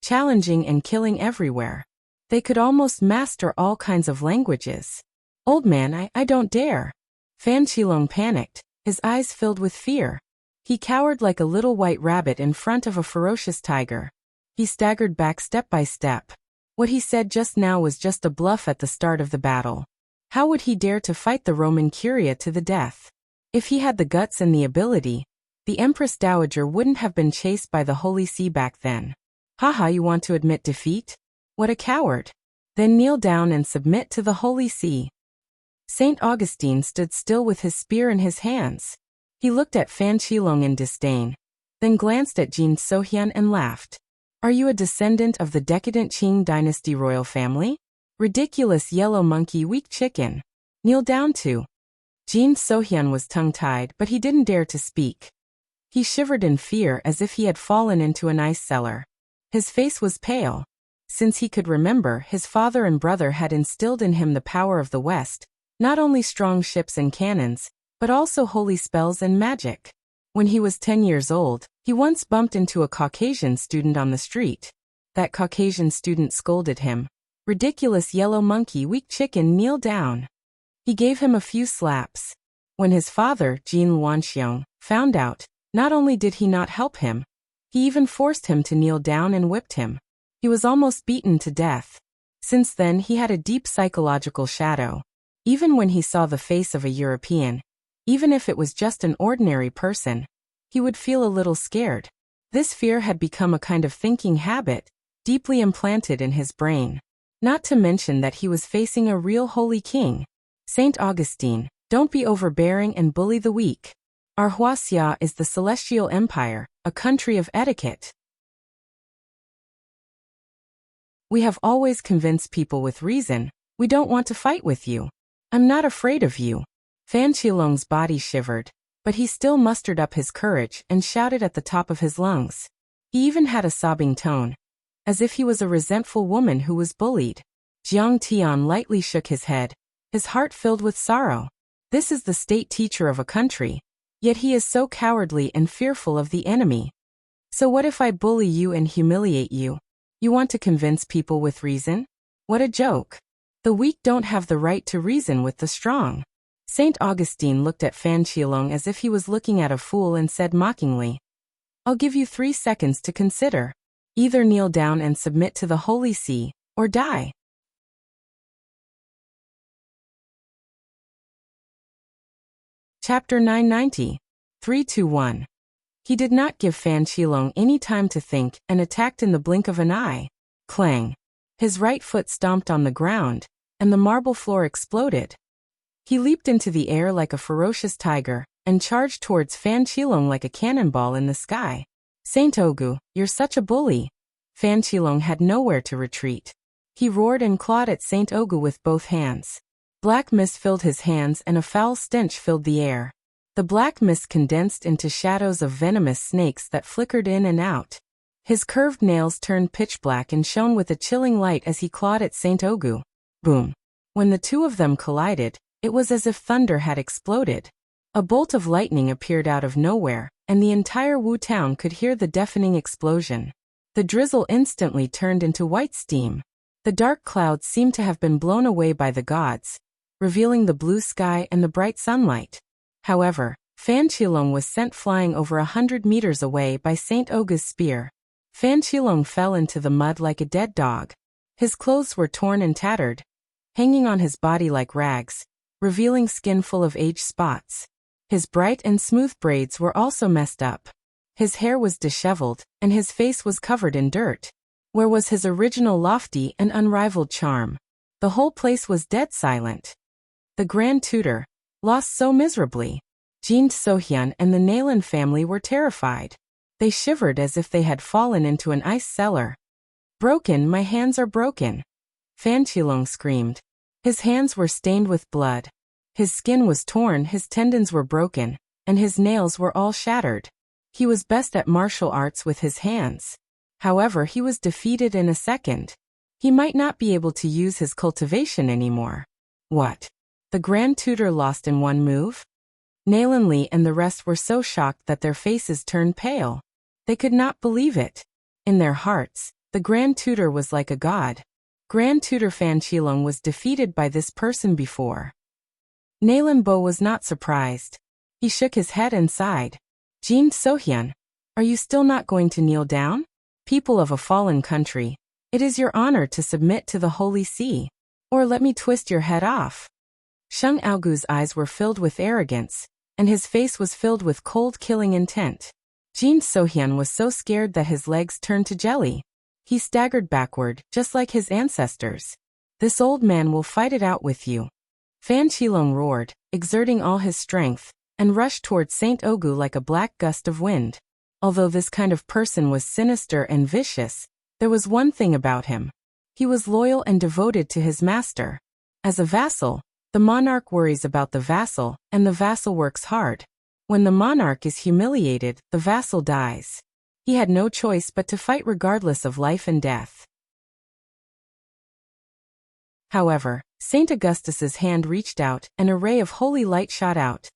challenging and killing everywhere. They could almost master all kinds of languages. Old man, I don't dare. Fan Qilong panicked, his eyes filled with fear. He cowered like a little white rabbit in front of a ferocious tiger. He staggered back step by step. What he said just now was just a bluff at the start of the battle. How would he dare to fight the Roman Curia to the death? If he had the guts and the ability, the Empress Dowager wouldn't have been chased by the Holy See back then. Haha, you want to admit defeat? What a coward. Then kneel down and submit to the Holy See. Saint Augustine stood still with his spear in his hands. He looked at Fan Qilong in disdain, then glanced at Jin Sohyun and laughed. Are you a descendant of the decadent Qing dynasty royal family? Ridiculous yellow monkey, weak chicken. Kneel down too. Jin Sohyun was tongue-tied, but he didn't dare to speak. He shivered in fear as if he had fallen into an ice cellar. His face was pale. Since he could remember, his father and brother had instilled in him the power of the West, not only strong ships and cannons, but also holy spells and magic. When he was 10 years old, he once bumped into a Caucasian student on the street. That Caucasian student scolded him. Ridiculous yellow monkey, weak chicken, kneel down. He gave him a few slaps. When his father, Jin Luanxiong, found out, not only did he not help him, he even forced him to kneel down and whipped him. He was almost beaten to death. Since then he had a deep psychological shadow. Even when he saw the face of a European, even if it was just an ordinary person, he would feel a little scared. This fear had become a kind of thinking habit, deeply implanted in his brain. Not to mention that he was facing a real holy king. Saint Augustine, don't be overbearing and bully the weak. Our Wuxia is the Celestial Empire, a country of etiquette. We have always convinced people with reason. We don't want to fight with you. I'm not afraid of you. Fan Qilong's body shivered, but he still mustered up his courage and shouted at the top of his lungs. He even had a sobbing tone, as if he was a resentful woman who was bullied. Jiang Tian lightly shook his head, his heart filled with sorrow. This is the state teacher of a country, yet he is so cowardly and fearful of the enemy. So what if I bully you and humiliate you? You want to convince people with reason? What a joke. The weak don't have the right to reason with the strong. Saint Augustine looked at Fan Qilong as if he was looking at a fool and said mockingly, I'll give you 3 seconds to consider. Either kneel down and submit to the Holy See, or die. Chapter 990. 3-2-1. He did not give Fan Qilong any time to think and attacked in the blink of an eye. Clang. His right foot stomped on the ground, and the marble floor exploded. He leaped into the air like a ferocious tiger, and charged towards Fan Qilong like a cannonball in the sky. Saint Ogu, you're such a bully. Fan Qilong had nowhere to retreat. He roared and clawed at Saint Ogu with both hands. Black mist filled his hands and a foul stench filled the air. The black mist condensed into shadows of venomous snakes that flickered in and out. His curved nails turned pitch black and shone with a chilling light as he clawed at Saint Ogu. Boom. When the two of them collided, it was as if thunder had exploded. A bolt of lightning appeared out of nowhere, and the entire Wu town could hear the deafening explosion. The drizzle instantly turned into white steam. The dark clouds seemed to have been blown away by the gods, revealing the blue sky and the bright sunlight. However, Fan Qilong was sent flying over 100 meters away by Saint Ogu's spear. Fan Qilong fell into the mud like a dead dog. His clothes were torn and tattered, hanging on his body like rags, revealing skin full of age spots. His bright and smooth braids were also messed up. His hair was disheveled, and his face was covered in dirt. Where was his original lofty and unrivaled charm? The whole place was dead silent. The Grand Tutor, lost so miserably. Jin Sohyun and the Nalan family were terrified. They shivered as if they had fallen into an ice cellar. "Broken, my hands are broken," Fan Qilong screamed. His hands were stained with blood. His skin was torn, his tendons were broken, and his nails were all shattered. He was best at martial arts with his hands. However, he was defeated in a second. He might not be able to use his cultivation anymore. What? The Grand Tutor lost in one move? Nalan Li and the rest were so shocked that their faces turned pale. They could not believe it. In their hearts, the Grand Tutor was like a god. Grand Tutor Fan Qilong was defeated by this person before. Nalan Bo was not surprised. He shook his head and sighed. "Jin Sohyun, are you still not going to kneel down? People of a fallen country, it is your honor to submit to the Holy See. Or let me twist your head off." Sheng Aogu's eyes were filled with arrogance, and his face was filled with cold killing intent. Jin Sohyun was so scared that his legs turned to jelly. He staggered backward, just like his ancestors. "This old man will fight it out with you." Fan Qilong roared, exerting all his strength, and rushed toward Saint Ogu like a black gust of wind. Although this kind of person was sinister and vicious, there was one thing about him. He was loyal and devoted to his master. As a vassal, the monarch worries about the vassal, and the vassal works hard. When the monarch is humiliated, the vassal dies. He had no choice but to fight regardless of life and death. However, Saint Augustus's hand reached out, and a ray of holy light shot out,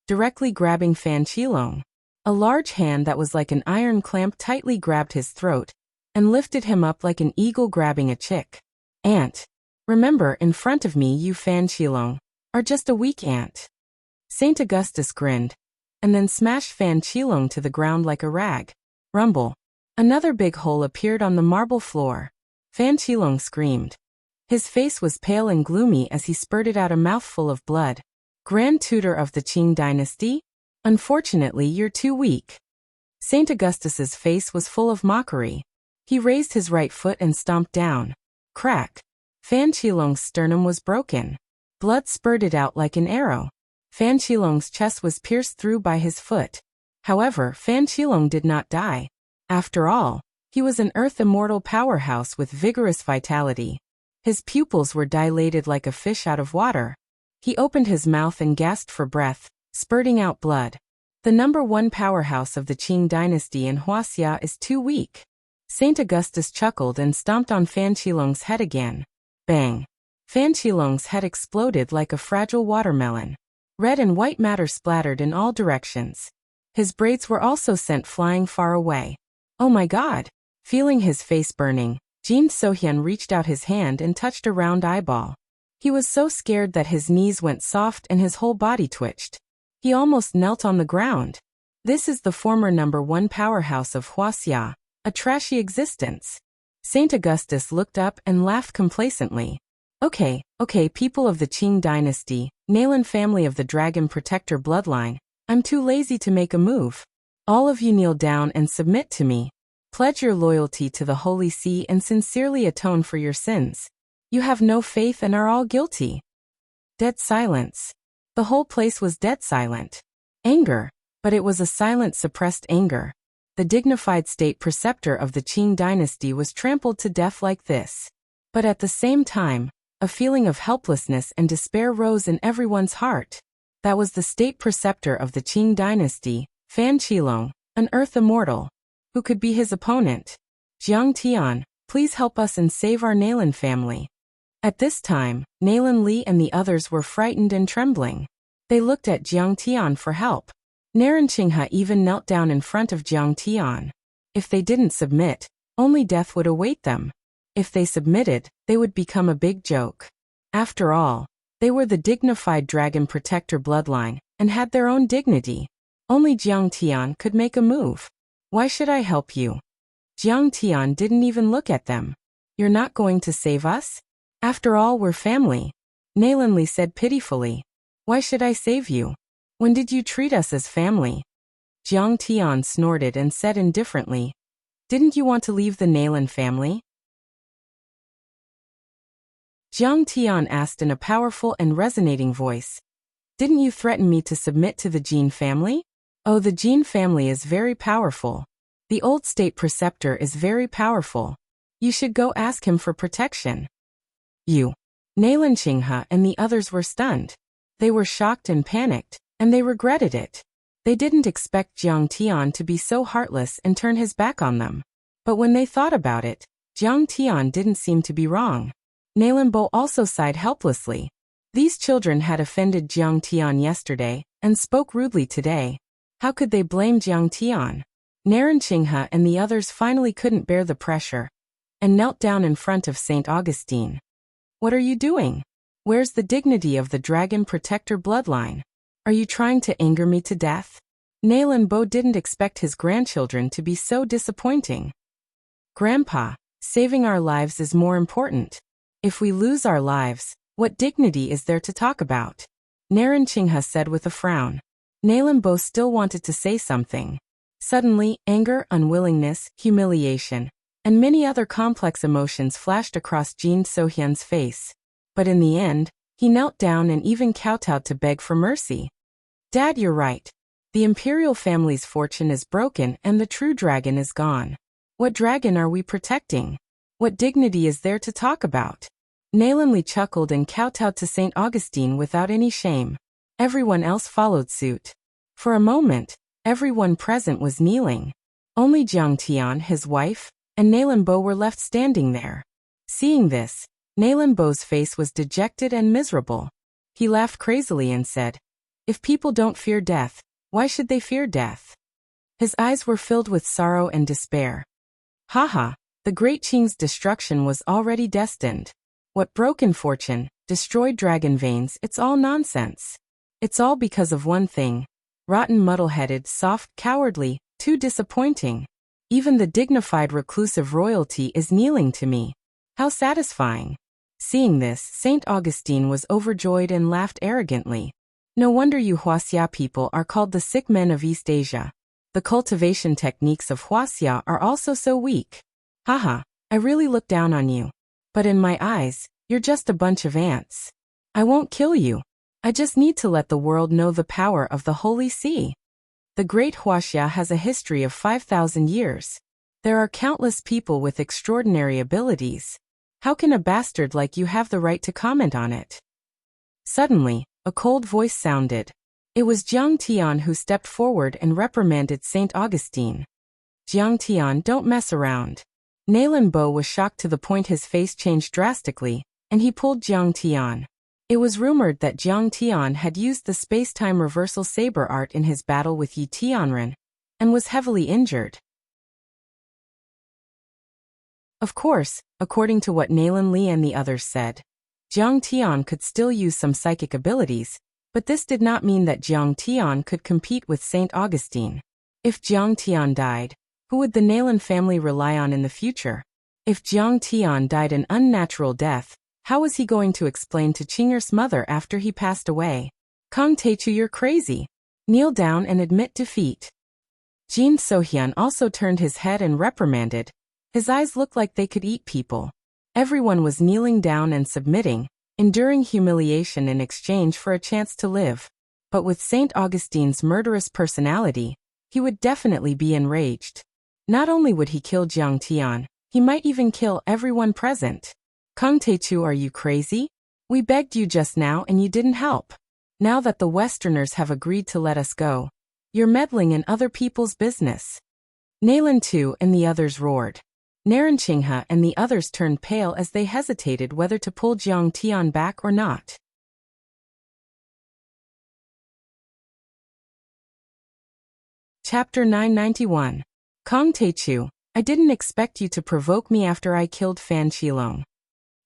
directly grabbing Fan Qilong. A large hand that was like an iron clamp tightly grabbed his throat, and lifted him up like an eagle grabbing a chick. "Ant. Remember, in front of me you Fan Qilong are just a weak ant." Saint Augustus grinned, and then smashed Fan Qilong to the ground like a rag. Rumble. Another big hole appeared on the marble floor. Fan Qilong screamed. His face was pale and gloomy as he spurted out a mouthful of blood. "Grand Tutor of the Qing dynasty? Unfortunately, you're too weak." Saint Augustus's face was full of mockery. He raised his right foot and stomped down. Crack. Fan Qilong's sternum was broken. Blood spurted out like an arrow. Fan Qilong's chest was pierced through by his foot. However, Fan Qilong did not die. After all, he was an earth immortal powerhouse with vigorous vitality. His pupils were dilated like a fish out of water. He opened his mouth and gasped for breath, spurting out blood. The #1 powerhouse of the Qing dynasty in Wuxia is too weak. Saint Augustus chuckled and stomped on Fan Qilong's head again. Bang! Fan Qilong's head exploded like a fragile watermelon. Red and white matter splattered in all directions. His braids were also sent flying far away. "Oh my God!" Feeling his face burning, Jin Sohyun reached out his hand and touched a round eyeball. He was so scared that his knees went soft and his whole body twitched. He almost knelt on the ground. This is the former #1 powerhouse of Wuxia, a trashy existence. Saint Augustus looked up and laughed complacently. Okay, people of the Qing dynasty, Nalan family of the Dragon Protector bloodline, I'm too lazy to make a move. All of you kneel down and submit to me. Pledge your loyalty to the Holy See and sincerely atone for your sins. You have no faith and are all guilty." Dead silence. The whole place was dead silent. Anger, but it was a silent, suppressed anger. The dignified state preceptor of the Qing dynasty was trampled to death like this. But at the same time, a feeling of helplessness and despair rose in everyone's heart. That was the state preceptor of the Qing dynasty, Fan Qilong, an earth immortal. Who could be his opponent? Jiang Tian, please help us and save our Nalan family. At this time, Nalan Li and the others were frightened and trembling. They looked at Jiang Tian for help. Naran Qinghe even knelt down in front of Jiang Tian. If they didn't submit, only death would await them. If they submitted, they would become a big joke. After all, they were the dignified dragon protector bloodline, and had their own dignity. Only Jiang Tian could make a move. Why should I help you? Jiang Tian didn't even look at them. You're not going to save us? After all, we're family. Nalan Li said pitifully. Why should I save you? When did you treat us as family? Jiang Tian snorted and said indifferently. Didn't you want to leave the Nalan family? Jiang Tian asked in a powerful and resonating voice. Didn't you threaten me to submit to the Jin family? Oh, the Jin family is very powerful. The old state preceptor is very powerful. You should go ask him for protection. You. Nalan Qinghe and the others were stunned. They were shocked and panicked, and they regretted it. They didn't expect Jiang Tian to be so heartless and turn his back on them. But when they thought about it, Jiang Tian didn't seem to be wrong. Nalan Bo also sighed helplessly. These children had offended Jiang Tian yesterday, and spoke rudely today. How could they blame Jiang Tian? Naran Qinghe and the others finally couldn't bear the pressure, and knelt down in front of St. Augustine. What are you doing? Where's the dignity of the dragon protector bloodline? Are you trying to anger me to death? Nalan Bo didn't expect his grandchildren to be so disappointing. Grandpa, saving our lives is more important. If we lose our lives, what dignity is there to talk about? Naran Qinghe said with a frown. Nalan Bo still wanted to say something. Suddenly, anger, unwillingness, humiliation, and many other complex emotions flashed across Jin Sohyun's face. But in the end, he knelt down and even kowtowed to beg for mercy. Dad, you're right. The imperial family's fortune is broken and the true dragon is gone. What dragon are we protecting? What dignity is there to talk about? Nalan Li chuckled and kowtowed to St. Augustine without any shame. Everyone else followed suit. For a moment, everyone present was kneeling. Only Jiang Tian, his wife, and Nalan Bo were left standing there. Seeing this, Nalan Bo's face was dejected and miserable. He laughed crazily and said, If people don't fear death, why should they fear death? His eyes were filled with sorrow and despair. Haha, the great Qing's destruction was already destined. What broken fortune, destroyed dragon veins, it's all nonsense. It's all because of one thing. Rotten, muddle-headed, soft, cowardly, too disappointing. Even the dignified reclusive royalty is kneeling to me. How satisfying. Seeing this, St. Augustine was overjoyed and laughed arrogantly. No wonder you Wuxia people are called the sick men of East Asia. The cultivation techniques of Wuxia are also so weak. Haha, I really look down on you. But in my eyes, you're just a bunch of ants. I won't kill you. I just need to let the world know the power of the Holy See. The Great Wuxia has a history of 5,000 years. There are countless people with extraordinary abilities. How can a bastard like you have the right to comment on it? Suddenly, a cold voice sounded. It was Jiang Tian who stepped forward and reprimanded St. Augustine. Jiang Tian, don't mess around. Nalan Bo was shocked to the point his face changed drastically, and he pulled Jiang Tian. It was rumored that Jiang Tian had used the space-time reversal saber art in his battle with Yi Tianren, and was heavily injured. Of course, according to what Nalan Li and the others said, Jiang Tian could still use some psychic abilities, but this did not mean that Jiang Tian could compete with St. Augustine. If Jiang Tian died, who would the Nalan family rely on in the future? If Jiang Tian died an unnatural death, how was he going to explain to Qing'er's mother after he passed away? Kang Teichu, you're crazy. Kneel down and admit defeat. Jin Sohyun also turned his head and reprimanded. His eyes looked like they could eat people. Everyone was kneeling down and submitting, enduring humiliation in exchange for a chance to live. But with St. Augustine's murderous personality, he would definitely be enraged. Not only would he kill Jiang Tian, he might even kill everyone present. Kang Teichu, are you crazy? We begged you just now and you didn't help. Now that the Westerners have agreed to let us go, you're meddling in other people's business. Nalan too and the others roared. Naranchingha and the others turned pale as they hesitated whether to pull Jiang Tian back or not. Chapter 991. Kong Teichu, I didn't expect you to provoke me after I killed Fan Qilong.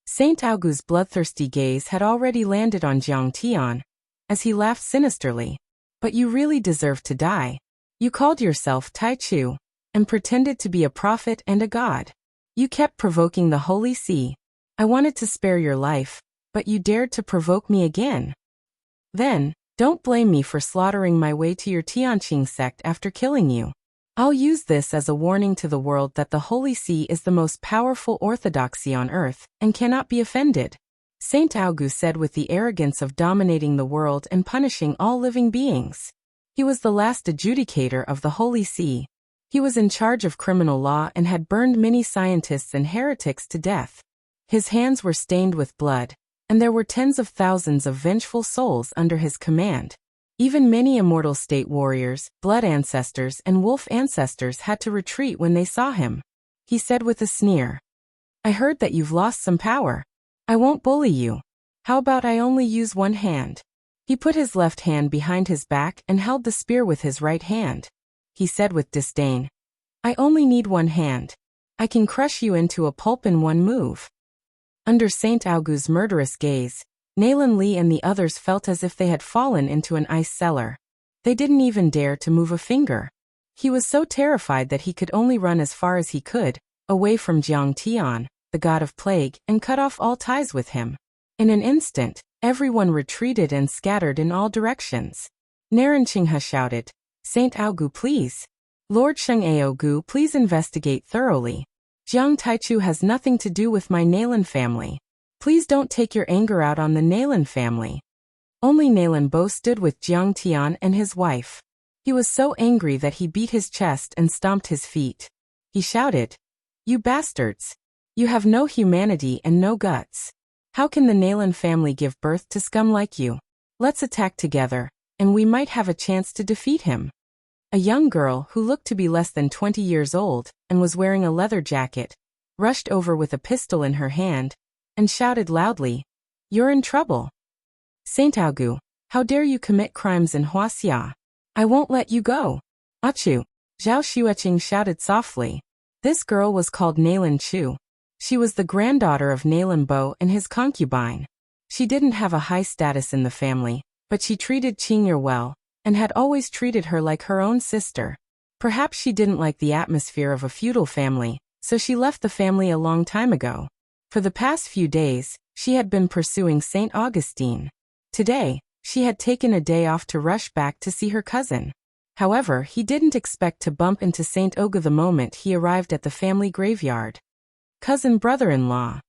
Saint Augu's bloodthirsty gaze had already landed on Jiang Tian, as he laughed sinisterly. But you really deserve to die. You called yourself Taichu, and pretended to be a prophet and a god. You kept provoking the Holy See. I wanted to spare your life, but you dared to provoke me again. Then, don't blame me for slaughtering my way to your Tianqing sect after killing you. I'll use this as a warning to the world that the Holy See is the most powerful orthodoxy on earth, and cannot be offended. Saint Augu said with the arrogance of dominating the world and punishing all living beings. He was the last adjudicator of the Holy See. He was in charge of criminal law and had burned many scientists and heretics to death. His hands were stained with blood, and there were tens of thousands of vengeful souls under his command. Even many immortal state warriors, blood ancestors and wolf ancestors had to retreat when they saw him. He said with a sneer, I heard that you've lost some power. I won't bully you. How about I only use one hand? He put his left hand behind his back and held the spear with his right hand. He said with disdain, I only need one hand. I can crush you into a pulp in one move. Under Saint Augu's murderous gaze, Nalan Li and the others felt as if they had fallen into an ice cellar. They didn't even dare to move a finger. He was so terrified that he could only run as far as he could, away from Jiang Tian, the god of plague, and cut off all ties with him. In an instant, everyone retreated and scattered in all directions. Naranchingha shouted, Saint Augu please. Lord Sheng'ao, please investigate thoroughly. Jiang Taichu has nothing to do with my Nalan family. Please don't take your anger out on the Nalan family. Only Nalan Bo stood with Jiang Tian and his wife. He was so angry that he beat his chest and stomped his feet. He shouted, You bastards! You have no humanity and no guts. How can the Nalan family give birth to scum like you? Let's attack together, and we might have a chance to defeat him. A young girl who looked to be less than 20 years old and was wearing a leather jacket, rushed over with a pistol in her hand, and shouted loudly, You're in trouble. Saint Augu, how dare you commit crimes in Wuxia? I won't let you go. Achu, Zhao Xueqing shouted softly. This girl was called Nalan Chu. She was the granddaughter of Nalan Bo and his concubine. She didn't have a high status in the family, but she treated Qing'er well, and had always treated her like her own sister. Perhaps she didn't like the atmosphere of a feudal family, so she left the family a long time ago. For the past few days, she had been pursuing Saint Augustine. Today, she had taken a day off to rush back to see her cousin. However, he didn't expect to bump into Saint Oga the moment he arrived at the family graveyard. Cousin brother-in-law.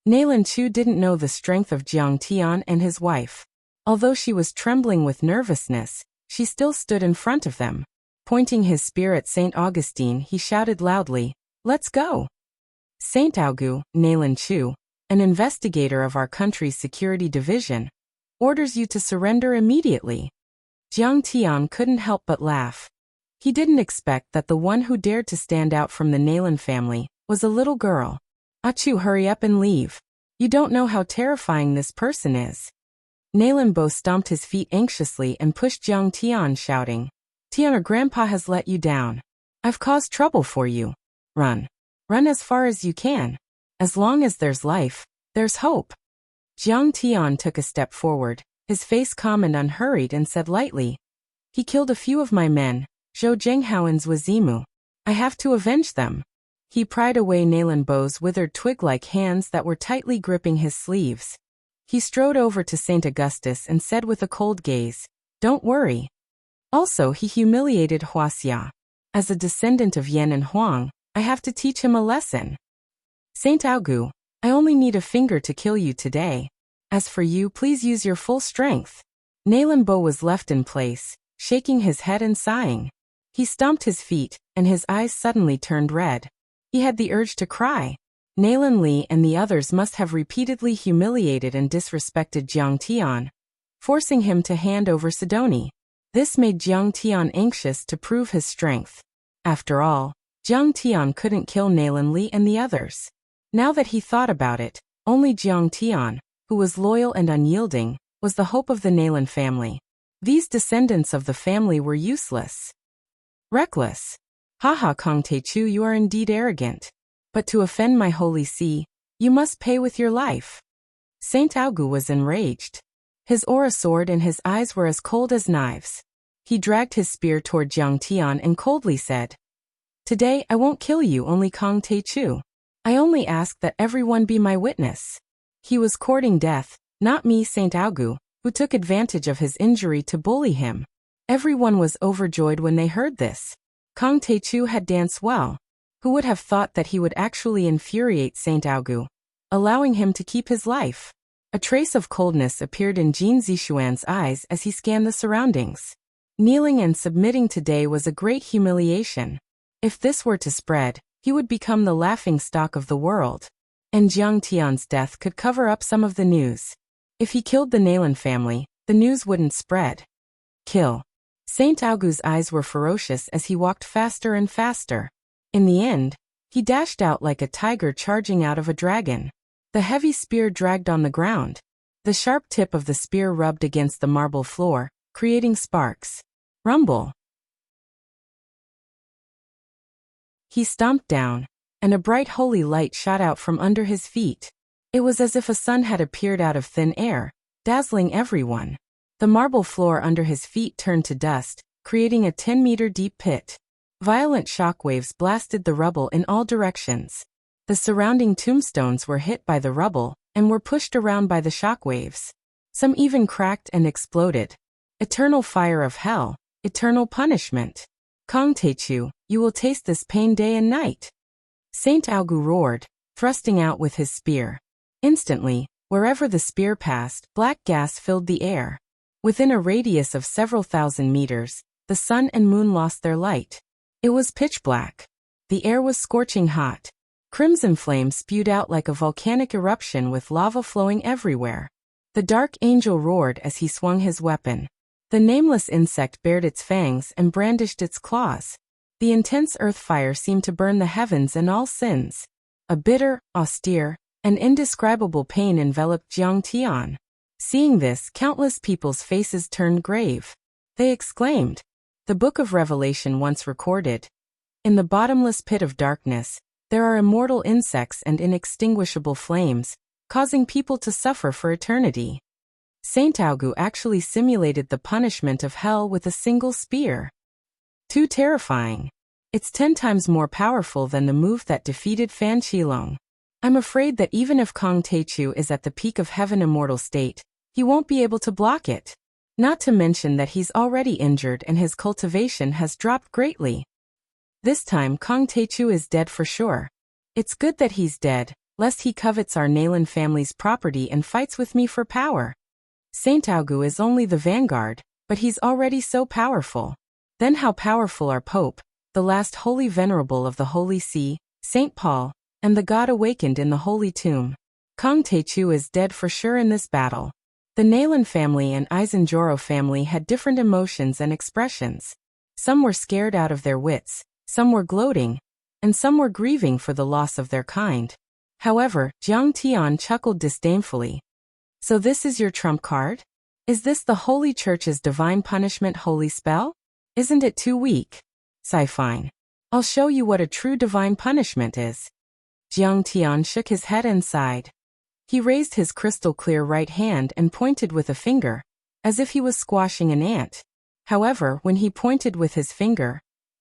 Nalan Chu didn't know the strength of Jiang Tian and his wife. Although she was trembling with nervousness, she still stood in front of them. Pointing his spear at Saint Augustine, he shouted loudly, Let's go! Saint Augu, Nalan Chu, an investigator of our country's security division, orders you to surrender immediately. Jiang Tian couldn't help but laugh. He didn't expect that the one who dared to stand out from the Nalan family was a little girl. Achu, hurry up and leave. You don't know how terrifying this person is. Nalan Bo stomped his feet anxiously and pushed Jiang Tian, shouting, Tian, Grandpa has let you down. I've caused trouble for you. Run. Run as far as you can. As long as there's life, there's hope. Jiang Tian took a step forward, his face calm and unhurried, and said lightly, He killed a few of my men, Zhou Zhenghao Wazimu. I have to avenge them. He pried away Nalan Bo's withered twig-like hands that were tightly gripping his sleeves. He strode over to Saint Augustus and said with a cold gaze, Don't worry. Also, he humiliated Wuxia. As a descendant of Yan and Huang, I have to teach him a lesson. Saint Augu, I only need a finger to kill you today. As for you, please use your full strength. Nalan Bo was left in place, shaking his head and sighing. He stomped his feet, and his eyes suddenly turned red. He had the urge to cry. Nalan Li and the others must have repeatedly humiliated and disrespected Jiang Tian, forcing him to hand over Sidoni. This made Jiang Tian anxious to prove his strength. After all, Jiang Tian couldn't kill Nalan Li and the others. Now that he thought about it, only Jiang Tian, who was loyal and unyielding, was the hope of the Nalan family. These descendants of the family were useless. Reckless. Haha, Kong Techu, you are indeed arrogant. But to offend my holy see, you must pay with your life. Saint Augu was enraged. His aura soared and his eyes were as cold as knives. He dragged his spear toward Jiang Tian and coldly said, "Today I won't kill you, only Kong Techu. I only ask that everyone be my witness." He was courting death, not me, Saint Augu, who took advantage of his injury to bully him. Everyone was overjoyed when they heard this. Kong Techu had danced well. Who would have thought that he would actually infuriate Saint Augu, allowing him to keep his life? A trace of coldness appeared in Jin Zixuan's eyes as he scanned the surroundings. Kneeling and submitting today was a great humiliation. If this were to spread, he would become the laughingstock of the world. And Jiang Tian's death could cover up some of the news. If he killed the Nalan family, the news wouldn't spread. Kill. Saint Augu's eyes were ferocious as he walked faster and faster. In the end, he dashed out like a tiger charging out of a dragon. The heavy spear dragged on the ground. The sharp tip of the spear rubbed against the marble floor, creating sparks. Rumble. He stomped down, and a bright holy light shot out from under his feet. It was as if a sun had appeared out of thin air, dazzling everyone. The marble floor under his feet turned to dust, creating a 10-meter deep pit. Violent shockwaves blasted the rubble in all directions. The surrounding tombstones were hit by the rubble and were pushed around by the shockwaves. Some even cracked and exploded. Eternal fire of hell, eternal punishment. Kong Techu, you will taste this pain day and night. Saint Augu roared, thrusting out with his spear. Instantly, wherever the spear passed, black gas filled the air. Within a radius of several thousand meters, the sun and moon lost their light. It was pitch black. The air was scorching hot. Crimson flames spewed out like a volcanic eruption with lava flowing everywhere. The dark angel roared as he swung his weapon. The nameless insect bared its fangs and brandished its claws. The intense earth fire seemed to burn the heavens and all sins. A bitter, austere, and indescribable pain enveloped Jiang Tian. Seeing this, countless people's faces turned grave. They exclaimed, "The Book of Revelation once recorded. In the bottomless pit of darkness, there are immortal insects and inextinguishable flames, causing people to suffer for eternity." Saint Augu actually simulated the punishment of hell with a single spear. Too terrifying. It's 10 times more powerful than the move that defeated Fan Qilong. I'm afraid that even if Kong Techu is at the peak of heaven immortal state, he won't be able to block it. Not to mention that he's already injured and his cultivation has dropped greatly. This time Kong Techu is dead for sure. It's good that he's dead, lest he covets our Nalan family's property and fights with me for power. Saint Augu is only the vanguard, but he's already so powerful. Then how powerful our Pope, the last holy venerable of the Holy See, Saint Paul, and the God awakened in the Holy Tomb. Kong Techu is dead for sure in this battle. The Nalan family and Isenjoro family had different emotions and expressions. Some were scared out of their wits, some were gloating, and some were grieving for the loss of their kind. However, Jiang Tian chuckled disdainfully. "So this is your trump card? Is this the Holy Church's divine punishment holy spell? Isn't it too weak? Fine. I'll show you what a true divine punishment is." Jiang Tian shook his head and sighed. He raised his crystal-clear right hand and pointed with a finger, as if he was squashing an ant. However, when he pointed with his finger,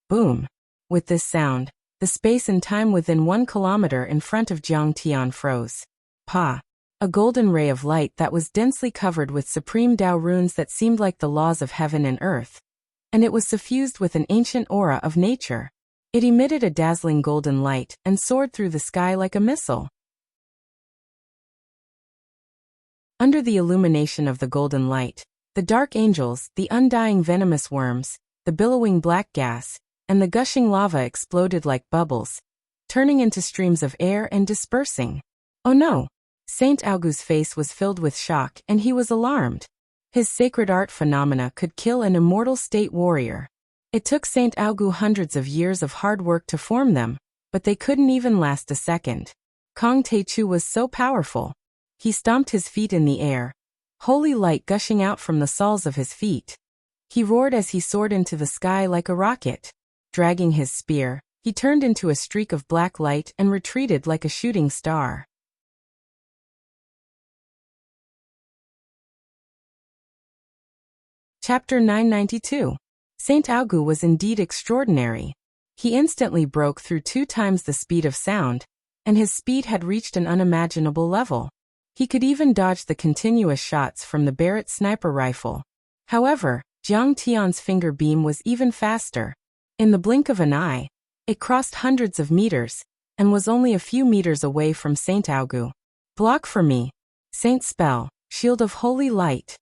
boom! With this sound, the space and time within 1 kilometer in front of Jiang Tian froze. Pa! A golden ray of light that was densely covered with supreme Tao runes that seemed like the laws of heaven and earth. And it was suffused with an ancient aura of nature. It emitted a dazzling golden light and soared through the sky like a missile. Under the illumination of the golden light, the dark angels, the undying venomous worms, the billowing black gas, and the gushing lava exploded like bubbles, turning into streams of air and dispersing. Oh no! Saint Augu's face was filled with shock and he was alarmed. His sacred art phenomena could kill an immortal state warrior. It took Saint Augu hundreds of years of hard work to form them, but they couldn't even last a second. Kong Taechu was so powerful. He stomped his feet in the air, holy light gushing out from the soles of his feet. He roared as he soared into the sky like a rocket. Dragging his spear, he turned into a streak of black light and retreated like a shooting star. Chapter 992. Saint Augu was indeed extraordinary. He instantly broke through 2 times the speed of sound, and his speed had reached an unimaginable level. He could even dodge the continuous shots from the Barrett sniper rifle. However, Jiang Tian's finger beam was even faster. In the blink of an eye, it crossed hundreds of meters, and was only a few meters away from Saint Augu. Block for me. Saint Spell, Shield of Holy Light.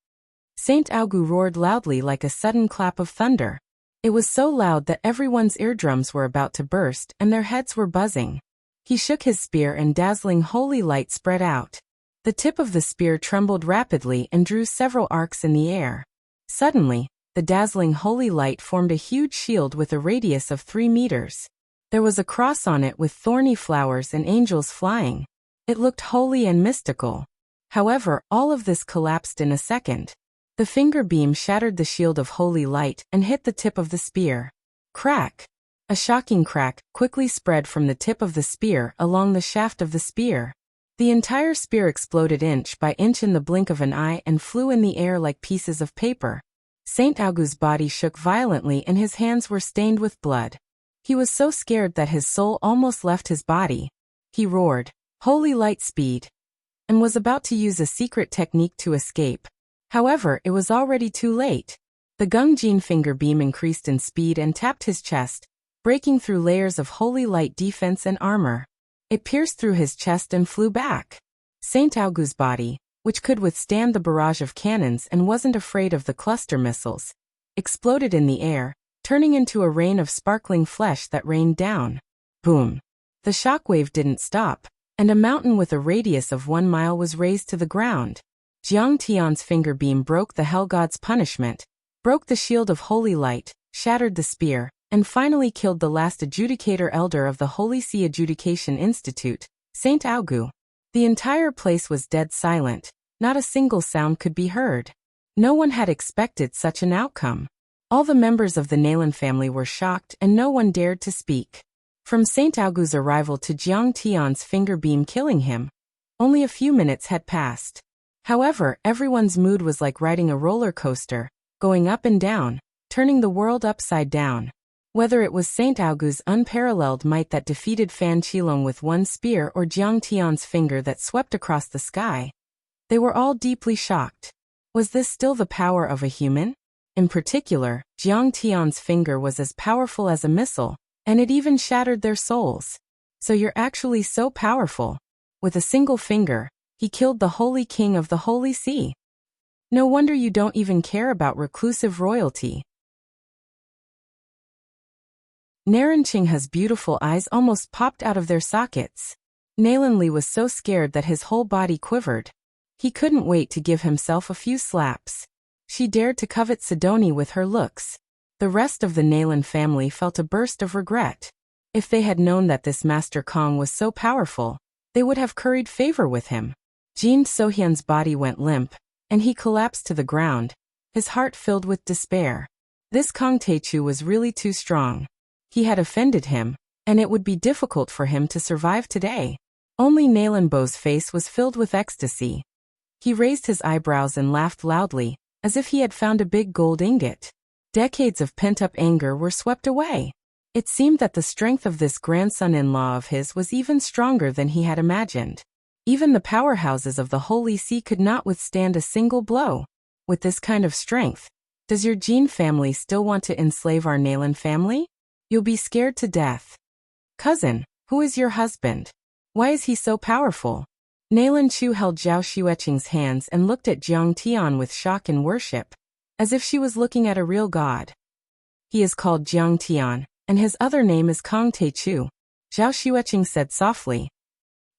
Saint Augu roared loudly like a sudden clap of thunder. It was so loud that everyone's eardrums were about to burst and their heads were buzzing. He shook his spear and dazzling holy light spread out. The tip of the spear trembled rapidly and drew several arcs in the air. Suddenly, the dazzling holy light formed a huge shield with a radius of 3 meters. There was a cross on it with thorny flowers and angels flying. It looked holy and mystical. However, all of this collapsed in a second. The finger beam shattered the shield of holy light and hit the tip of the spear. Crack! A shocking crack quickly spread from the tip of the spear along the shaft of the spear. The entire spear exploded inch by inch in the blink of an eye and flew in the air like pieces of paper. Saint Augu's body shook violently and his hands were stained with blood. He was so scared that his soul almost left his body. He roared, "Holy light speed!" and was about to use a secret technique to escape. However, it was already too late. The Gungjin finger beam increased in speed and tapped his chest, breaking through layers of holy light defense and armor. It pierced through his chest and flew back. Saint Augu's body, which could withstand the barrage of cannons and wasn't afraid of the cluster missiles, exploded in the air, turning into a rain of sparkling flesh that rained down. Boom! The shockwave didn't stop, and a mountain with a radius of 1 mile was razed to the ground. Jiang Tian's finger beam broke the Hell God's punishment, broke the shield of holy light, shattered the spear, and finally killed the last adjudicator elder of the Holy See Adjudication Institute, Saint Augu. The entire place was dead silent. Not a single sound could be heard. No one had expected such an outcome. All the members of the Nalan family were shocked and no one dared to speak. From Saint Augu's arrival to Jiang Tian's finger beam killing him, only a few minutes had passed. However, everyone's mood was like riding a roller coaster, going up and down, turning the world upside down. Whether it was Saint Augu's unparalleled might that defeated Fan Qilong with 1 spear or Jiang Tian's finger that swept across the sky, they were all deeply shocked. Was this still the power of a human? In particular, Jiang Tian's finger was as powerful as a missile, and it even shattered their souls. So you're actually so powerful. With a single finger, he killed the Holy King of the Holy See. No wonder you don't even care about reclusive royalty. Naranchingha's beautiful eyes almost popped out of their sockets. Nalanli was so scared that his whole body quivered. He couldn't wait to give himself a few slaps. She dared to covet Sidoni with her looks. The rest of the Nalan family felt a burst of regret. If they had known that this Master Kong was so powerful, they would have curried favor with him. Jin Sohyun's body went limp, and he collapsed to the ground, his heart filled with despair. This Kong Taechu was really too strong. He had offended him, and it would be difficult for him to survive today. Only Nalanbo's face was filled with ecstasy. He raised his eyebrows and laughed loudly, as if he had found a big gold ingot. Decades of pent-up anger were swept away. It seemed that the strength of this grandson-in-law of his was even stronger than he had imagined. Even the powerhouses of the Holy See could not withstand a single blow. With this kind of strength, does your Jin family still want to enslave our Nalan family? You'll be scared to death. Cousin, who is your husband? Why is he so powerful? Nalan Chu held Zhao Xueqing's hands and looked at Jiang Tian with shock and worship, as if she was looking at a real god. He is called Jiang Tian, and his other name is Kong Taechu. Zhao Xueqing said softly.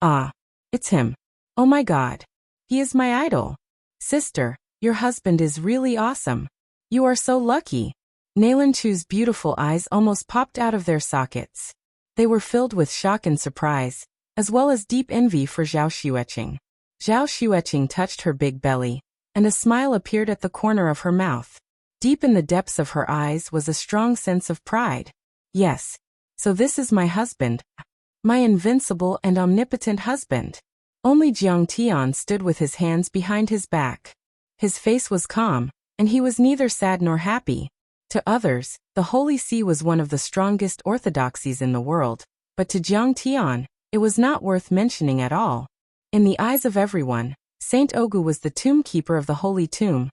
Ah, it's him. Oh my God. He is my idol. Sister, your husband is really awesome. You are so lucky. Nalan Chu's beautiful eyes almost popped out of their sockets. They were filled with shock and surprise, as well as deep envy for Zhao Xueqing. Zhao Xueqing touched her big belly, and a smile appeared at the corner of her mouth. Deep in the depths of her eyes was a strong sense of pride. Yes. So this is my husband. My invincible and omnipotent husband. Only Jiang Tian stood with his hands behind his back. His face was calm, and he was neither sad nor happy. To others, the Holy See was one of the strongest orthodoxies in the world, but to Jiang Tian, it was not worth mentioning at all. In the eyes of everyone, Saint Ogu was the tomb keeper of the Holy Tomb,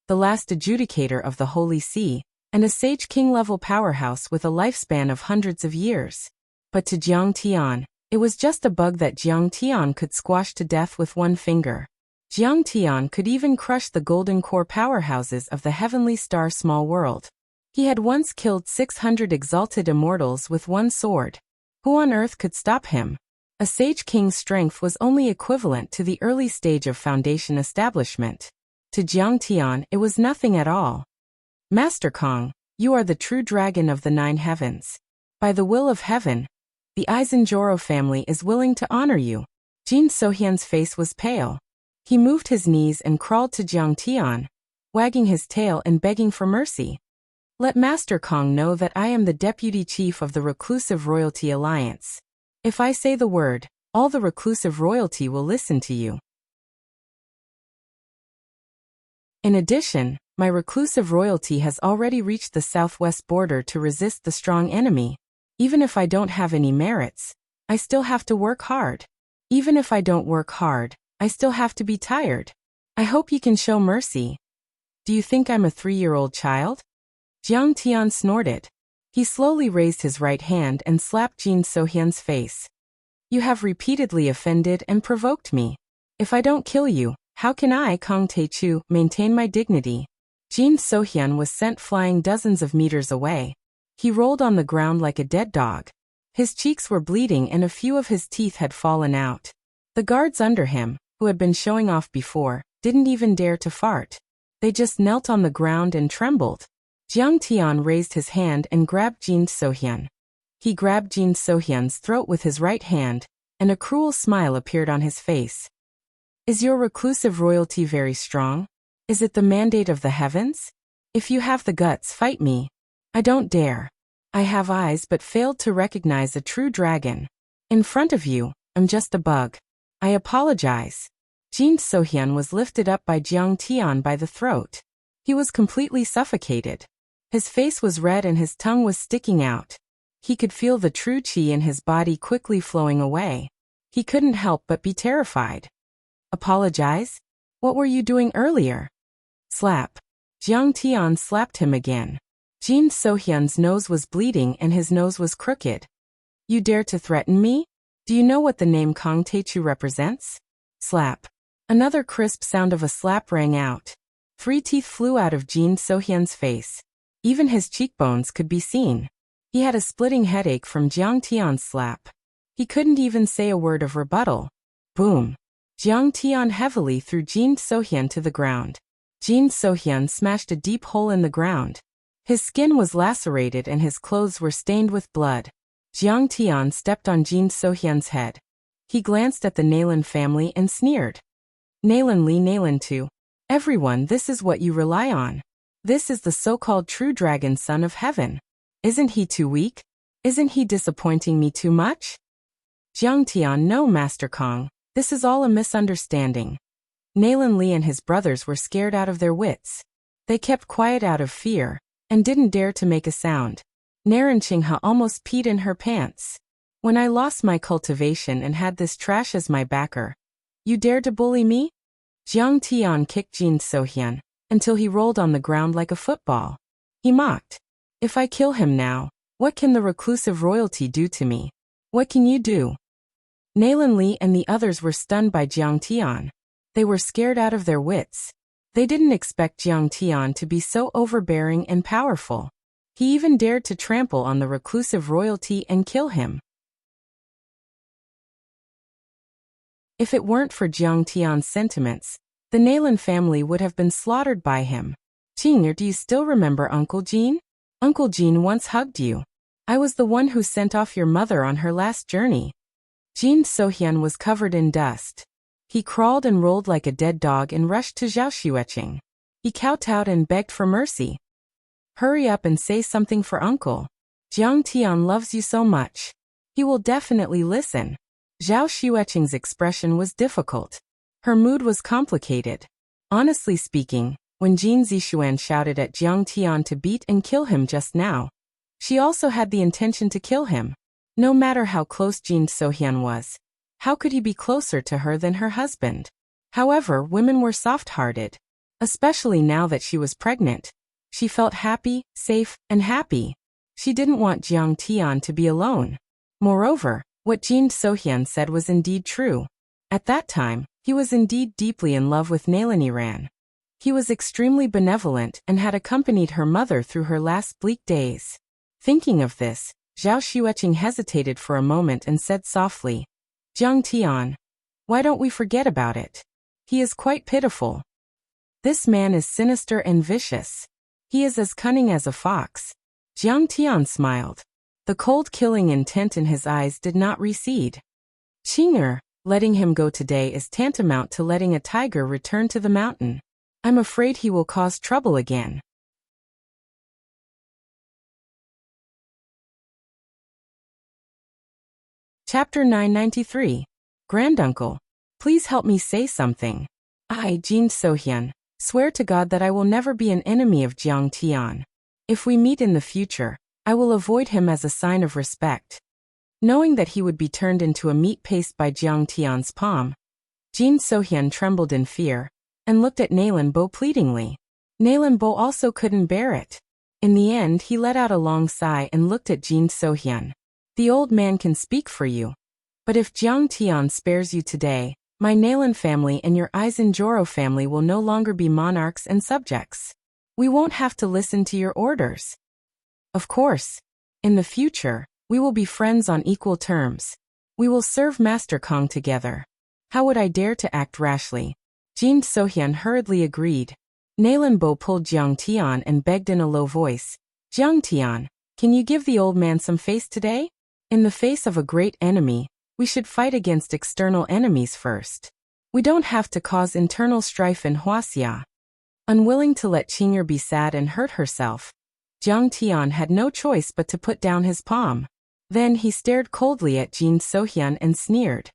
the last adjudicator of the Holy See, and a sage king-level powerhouse with a lifespan of hundreds of years. But to Jiang Tian, it was just a bug that Jiang Tian could squash to death with one finger. Jiang Tian could even crush the golden core powerhouses of the heavenly star small world. He had once killed 600 exalted immortals with one sword. Who on earth could stop him? A sage king's strength was only equivalent to the early stage of foundation establishment. To Jiang Tian, it was nothing at all. Master Kong, you are the true dragon of the 9 heavens. By the will of heaven, the Aizenjoro family is willing to honor you. Jin Sohyun's face was pale. He moved his knees and crawled to Jiang Tian, wagging his tail and begging for mercy. Let Master Kong know that I am the deputy chief of the Reclusive Royalty Alliance. If I say the word, all the Reclusive Royalty will listen to you. In addition, my Reclusive Royalty has already reached the southwest border to resist the strong enemy. Even if I don't have any merits, I still have to work hard. Even if I don't work hard, I still have to be tired. I hope you can show mercy. Do you think I'm a 3-year-old child? Jiang Tian snorted. He slowly raised his right hand and slapped Jin Sohyun's face. You have repeatedly offended and provoked me. If I don't kill you, how can I, Kong Taechu, maintain my dignity? Jin Sohyun was sent flying dozens of meters away. He rolled on the ground like a dead dog. His cheeks were bleeding and a few of his teeth had fallen out. The guards under him, who had been showing off before, didn't even dare to fart. They just knelt on the ground and trembled. Jiang Tian raised his hand and grabbed Jin Sohyun. He grabbed Jin Sohyun's throat with his right hand, and a cruel smile appeared on his face. Is your reclusive royalty very strong? Is it the mandate of the heavens? If you have the guts, fight me. I don't dare. I have eyes but failed to recognize a true dragon. In front of you, I'm just a bug. I apologize. Jin Sohyun was lifted up by Jiang Tian by the throat. He was completely suffocated. His face was red and his tongue was sticking out. He could feel the true qi in his body quickly flowing away. He couldn't help but be terrified. Apologize? What were you doing earlier? Slap. Jiang Tian slapped him again. Jin Sohyun's nose was bleeding and his nose was crooked. You dare to threaten me? Do you know what the name Kong Taechu represents? Slap. Another crisp sound of a slap rang out. 3 teeth flew out of Jin Sohyun's face. Even his cheekbones could be seen. He had a splitting headache from Jiang Tian's slap. He couldn't even say a word of rebuttal. Boom. Jiang Tian heavily threw Jin Sohyun to the ground. Jin Sohyun smashed a deep hole in the ground. His skin was lacerated and his clothes were stained with blood. Jiang Tian stepped on Jin Sohyun's head. He glanced at the Nalan family and sneered. Nalan Li Nalan Tu. Everyone, this is what you rely on. This is the so-called true dragon son of heaven. Isn't he too weak? Isn't he disappointing me too much? Jiang Tian, no, Master Kong. This is all a misunderstanding. Nalan Li and his brothers were scared out of their wits. They kept quiet out of fear, and didn't dare to make a sound. Naran Qinghe almost peed in her pants. When I lost my cultivation and had this trash as my backer, you dared to bully me? Jiang Tian kicked Jin Sohyun until he rolled on the ground like a football. He mocked. If I kill him now, what can the reclusive royalty do to me? What can you do? Nalan Li and the others were stunned by Jiang Tian. They were scared out of their wits. They didn't expect Jiang Tian to be so overbearing and powerful. He even dared to trample on the reclusive royalty and kill him. If it weren't for Jiang Tian's sentiments, the Naylan family would have been slaughtered by him. Qing'er, do you still remember Uncle Jean? Uncle Jean once hugged you. I was the one who sent off your mother on her last journey. Jin Sohyun was covered in dust. He crawled and rolled like a dead dog and rushed to Zhao Xueqing. He kowtowed and begged for mercy. Hurry up and say something for Uncle. Jiang Tian loves you so much. He will definitely listen. Zhao Xueqing's expression was difficult. Her mood was complicated. Honestly speaking, when Jin Zixuan shouted at Jiang Tian to beat and kill him just now, she also had the intention to kill him. No matter how close Jin Sohyun was, how could he be closer to her than her husband? However, women were soft-hearted. Especially now that she was pregnant. She felt happy, safe, and happy. She didn't want Jiang Tian to be alone. Moreover, what Jin Sohyun said was indeed true. At that time, he was indeed deeply in love with Naylan. He was extremely benevolent and had accompanied her mother through her last bleak days. Thinking of this, Zhao Xueqing hesitated for a moment and said softly, Jiang Tian, why don't we forget about it? He is quite pitiful. This man is sinister and vicious. He is as cunning as a fox. Jiang Tian smiled. The cold killing intent in his eyes did not recede. Qing'er, letting him go today is tantamount to letting a tiger return to the mountain. I'm afraid he will cause trouble again. Chapter 993. Granduncle, please help me say something. I, Jin Sohyun, swear to God that I will never be an enemy of Jiang Tian. If we meet in the future, I will avoid him as a sign of respect. Knowing that he would be turned into a meat paste by Jiang Tian's palm, Jin Sohyun trembled in fear, and looked at Naylan pleadingly. Naylan also couldn't bear it. In the end, he let out a long sigh and looked at Jin Sohyun. The old man can speak for you. But if Jiang Tian spares you today, my Naylan family and your Aizen Joro family will no longer be monarchs and subjects. We won't have to listen to your orders. Of course. In the future, we will be friends on equal terms. We will serve Master Kong together. How would I dare to act rashly? Jin Sohyun hurriedly agreed. Naylan pulled Jiang Tian and begged in a low voice, Jiang Tian, can you give the old man some face today? In the face of a great enemy, we should fight against external enemies first. We don't have to cause internal strife in Wuxia. Unwilling to let Qing'er be sad and hurt herself, Jiang Tian had no choice but to put down his palm. Then he stared coldly at Jin Sohyun and sneered.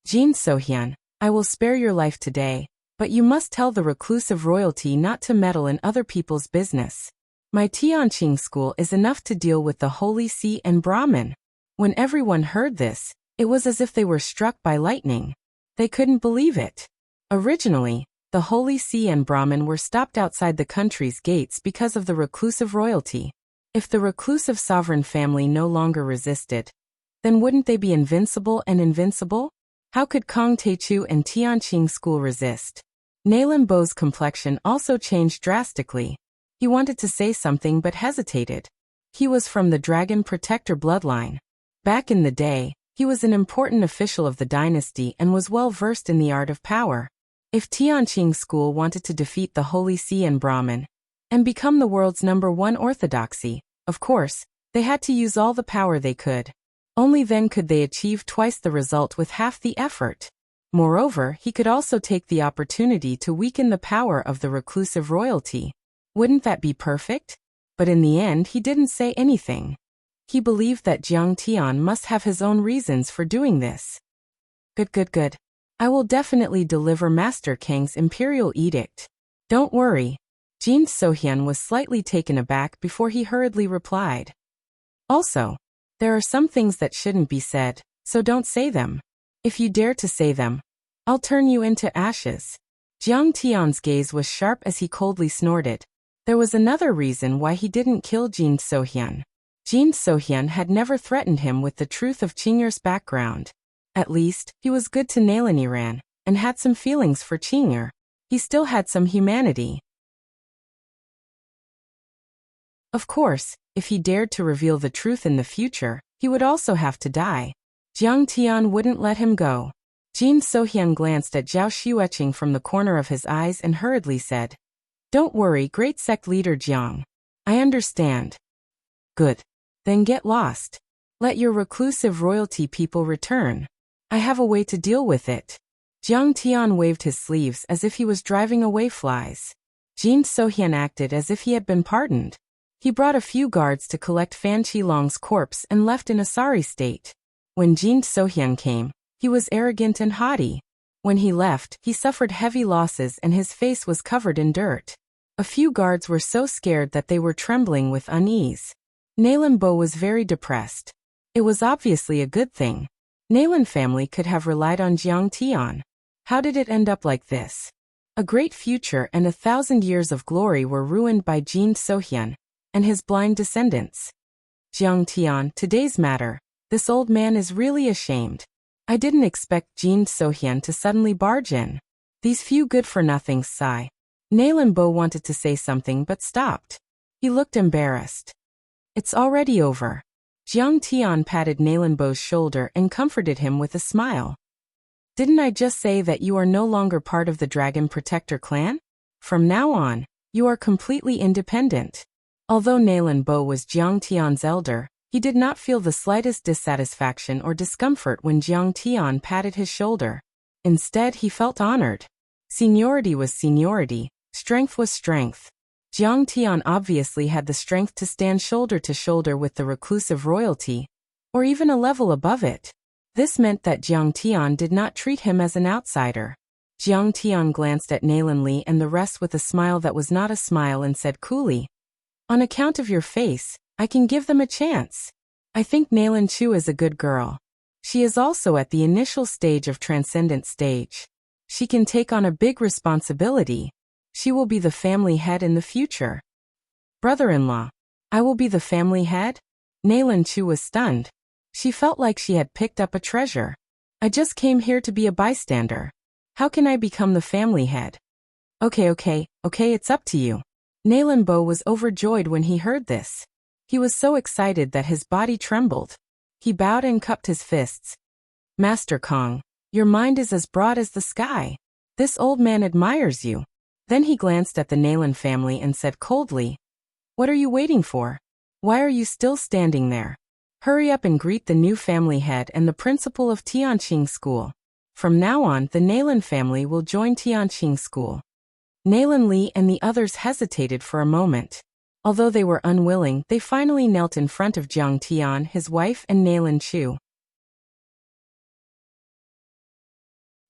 Jin Sohyun, I will spare your life today, but you must tell the reclusive royalty not to meddle in other people's business. My Tianqing school is enough to deal with the Holy See and Brahmin. When everyone heard this, it was as if they were struck by lightning. They couldn't believe it. Originally, the Holy See and Brahmin were stopped outside the country's gates because of the reclusive royalty. If the reclusive sovereign family no longer resisted, then wouldn't they be invincible and invincible? How could Kong Teichu and Tianqing school resist? Naylan Bo's complexion also changed drastically. He wanted to say something but hesitated. He was from the Dragon Protector bloodline. Back in the day, he was an important official of the dynasty and was well versed in the art of power. If Tianqing school wanted to defeat the Holy See and Brahmin, and become the world's #1 orthodoxy, of course, they had to use all the power they could. Only then could they achieve twice the result with half the effort. Moreover, he could also take the opportunity to weaken the power of the reclusive royalty. Wouldn't that be perfect? But in the end, he didn't say anything. He believed that Jiang Tian must have his own reasons for doing this. Good. I will definitely deliver Master Kang's imperial edict. Don't worry. Jin Sohyun was slightly taken aback before he hurriedly replied. Also, there are some things that shouldn't be said, so don't say them. If you dare to say them, I'll turn you into ashes. Jiang Tian's gaze was sharp as he coldly snorted. There was another reason why he didn't kill Jin Sohyun. Jin Sohyun had never threatened him with the truth of Qing'er's background. At least, he was good to Naylan and had some feelings for Qing'er. He still had some humanity. Of course, if he dared to reveal the truth in the future, he would also have to die. Jiang Tian wouldn't let him go. Jin Sohyun glanced at Zhao Xueqing from the corner of his eyes and hurriedly said, "Don't worry, great sect leader Jiang. I understand." "Good. Then get lost. Let your reclusive royalty people return. I have a way to deal with it." Jiang Tian waved his sleeves as if he was driving away flies. Jin Sohyun acted as if he had been pardoned. He brought a few guards to collect Fan Qilong's corpse and left in a sorry state. When Jin Sohyun came, he was arrogant and haughty. When he left, he suffered heavy losses and his face was covered in dirt. A few guards were so scared that they were trembling with unease. Nalan Bo was very depressed. It was obviously a good thing. Nalan family could have relied on Jiang Tian. How did it end up like this? A great future and 1,000 years of glory were ruined by Jin Sohyun and his blind descendants. Jiang Tian, today's matter. This old man is really ashamed. I didn't expect Jin Sohyun to suddenly barge in. These few good-for-nothings sigh. Nalan Bo wanted to say something but stopped. He looked embarrassed. It's already over. Jiang Tian patted Nalan Bo's shoulder and comforted him with a smile. Didn't I just say that you are no longer part of the Dragon Protector clan? From now on, you are completely independent. Although Nalan Bo was Jiang Tian's elder, he did not feel the slightest dissatisfaction or discomfort when Jiang Tian patted his shoulder. Instead, he felt honored. Seniority was seniority, strength was strength. Jiang Tian obviously had the strength to stand shoulder to shoulder with the reclusive royalty, or even a level above it. This meant that Jiang Tian did not treat him as an outsider. Jiang Tian glanced at Nalan Li and the rest with a smile that was not a smile and said coolly, "On account of your face, I can give them a chance. I think Nalan Chu is a good girl. She is also at the initial stage of transcendent stage. She can take on a big responsibility. She will be the family head in the future." "Brother-in-law, I will be the family head?" Nalan Chu was stunned. She felt like she had picked up a treasure. "I just came here to be a bystander. How can I become the family head?" Okay, it's up to you." Nalan Bo was overjoyed when he heard this. He was so excited that his body trembled. He bowed and cupped his fists. "Master Kong, your mind is as broad as the sky. This old man admires you." Then he glanced at the Nalan family and said coldly, "What are you waiting for? Why are you still standing there? Hurry up and greet the new family head and the principal of Tianqing School. From now on, the Nalan family will join Tianqing School." Nalan Li and the others hesitated for a moment. Although they were unwilling, they finally knelt in front of Jiang Tian, his wife, and Nalan Chu.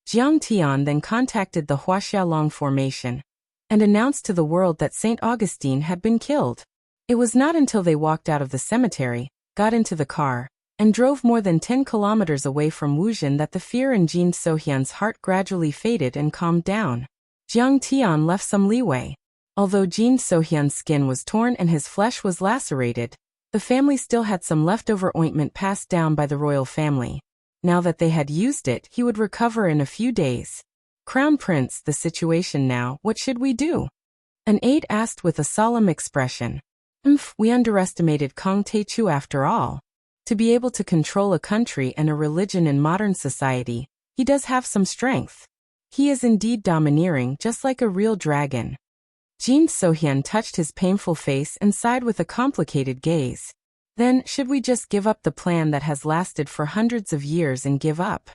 Jiang Tian then contacted the Huaxiaolong formation and announced to the world that Saint Augustine had been killed. It was not until they walked out of the cemetery, got into the car, and drove more than 10 kilometers away from Wuxia that the fear in Jin Sohyun's heart gradually faded and calmed down. Jiang Tian left some leeway. Although Jin Sohyun's skin was torn and his flesh was lacerated, the family still had some leftover ointment passed down by the royal family. Now that they had used it, he would recover in a few days. "Crown Prince, the situation now, what should we do?" An aide asked with a solemn expression. We underestimated Kong Taechu after all. To be able to control a country and a religion in modern society, he does have some strength. He is indeed domineering, just like a real dragon." Jin Sohyun touched his painful face and sighed with a complicated gaze. "Then, should we just give up the plan that has lasted for hundreds of years and give up?"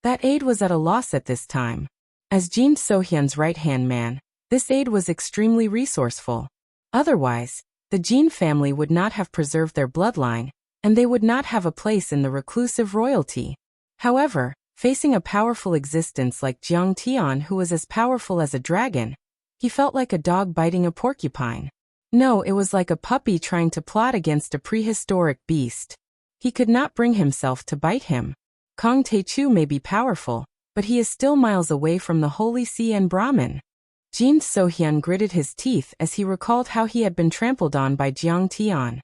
That aide was at a loss at this time. As Jin Sohyun's right-hand man, this aide was extremely resourceful. Otherwise, the Jin family would not have preserved their bloodline, and they would not have a place in the reclusive royalty. However, facing a powerful existence like Jiang Tian, who was as powerful as a dragon, he felt like a dog biting a porcupine. No, it was like a puppy trying to plot against a prehistoric beast. He could not bring himself to bite him. Kong Taechu may be powerful, but he is still miles away from the Holy See and Brahmin. Jin Sohyun gritted his teeth as he recalled how he had been trampled on by Jiang Tian.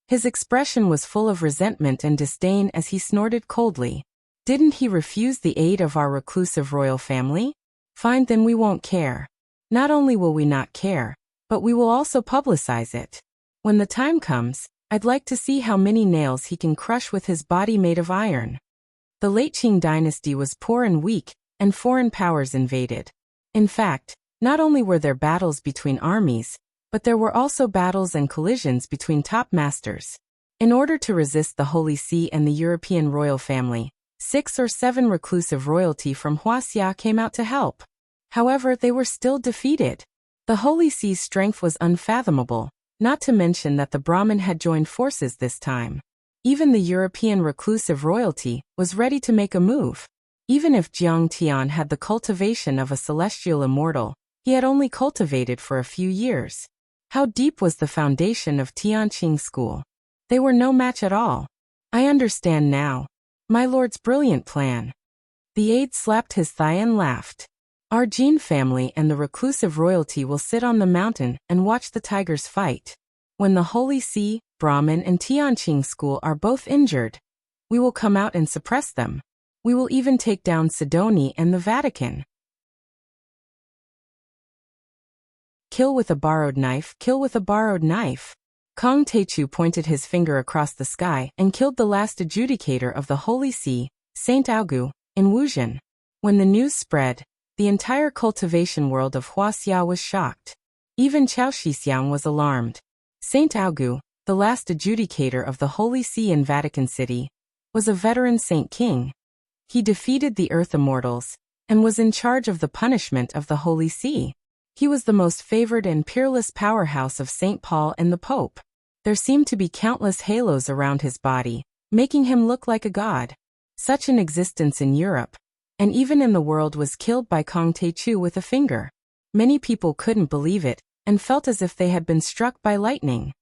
His expression was full of resentment and disdain as he snorted coldly. "Didn't he refuse the aid of our reclusive royal family? Fine, then we won't care. Not only will we not care, but we will also publicize it. When the time comes, I'd like to see how many nails he can crush with his body made of iron." The late Qing dynasty was poor and weak, and foreign powers invaded. In fact, not only were there battles between armies, but there were also battles and collisions between top masters. In order to resist the Holy See and the European royal family, 6 or 7 reclusive royalty from Wuxia came out to help. However, they were still defeated. The Holy See's strength was unfathomable, not to mention that the Brahmin had joined forces this time. Even the European reclusive royalty was ready to make a move. Even if Jiang Tian had the cultivation of a celestial immortal, he had only cultivated for a few years. How deep was the foundation of Tianqing school? They were no match at all. I understand now. My lord's brilliant plan. The aide slapped his thigh and laughed. Our Jin family and the reclusive royalty will sit on the mountain and watch the tigers fight. When the Holy See, Brahmin and Tianqing school are both injured, we will come out and suppress them. We will even take down Sidonia and the Vatican. Kill with a borrowed knife, kill with a borrowed knife. Kong Teichu pointed his finger across the sky and killed the last adjudicator of the Holy See, Saint Augu, in Wuxian. When the news spread, the entire cultivation world of Wuxia was shocked. Even Chao Shixiang was alarmed. Saint Augu, the last adjudicator of the Holy See in Vatican City, was a veteran Saint King. He defeated the Earth Immortals and was in charge of the punishment of the Holy See. He was the most favored and peerless powerhouse of St. Paul and the Pope. There seemed to be countless halos around his body, making him look like a god. Such an existence in Europe, and even in the world, was killed by Kong Teichu with a finger. Many people couldn't believe it, and felt as if they had been struck by lightning.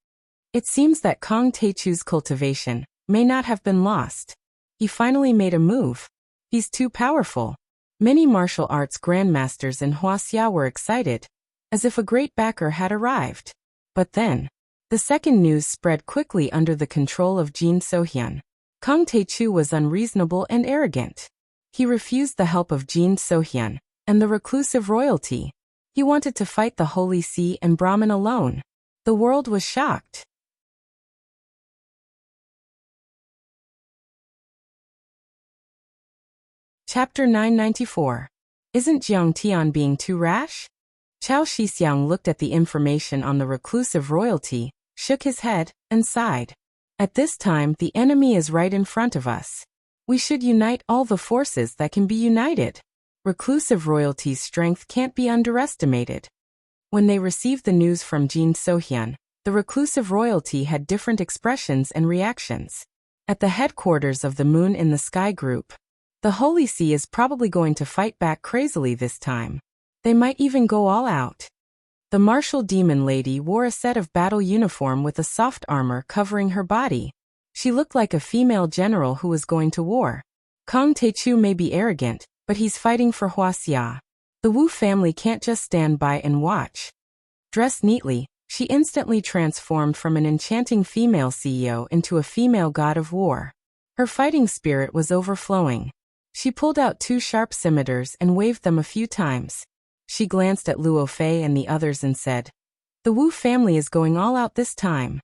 It seems that Kong Teichu's cultivation may not have been lost. He finally made a move. He's too powerful. Many martial arts grandmasters in Wuxia were excited, as if a great backer had arrived. But then, the second news spread quickly under the control of Jin Sohyun. Kong Teichu was unreasonable and arrogant. He refused the help of Jin Sohyun and the reclusive royalty. He wanted to fight the Holy See and Brahmin alone. The world was shocked. Chapter 994. Isn't Jiang Tian being too rash? Chao Shixiang looked at the information on the reclusive royalty, shook his head, and sighed. At this time, the enemy is right in front of us. We should unite all the forces that can be united. Reclusive royalty's strength can't be underestimated. When they received the news from Jin Sohyun, the reclusive royalty had different expressions and reactions. At the headquarters of the Moon in the Sky group, the Holy See is probably going to fight back crazily this time. They might even go all out. The martial demon lady wore a set of battle uniform with a soft armor covering her body. She looked like a female general who was going to war. Kong Teichu may be arrogant, but he's fighting for Wuxia. The Wu family can't just stand by and watch. Dressed neatly, she instantly transformed from an enchanting female CEO into a female god of war. Her fighting spirit was overflowing. She pulled out 2 sharp scimitars and waved them a few times. She glanced at Luo Fei and the others and said, "The Wu family is going all out this time."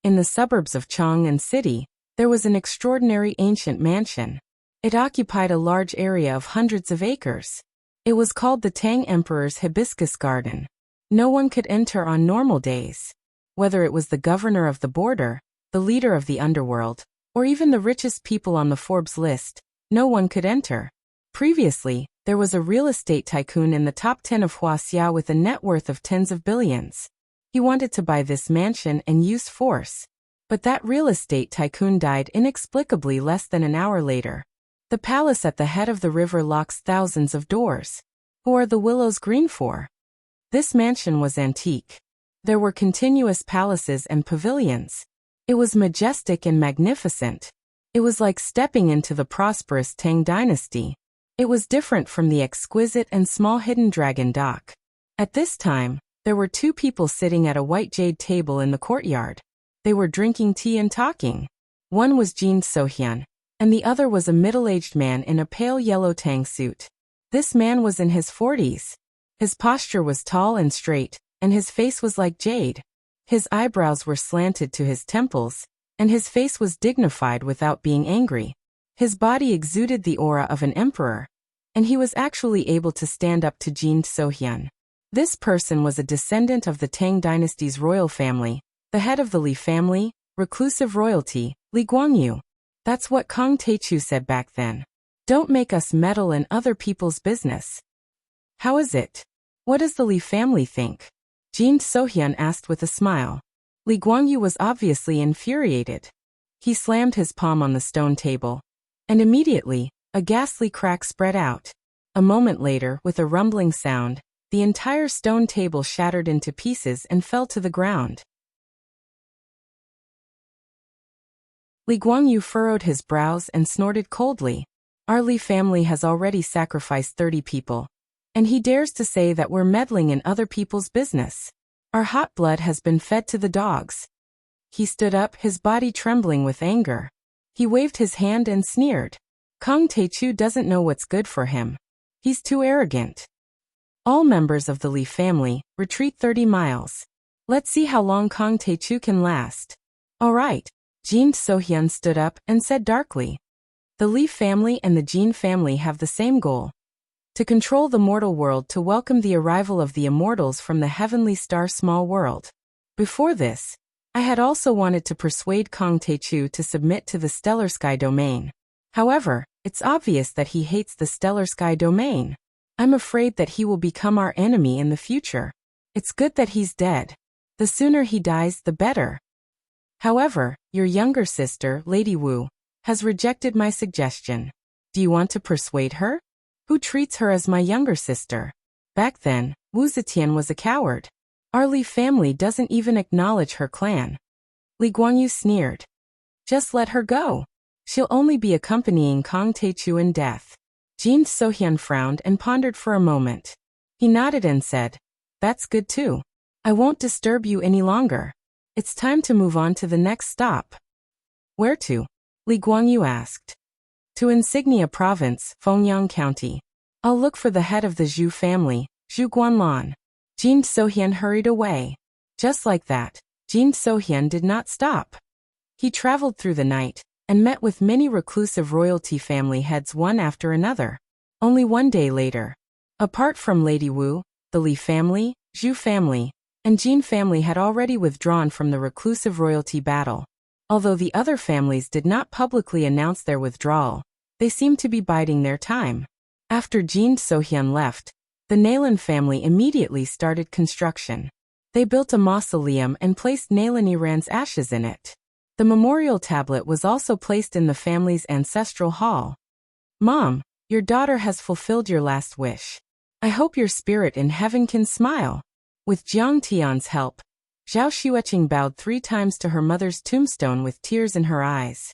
In the suburbs of Chang'an City, there was an extraordinary ancient mansion. It occupied a large area of hundreds of acres. It was called the Tang Emperor's Hibiscus Garden. No one could enter on normal days. Whether it was the governor of the border, the leader of the underworld, or even the richest people on the Forbes list, no one could enter. Previously, there was a real estate tycoon in the top 10 of Wuxia with a net worth of tens of billions. He wanted to buy this mansion and use force. But that real estate tycoon died inexplicably less than an hour later. The palace at the head of the river locks thousands of doors. Who are the willows green for? This mansion was antique. There were continuous palaces and pavilions. It was majestic and magnificent. It was like stepping into the prosperous Tang dynasty. It was different from the exquisite and small hidden dragon dock. At this time, there were 2 people sitting at a white jade table in the courtyard. They were drinking tea and talking. One was Jin Sohyun, and the other was a middle-aged man in a pale yellow Tang suit. This man was in his 40s. His posture was tall and straight, and his face was like jade. His eyebrows were slanted to his temples, and his face was dignified without being angry. His body exuded the aura of an emperor, and he was actually able to stand up to Jin Sohyun. This person was a descendant of the Tang dynasty's royal family, the head of the Li family, reclusive royalty, Li Guangyu. That's what Kang Taechu said back then. Don't make us meddle in other people's business. How is it? What does the Li family think? Jin Sohyun asked with a smile. Li Guangyu was obviously infuriated. He slammed his palm on the stone table, and immediately, a ghastly crack spread out. A moment later, with a rumbling sound, the entire stone table shattered into pieces and fell to the ground. Li Guangyu furrowed his brows and snorted coldly. Our Li family has already sacrificed 30 people, and he dares to say that we're meddling in other people's business. Our hot blood has been fed to the dogs. He stood up, his body trembling with anger. He waved his hand and sneered. Kang Taechu doesn't know what's good for him. He's too arrogant. All members of the Li family, retreat 30 miles. Let's see how long Kang Taechu can last. All right. Jin Sohyun stood up and said darkly. The Li family and the Jin family have the same goal. To control the mortal world, to welcome the arrival of the immortals from the heavenly star small world. Before this, I had also wanted to persuade Kang Taechu to submit to the stellar sky domain. However, it's obvious that he hates the stellar sky domain. I'm afraid that he will become our enemy in the future. It's good that he's dead. The sooner he dies, the better. However, your younger sister, Lady Wu, has rejected my suggestion. Do you want to persuade her? Who treats her as my younger sister? Back then, Wu Zetian was a coward. Our Li family doesn't even acknowledge her clan. Li Guangyu sneered. Just let her go. She'll only be accompanying Kang Taechu in death. Jin Sohyun frowned and pondered for a moment. He nodded and said, That's good too. I won't disturb you any longer. It's time to move on to the next stop. Where to? Li Guangyu asked. To Insignia Province, Fengyang County. I'll look for the head of the Zhu family, Zhu Guanlan. Jin Sohyun hurried away. Just like that, Jin Sohyun did not stop. He traveled through the night, and met with many reclusive royalty family heads one after another. Only one day later, apart from Lady Wu, the Li family, Zhu family, and Jin family had already withdrawn from the reclusive royalty battle. Although the other families did not publicly announce their withdrawal, they seemed to be biding their time. After Jin Sohyun left, the Nalan family immediately started construction. They built a mausoleum and placed Nalan Iran's ashes in it. The memorial tablet was also placed in the family's ancestral hall. Mom, your daughter has fulfilled your last wish. I hope your spirit in heaven can smile. With Jiang Tian's help, Zhao Xueqing bowed 3 times to her mother's tombstone with tears in her eyes.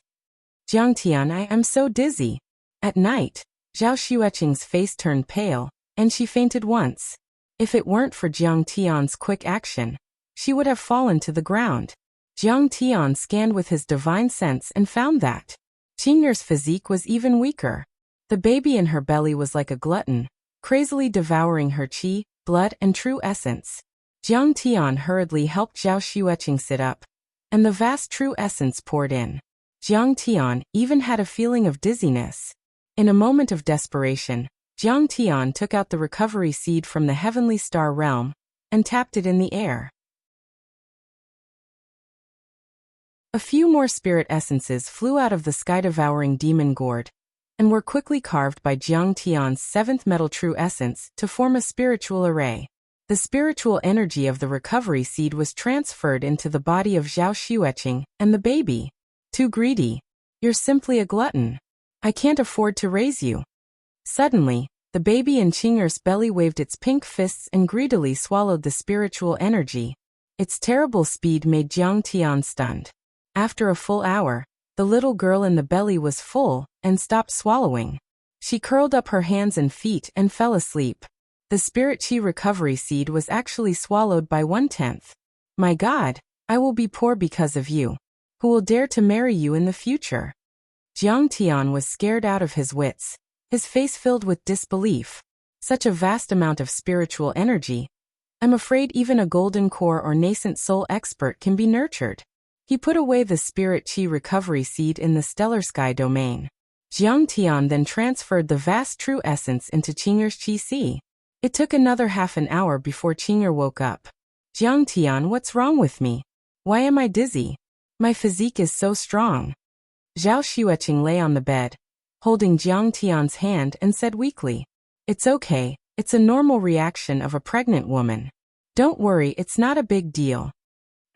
Jiang Tian, I am so dizzy. At night, Zhao Xueqing's face turned pale, and she fainted once. If it weren't for Jiang Tian's quick action, she would have fallen to the ground. Jiang Tian scanned with his divine sense and found that Qingyer's physique was even weaker. The baby in her belly was like a glutton, crazily devouring her qi, blood, and true essence. Jiang Tian hurriedly helped Zhao Xueqing sit up, and the vast true essence poured in. Jiang Tian even had a feeling of dizziness. In a moment of desperation, Jiang Tian took out the recovery seed from the heavenly star realm and tapped it in the air. A few more spirit essences flew out of the sky-devouring demon gourd and were quickly carved by Jiang Tian's 7th metal true essence to form a spiritual array. The spiritual energy of the recovery seed was transferred into the body of Zhao Xueqing and the baby. Too greedy. You're simply a glutton. I can't afford to raise you. Suddenly, the baby in Qingyer's belly waved its pink fists and greedily swallowed the spiritual energy. Its terrible speed made Jiang Tian stunned. After a full hour, the little girl in the belly was full and stopped swallowing. She curled up her hands and feet and fell asleep. The spirit chi recovery seed was actually swallowed by 1/10. My God, I will be poor because of you. Who will dare to marry you in the future? Jiang Tian was scared out of his wits, his face filled with disbelief. Such a vast amount of spiritual energy. I'm afraid even a golden core or nascent soul expert can be nurtured. He put away the spirit chi recovery seed in the stellar sky domain. Jiang Tian then transferred the vast true essence into Qing'er's qi. It took another half an hour before Qing'er woke up. Jiang Tian, what's wrong with me? Why am I dizzy? My physique is so strong. Zhao Xueqing lay on the bed, holding Jiang Tian's hand and said weakly, It's okay, it's a normal reaction of a pregnant woman. Don't worry, it's not a big deal.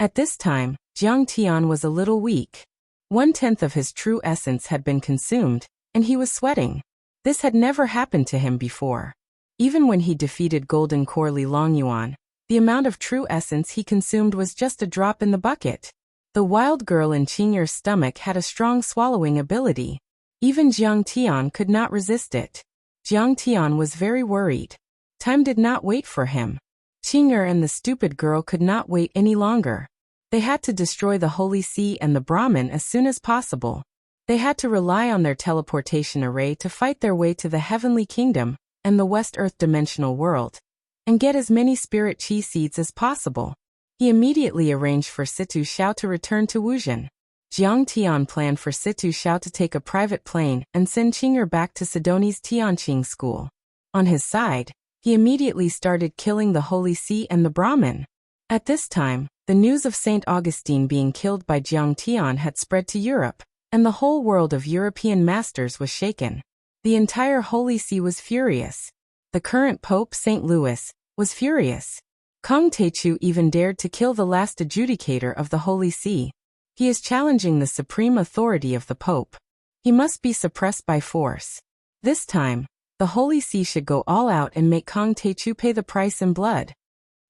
At this time, Jiang Tian was a little weak. 1/10 of his true essence had been consumed, and he was sweating. This had never happened to him before. Even when he defeated Golden Core Li Longyuan, the amount of true essence he consumed was just a drop in the bucket. The wild girl in Qing'er's stomach had a strong swallowing ability. Even Jiang Tian could not resist it. Jiang Tian was very worried. Time did not wait for him. Qing'er and the stupid girl could not wait any longer. They had to destroy the Holy See and the Brahmin as soon as possible. They had to rely on their teleportation array to fight their way to the Heavenly Kingdom and the West Earth dimensional world, and get as many spirit chi seeds as possible. He immediately arranged for Situ Xiao to return to Wuxian. Jiang Tian planned for Situ Xiao to take a private plane and send Qing'er back to Sidoni's Tianqing school. On his side, he immediately started killing the Holy See and the Brahmin. At this time, the news of Saint Augustine being killed by Jiang Tian had spread to Europe, and the whole world of European masters was shaken. The entire Holy See was furious. The current Pope, St. Louis, was furious. Kong Teichu even dared to kill the last adjudicator of the Holy See. He is challenging the supreme authority of the Pope. He must be suppressed by force. This time, the Holy See should go all out and make Kong Teichu pay the price in blood.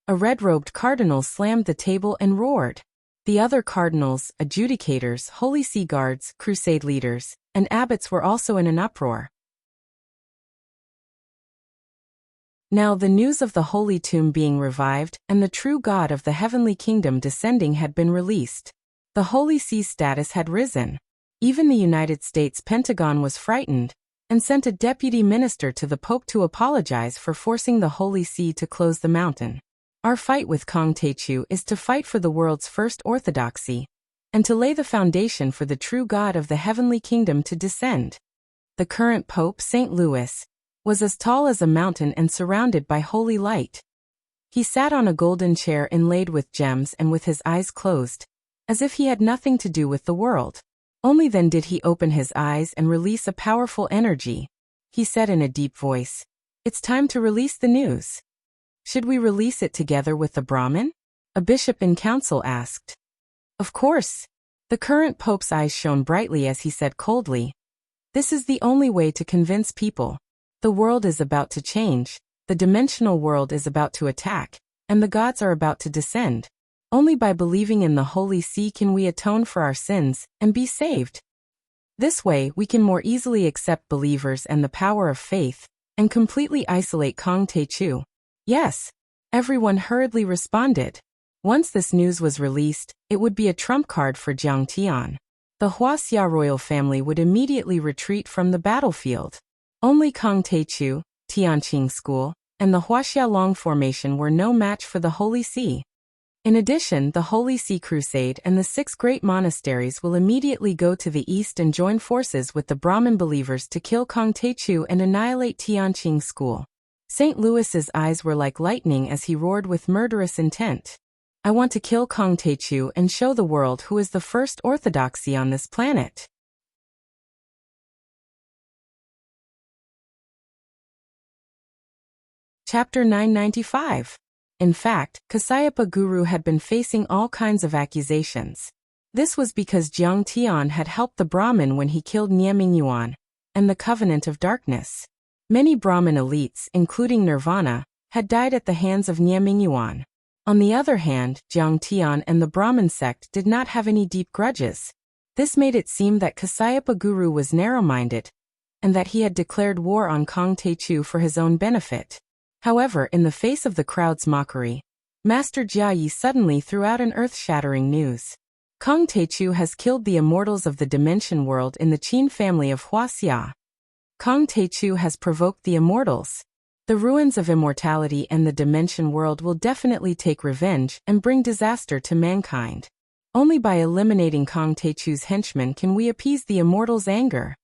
A red-robed cardinal slammed the table and roared. The other cardinals, adjudicators, Holy See guards, crusade leaders, and abbots were also in an uproar. Now the news of the Holy Tomb being revived and the true God of the Heavenly Kingdom descending had been released. The Holy See's status had risen. Even the United States Pentagon was frightened and sent a deputy minister to the Pope to apologize for forcing the Holy See to close the mountain. Our fight with Kong Teichu is to fight for the world's first orthodoxy, and to lay the foundation for the true God of the Heavenly Kingdom to descend. The current Pope, St. Louis, was as tall as a mountain and surrounded by holy light. He sat on a golden chair inlaid with gems and with his eyes closed, as if he had nothing to do with the world. Only then did he open his eyes and release a powerful energy. He said in a deep voice, "It's time to release the news." "Should we release it together with the Brahmin?" a bishop in council asked. "Of course." The current Pope's eyes shone brightly as he said coldly, "This is the only way to convince people. The world is about to change, the dimensional world is about to attack, and the gods are about to descend. Only by believing in the Holy See can we atone for our sins and be saved. This way we can more easily accept believers and the power of faith, and completely isolate Kong Teichu." "Yes," everyone hurriedly responded. Once this news was released, it would be a trump card for Jiang Tian. The Wuxia royal family would immediately retreat from the battlefield. Only Kong Teichu, Tianqing School, and the Wuxia Long Formation were no match for the Holy See. In addition, the Holy See Crusade and the 6 great monasteries will immediately go to the east and join forces with the Brahmin believers to kill Kong Teichu and annihilate Tianqing School. St. Louis's eyes were like lightning as he roared with murderous intent. "I want to kill Kong Teichu and show the world who is the first orthodoxy on this planet." Chapter 995. In fact, Kasayapa Guru had been facing all kinds of accusations. This was because Jiang Tian had helped the Brahmin when he killed Niaming Yuan and the Covenant of Darkness. Many Brahmin elites, including Nirvana, had died at the hands of Niaming Yuan. On the other hand, Jiang Tian and the Brahmin sect did not have any deep grudges. This made it seem that Kasayapa Guru was narrow-minded, and that he had declared war on Kong Teichu for his own benefit. However, in the face of the crowd's mockery, Master Jiayi suddenly threw out an earth-shattering news. Kong Teichu has killed the immortals of the dimension world in the Qin family of Wuxia. Kong Teichu has provoked the immortals. The ruins of immortality and the dimension world will definitely take revenge and bring disaster to mankind. Only by eliminating Kong Teichu's henchmen can we appease the immortals' anger.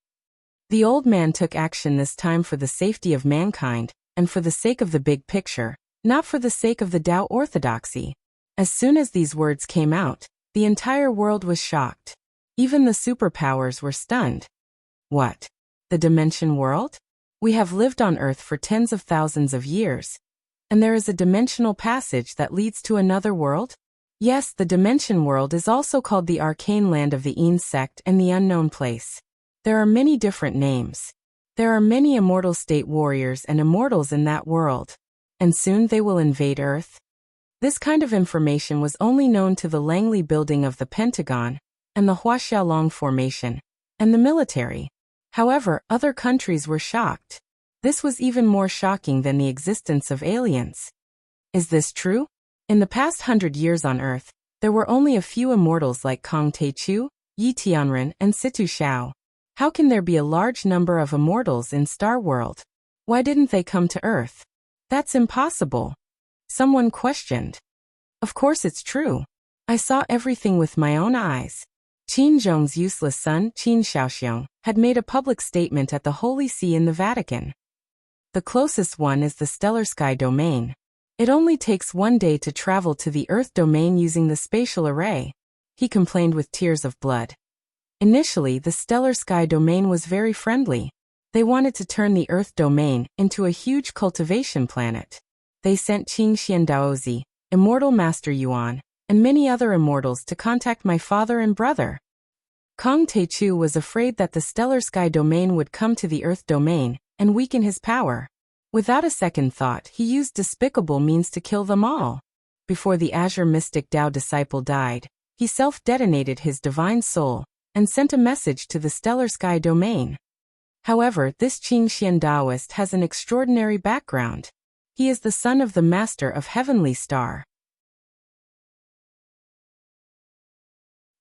The old man took action this time for the safety of mankind, and for the sake of the big picture, not for the sake of the Tao orthodoxy. As soon as these words came out, the entire world was shocked. Even the superpowers were stunned. What? The dimension world? We have lived on Earth for tens of thousands of years, and there is a dimensional passage that leads to another world? Yes, the dimension world is also called the arcane land of the Een sect and the unknown place. There are many different names. There are many immortal state warriors and immortals in that world, and soon they will invade Earth. This kind of information was only known to the Langley building of the Pentagon, and the Huaxiaolong formation, and the military. However, other countries were shocked. This was even more shocking than the existence of aliens. Is this true? In the past 100 years on Earth, there were only a few immortals like Kong Teichu, Yi Tianren, and Situ Shao. How can there be a large number of immortals in Star World? Why didn't they come to Earth? That's impossible. Someone questioned. Of course it's true. I saw everything with my own eyes. Qin Zhong's useless son, Qin Shaoxiong, had made a public statement at the Holy See in the Vatican. The closest one is the stellar sky domain. It only takes 1 day to travel to the Earth domain using the spatial array. He complained with tears of blood. Initially, the stellar sky domain was very friendly. They wanted to turn the Earth domain into a huge cultivation planet. They sent Qing Xiandaozi, Immortal Master Yuan, and many other immortals to contact my father and brother. Kong Teichu was afraid that the stellar sky domain would come to the Earth domain and weaken his power. Without a second thought, he used despicable means to kill them all. Before the Azure Mystic Tao disciple died, he self-detonated his divine soul and sent a message to the stellar sky domain. However, this Qing Xian Taoist has an extraordinary background. He is the son of the master of Heavenly Star.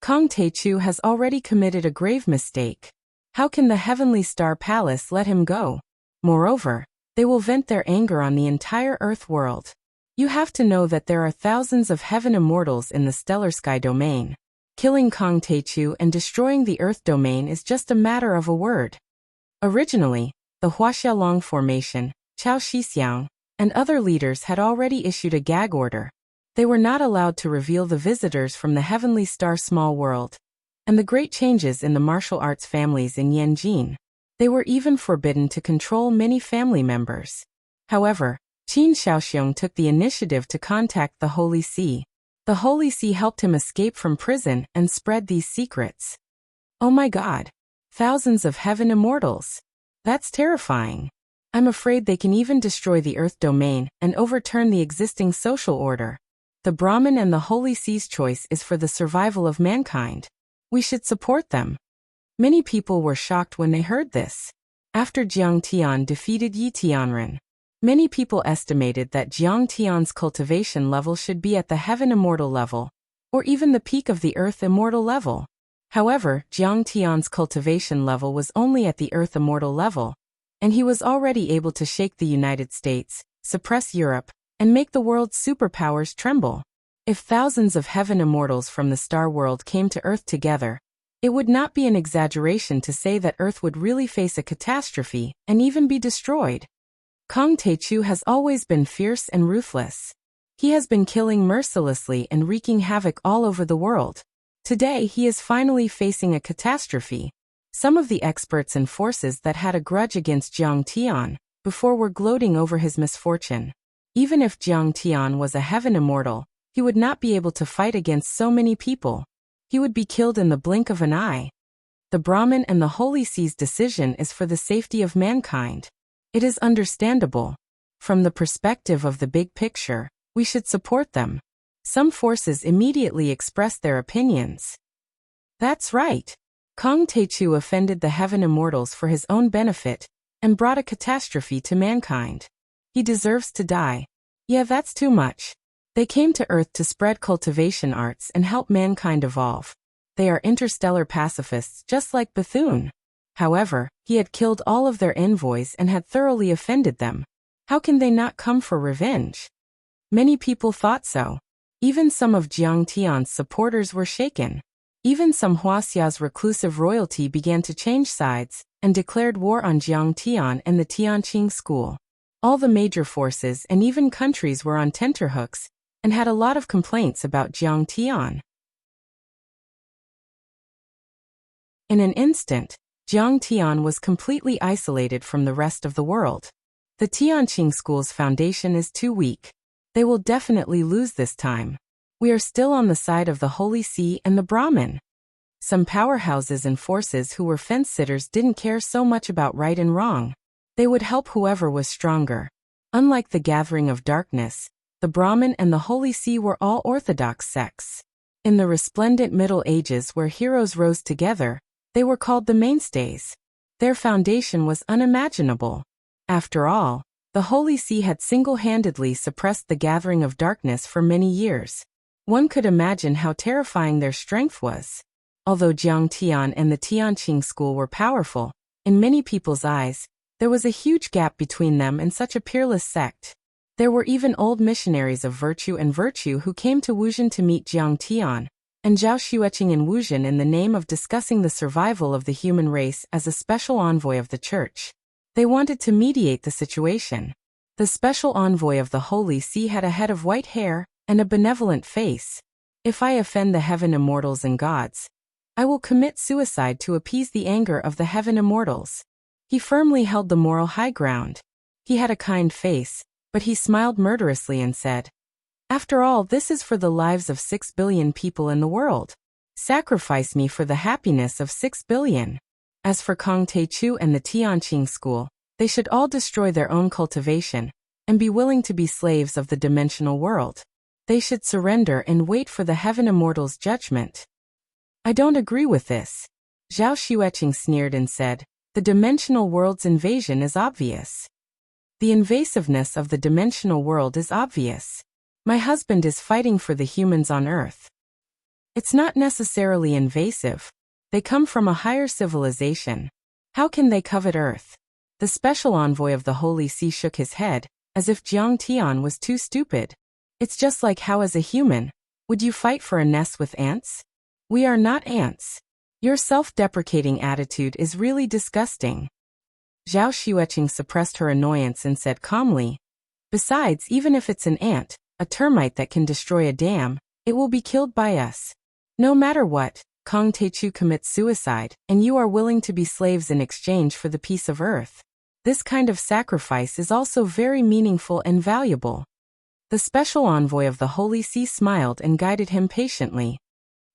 Kong Teichu has already committed a grave mistake. How can the Heavenly Star Palace let him go? Moreover, they will vent their anger on the entire Earth world. You have to know that there are thousands of heaven immortals in the stellar sky domain. Killing Kong Teichu and destroying the Earth domain is just a matter of a word. Originally, the Huaxiaolong formation, Chao Shixiang, and other leaders had already issued a gag order. They were not allowed to reveal the visitors from the Heavenly Star small world, and the great changes in the martial arts families in Yanjin. They were even forbidden to control many family members. However, Qin Shaoxiong took the initiative to contact the Holy See. The Holy See helped him escape from prison and spread these secrets. Oh my God! Thousands of heaven immortals! That's terrifying. I'm afraid they can even destroy the Earth domain and overturn the existing social order. The Brahmin and the Holy See's choice is for the survival of mankind. We should support them. Many people were shocked when they heard this. After Jiang Tian defeated Yi Tianren, many people estimated that Jiang Tian's cultivation level should be at the Heaven Immortal level, or even the peak of the Earth Immortal level. However, Jiang Tian's cultivation level was only at the Earth Immortal level, and he was already able to shake the United States, suppress Europe, and make the world's superpowers tremble. If thousands of heaven immortals from the star world came to Earth together, it would not be an exaggeration to say that Earth would really face a catastrophe and even be destroyed. Kong Teichu has always been fierce and ruthless. He has been killing mercilessly and wreaking havoc all over the world. Today he is finally facing a catastrophe. Some of the experts and forces that had a grudge against Jiang Tian before were gloating over his misfortune. Even if Jiang Tian was a heaven immortal, he would not be able to fight against so many people. He would be killed in the blink of an eye. The Brahmin and the Holy See's decision is for the safety of mankind. It is understandable. From the perspective of the big picture, we should support them. Some forces immediately expressed their opinions. That's right. Kong Teichu offended the heaven immortals for his own benefit and brought a catastrophe to mankind. He deserves to die. Yeah, that's too much. They came to Earth to spread cultivation arts and help mankind evolve. They are interstellar pacifists just like Bethune. However, he had killed all of their envoys and had thoroughly offended them. How can they not come for revenge? Many people thought so. Even some of Jiang Tian's supporters were shaken. Even some Huaxia's reclusive royalty began to change sides, and declared war on Jiang Tian and the Tianqing school. All the major forces and even countries were on tenterhooks and had a lot of complaints about Jiang Tian. In an instant, Jiang Tian was completely isolated from the rest of the world. The Tianqing school's foundation is too weak. They will definitely lose this time. We are still on the side of the Holy See and the Brahmin. Some powerhouses and forces who were fence-sitters didn't care so much about right and wrong. They would help whoever was stronger. Unlike the Gathering of Darkness, the Brahmin and the Holy See were all orthodox sects. In the resplendent Middle Ages where heroes rose together, they were called the mainstays. Their foundation was unimaginable. After all, the Holy See had single-handedly suppressed the Gathering of Darkness for many years. One could imagine how terrifying their strength was. Although Jiang Tian and the Tianqing school were powerful, in many people's eyes, there was a huge gap between them and such a peerless sect. There were even old missionaries of virtue who came to Wuxia to meet Jiang Tian and Zhao Xueqing in Wuxia in the name of discussing the survival of the human race as a special envoy of the church. They wanted to mediate the situation. The special envoy of the Holy See had a head of white hair and a benevolent face. If I offend the heaven immortals and gods, I will commit suicide to appease the anger of the heaven immortals. He firmly held the moral high ground. He had a kind face, but he smiled murderously and said, "After all, this is for the lives of 6 billion people in the world. Sacrifice me for the happiness of 6 billion. As for Kong Teichu and the Tianqing school, they should all destroy their own cultivation and be willing to be slaves of the dimensional world. They should surrender and wait for the heaven immortals' judgment." "I don't agree with this." Zhao Xueqing sneered and said, "The dimensional world's invasion is obvious. The invasiveness of the dimensional world is obvious. My husband is fighting for the humans on Earth. It's not necessarily invasive. They come from a higher civilization. How can they covet Earth?" The special envoy of the Holy See shook his head, as if Jiang Tian was too stupid. "It's just like how as a human, would you fight for a nest with ants? We are not ants. Your self-deprecating attitude is really disgusting." Zhao Xueqing suppressed her annoyance and said calmly, "Besides, even if it's an ant, a termite that can destroy a dam, it will be killed by us. No matter what, Kong Teichu commits suicide, and you are willing to be slaves in exchange for the peace of Earth. This kind of sacrifice is also very meaningful and valuable." The special envoy of the Holy See smiled and guided him patiently.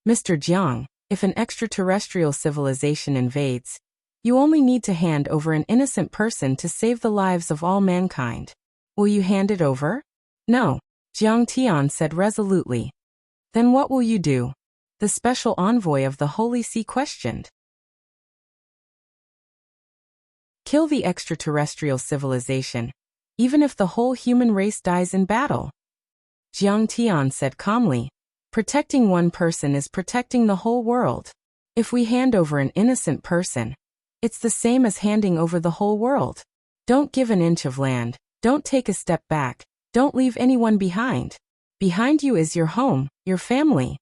"Mr. Jiang, if an extraterrestrial civilization invades, you only need to hand over an innocent person to save the lives of all mankind. Will you hand it over?" "No," Jiang Tian said resolutely. "Then what will you do?" the special envoy of the Holy See questioned. "Kill the extraterrestrial civilization, even if the whole human race dies in battle," Jiang Tian said calmly. "Protecting one person is protecting the whole world. If we hand over an innocent person, it's the same as handing over the whole world. Don't give an inch of land, don't take a step back, don't leave anyone behind. Behind you is your home, your family."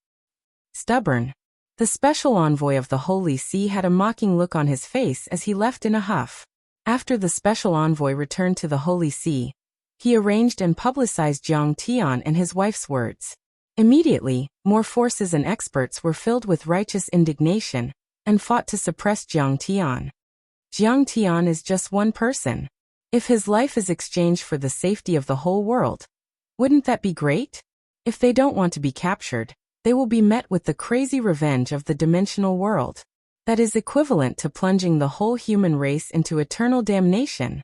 Stubborn. The special envoy of the Holy See had a mocking look on his face as he left in a huff. After the special envoy returned to the Holy See, he arranged and publicized Jiang Tian and his wife's words. Immediately, more forces and experts were filled with righteous indignation and fought to suppress Jiang Tian. Jiang Tian is just one person. If his life is exchanged for the safety of the whole world, wouldn't that be great? If they don't want to be captured, they will be met with the crazy revenge of the dimensional world. That is equivalent to plunging the whole human race into eternal damnation.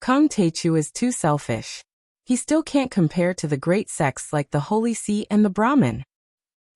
Kong Teichu is too selfish. He still can't compare to the great sects like the Holy See and the Brahmin.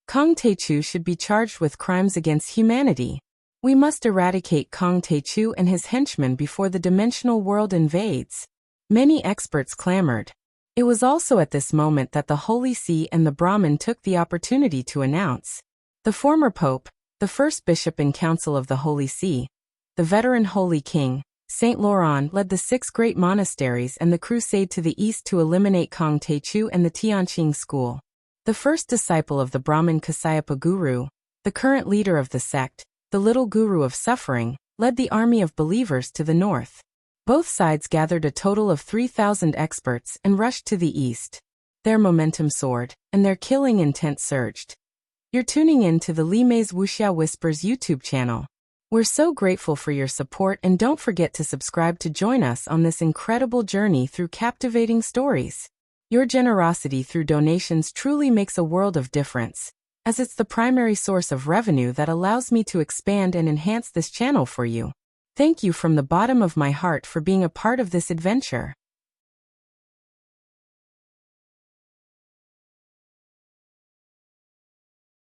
Kong Teichu should be charged with crimes against humanity. We must eradicate Kong Teichu and his henchmen before the dimensional world invades. Many experts clamored. It was also at this moment that the Holy See and the Brahmin took the opportunity to announce. The former Pope, the first Bishop in Council of the Holy See, the veteran Holy King, Saint Laurent led the 6 great monasteries and the crusade to the east to eliminate Kong Teichu and the Tianqing school. The first disciple of the Brahmin Kasyapa Guru, the current leader of the sect, the little guru of suffering, led the army of believers to the north. Both sides gathered a total of 3,000 experts and rushed to the east. Their momentum soared, and their killing intent surged. You're tuning in to the Li Mei's Wuxia Whispers YouTube channel. We're so grateful for your support, and don't forget to subscribe to join us on this incredible journey through captivating stories. Your generosity through donations truly makes a world of difference, as it's the primary source of revenue that allows me to expand and enhance this channel for you. Thank you from the bottom of my heart for being a part of this adventure.